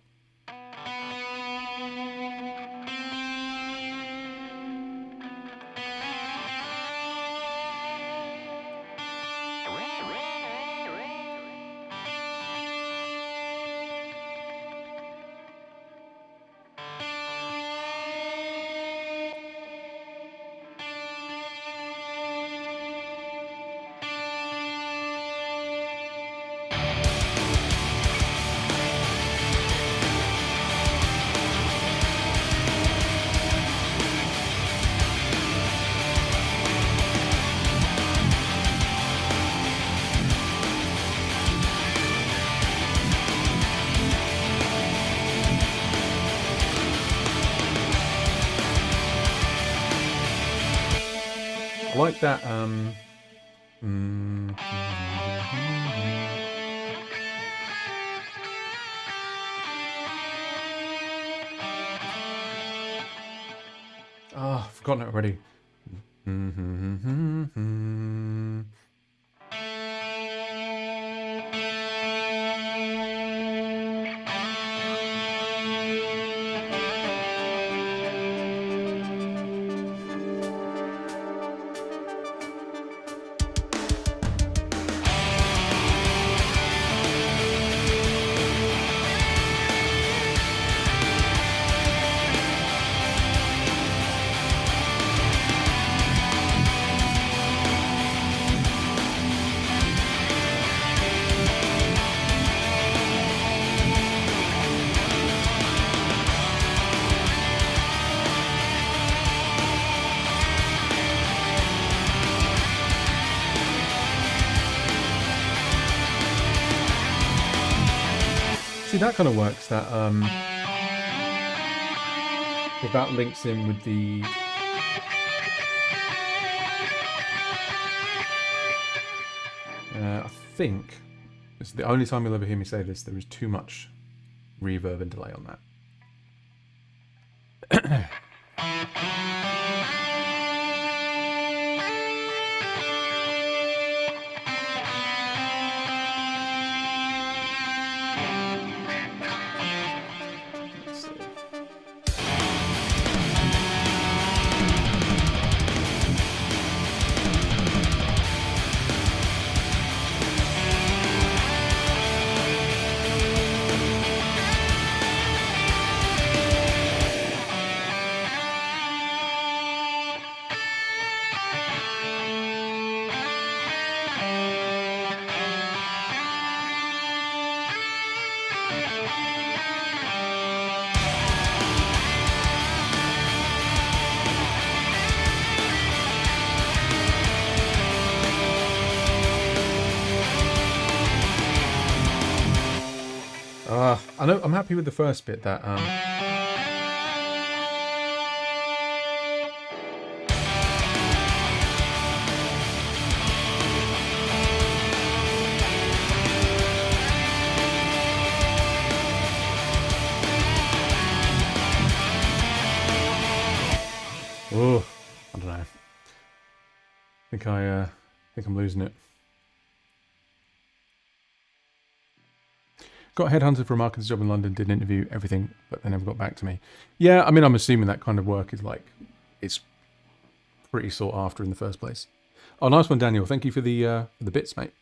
I like that. I've forgotten it already. See, that kind of works. That if that links in with the I think this is the only time you'll ever hear me say this. There is too much reverb and delay on that. I know I'm happy with the first bit that oh, I don't know. I think I'm losing it. Got headhunted for a marketing job in London, did an interview, everything, but they never got back to me. Yeah, I mean, I'm assuming that kind of work is like, it's pretty sought after in the first place. Oh, nice one, Daniel. Thank you for the bits, mate.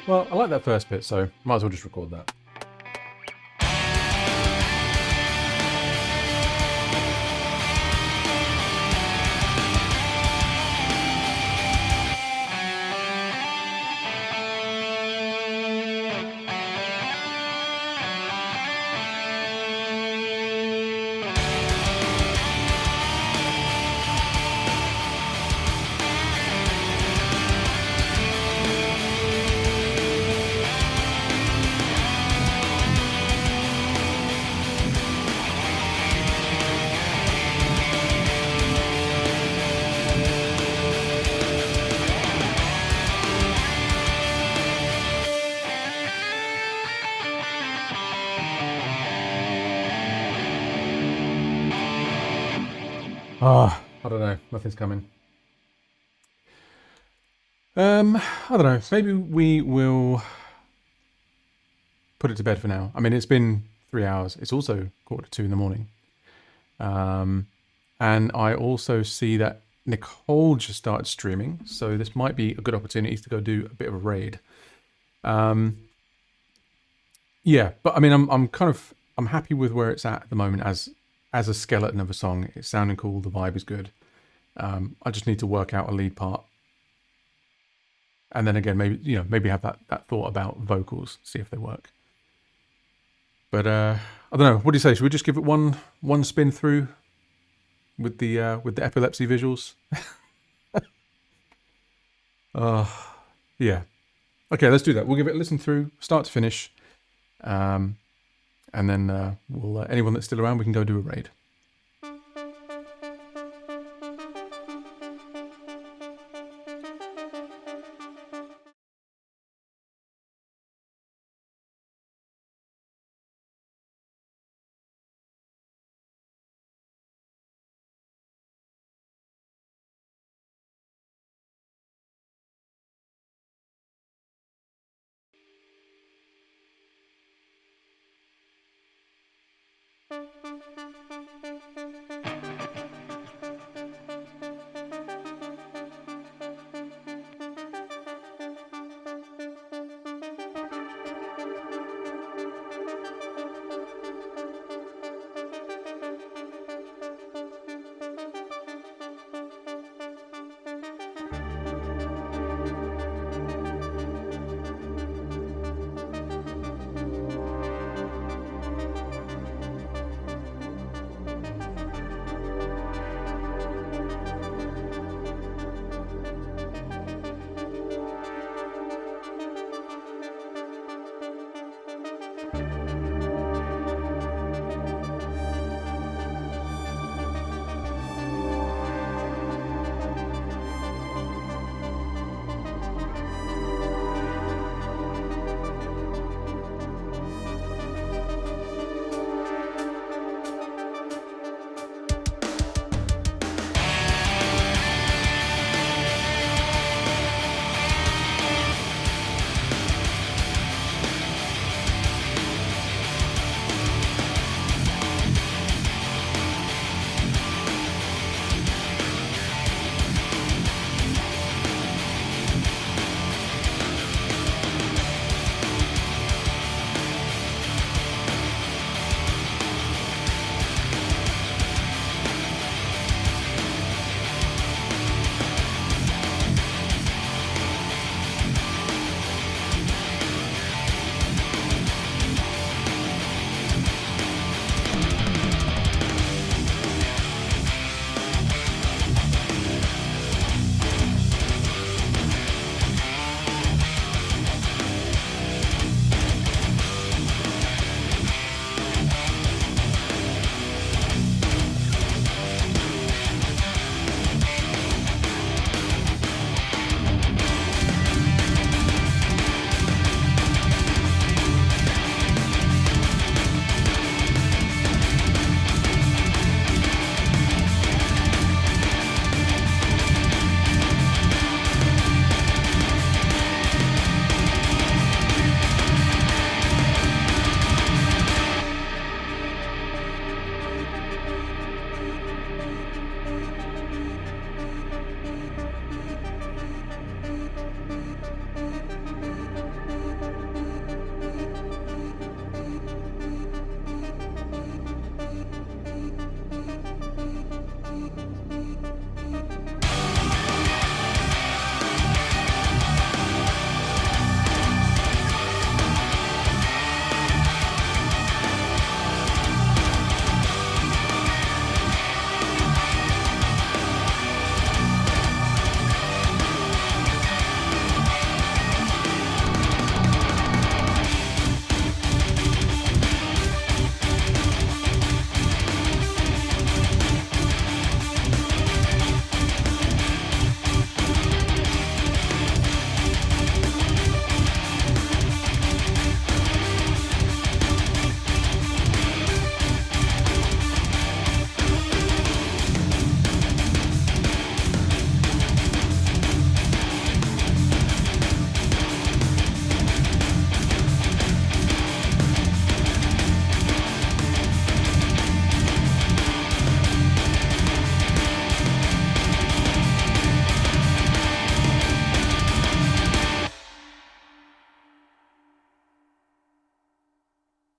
Well, I like that first bit, so might as well just record that. I don't know. Nothing's coming. I don't know. Maybe we will put it to bed for now. I mean, it's been 3 hours. It's also 1:45 in the morning. And I also see that Nicole just started streaming, so this might be a good opportunity to go do a bit of a raid. Yeah, but I mean, I'm happy with where it's at the moment as a skeleton of a song. It's sounding cool. The vibe is good. I just need to work out a lead part, and then again, maybe have that thought about vocals, see if they work. But I don't know. What do you say? Should we just give it one spin through with the epilepsy visuals? Yeah. Okay, let's do that. We'll give it a listen through, start to finish, and then we'll anyone that's still around, we can go do a raid.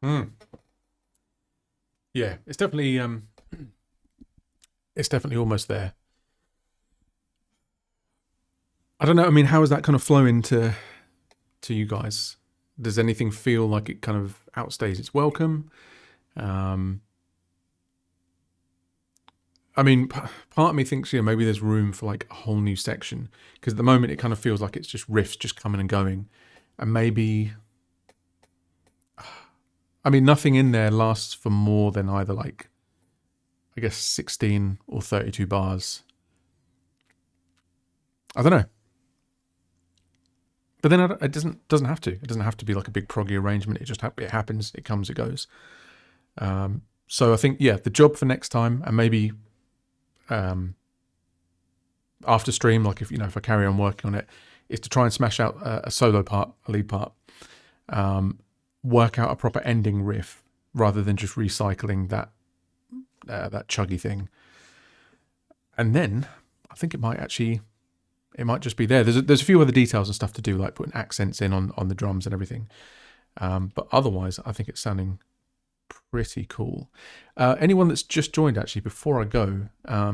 Mm. Yeah, it's definitely almost there. I don't know. I mean, how does that kind of flow into you guys? Does anything feel like it kind of outstays its welcome? Um, I mean, part of me thinks, maybe there's room for like a whole new section, because at the moment it kind of feels like it's just riffs just coming and going, and maybe, I mean, nothing in there lasts for more than either like, I guess 16 or 32 bars. I don't know. But then it doesn't have to. It doesn't have to be like a big proggy arrangement. It just it happens. It comes. It goes. So I think the job for next time, and maybe after stream, like if I carry on working on it, is to try and smash out a solo part, a lead part, work out a proper ending riff rather than just recycling that chuggy thing. And then I think it might just be there. There's a few other details and stuff to do, like putting accents in on the drums and everything. But otherwise, I think it's sounding pretty cool. Anyone that's just joined, actually, before I go, I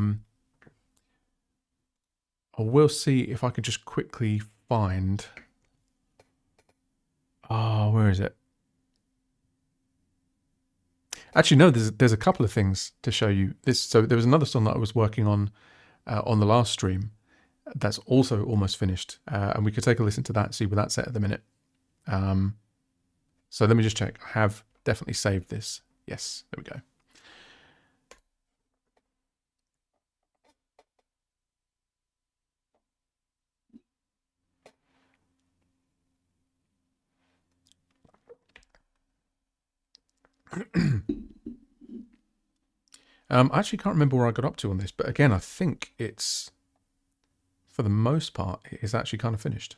will see if I can just quickly find. Oh, where is it? Actually, no. There's a couple of things to show you. So there was another song that I was working on the last stream. That's also almost finished, and we could take a listen to that, see where that's at the minute. So let me just check. I have definitely saved this. Yes, there we go. I actually can't remember where I got up to on this, but again, I think it's, for the most part, it is actually kind of finished.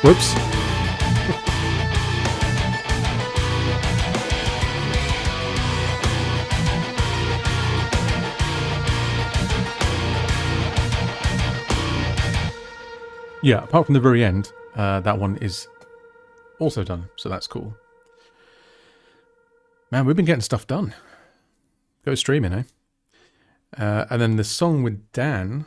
Whoops. Yeah, apart from the very end, that one is also done, so that's cool. Man, we've been getting stuff done. Go streaming, eh? And then the song with Dan,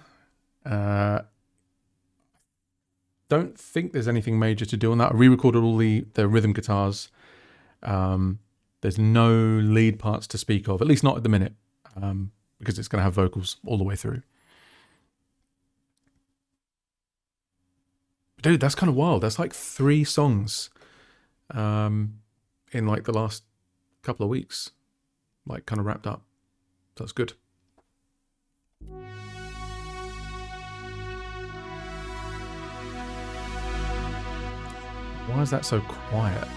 don't think there's anything major to do on that. I re-recorded all the rhythm guitars. There's no lead parts to speak of, at least not at the minute, because it's going to have vocals all the way through. Dude, that's kind of wild. That's like 3 songs in like the last couple of weeks, like kind of wrapped up. So that's good. Why is that so quiet?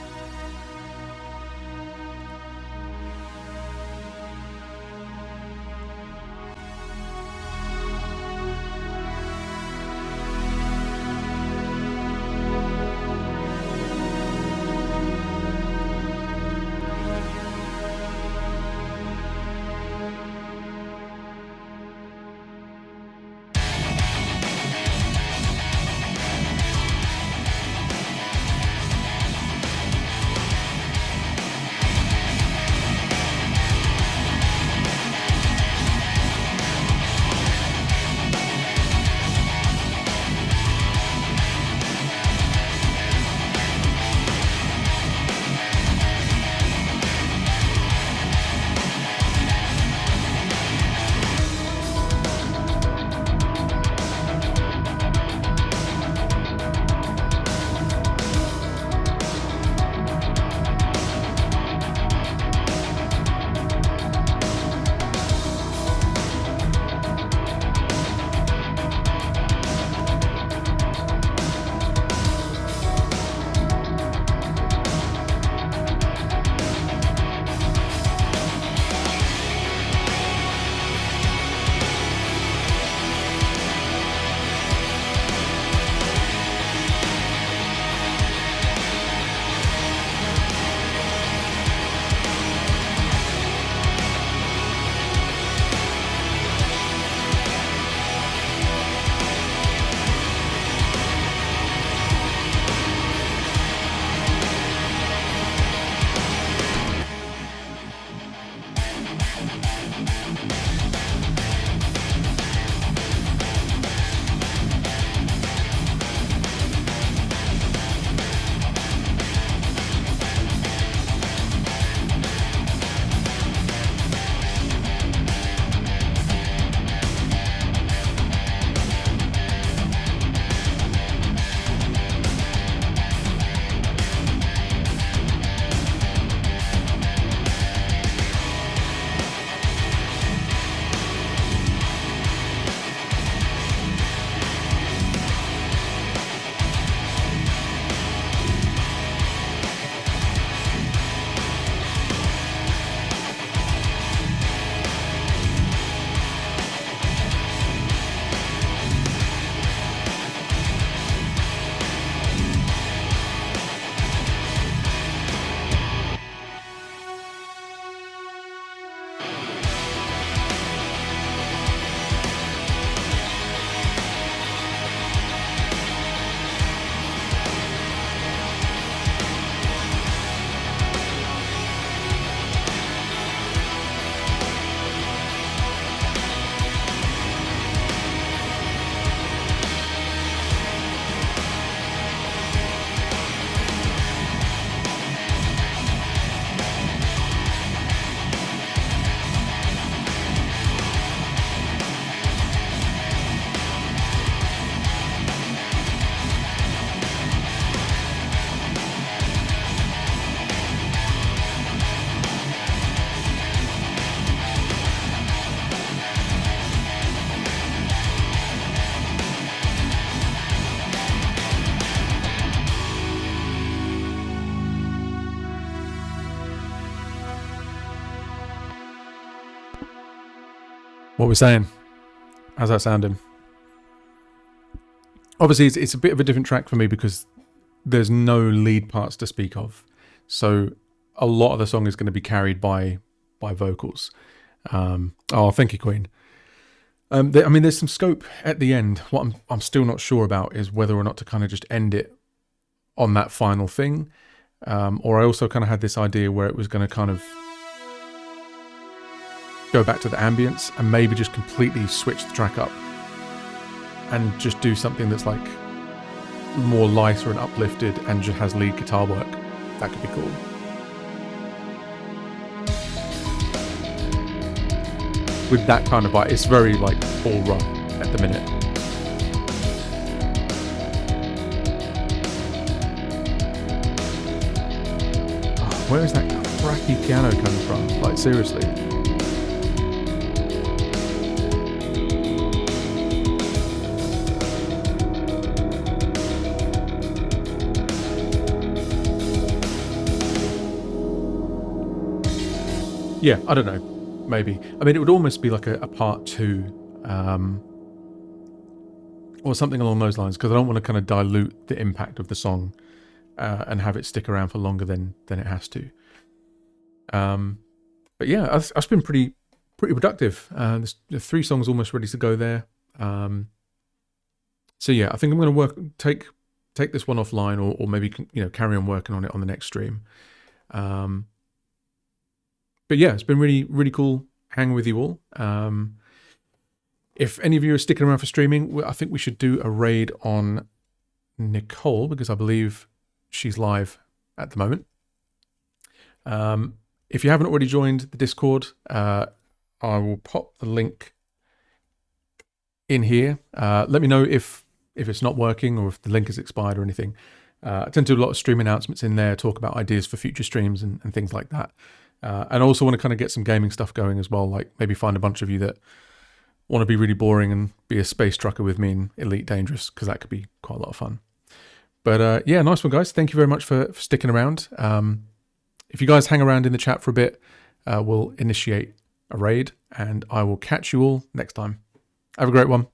What we're saying. How's that sounding? Obviously, it's a bit of a different track for me because there's no lead parts to speak of. So a lot of the song is going to be carried by vocals. Oh, thank you, Queen. I mean, there's some scope at the end. What I'm still not sure about is whether or not to kind of just end it on that final thing. Or I also kind of had this idea where it was going to kind of go back to the ambience and maybe just completely switch the track up and just do something that's like more lighter and uplifted and just has lead guitar work. That could be cool. With that kind of vibe, it's very like all rough at the minute. Oh, where is that crappy piano coming from? Like, seriously. Yeah, I don't know. Maybe. I mean, it would almost be like a part 2, or something along those lines, because I don't want to kind of dilute the impact of the song and have it stick around for longer than it has to. But yeah, I've been pretty productive. There's 3 songs almost ready to go there. So yeah, I think I'm going to take this one offline, or maybe carry on working on it on the next stream. But yeah, it's been really cool hanging with you all. If any of you are sticking around for streaming, I think we should do a raid on Nicole, because I believe she's live at the moment. If you haven't already joined the Discord, I will pop the link in here. Let me know if it's not working or if the link has expired or anything. I tend to do a lot of stream announcements in there, talk about ideas for future streams and things like that. And I also want to kind of get some gaming stuff going as well, like maybe find a bunch of you that want to be really boring and be a space trucker with me in Elite Dangerous, because that could be quite a lot of fun. But yeah, nice one, guys. Thank you very much for sticking around. If you guys hang around in the chat for a bit, we'll initiate a raid, and I will catch you all next time. Have a great one.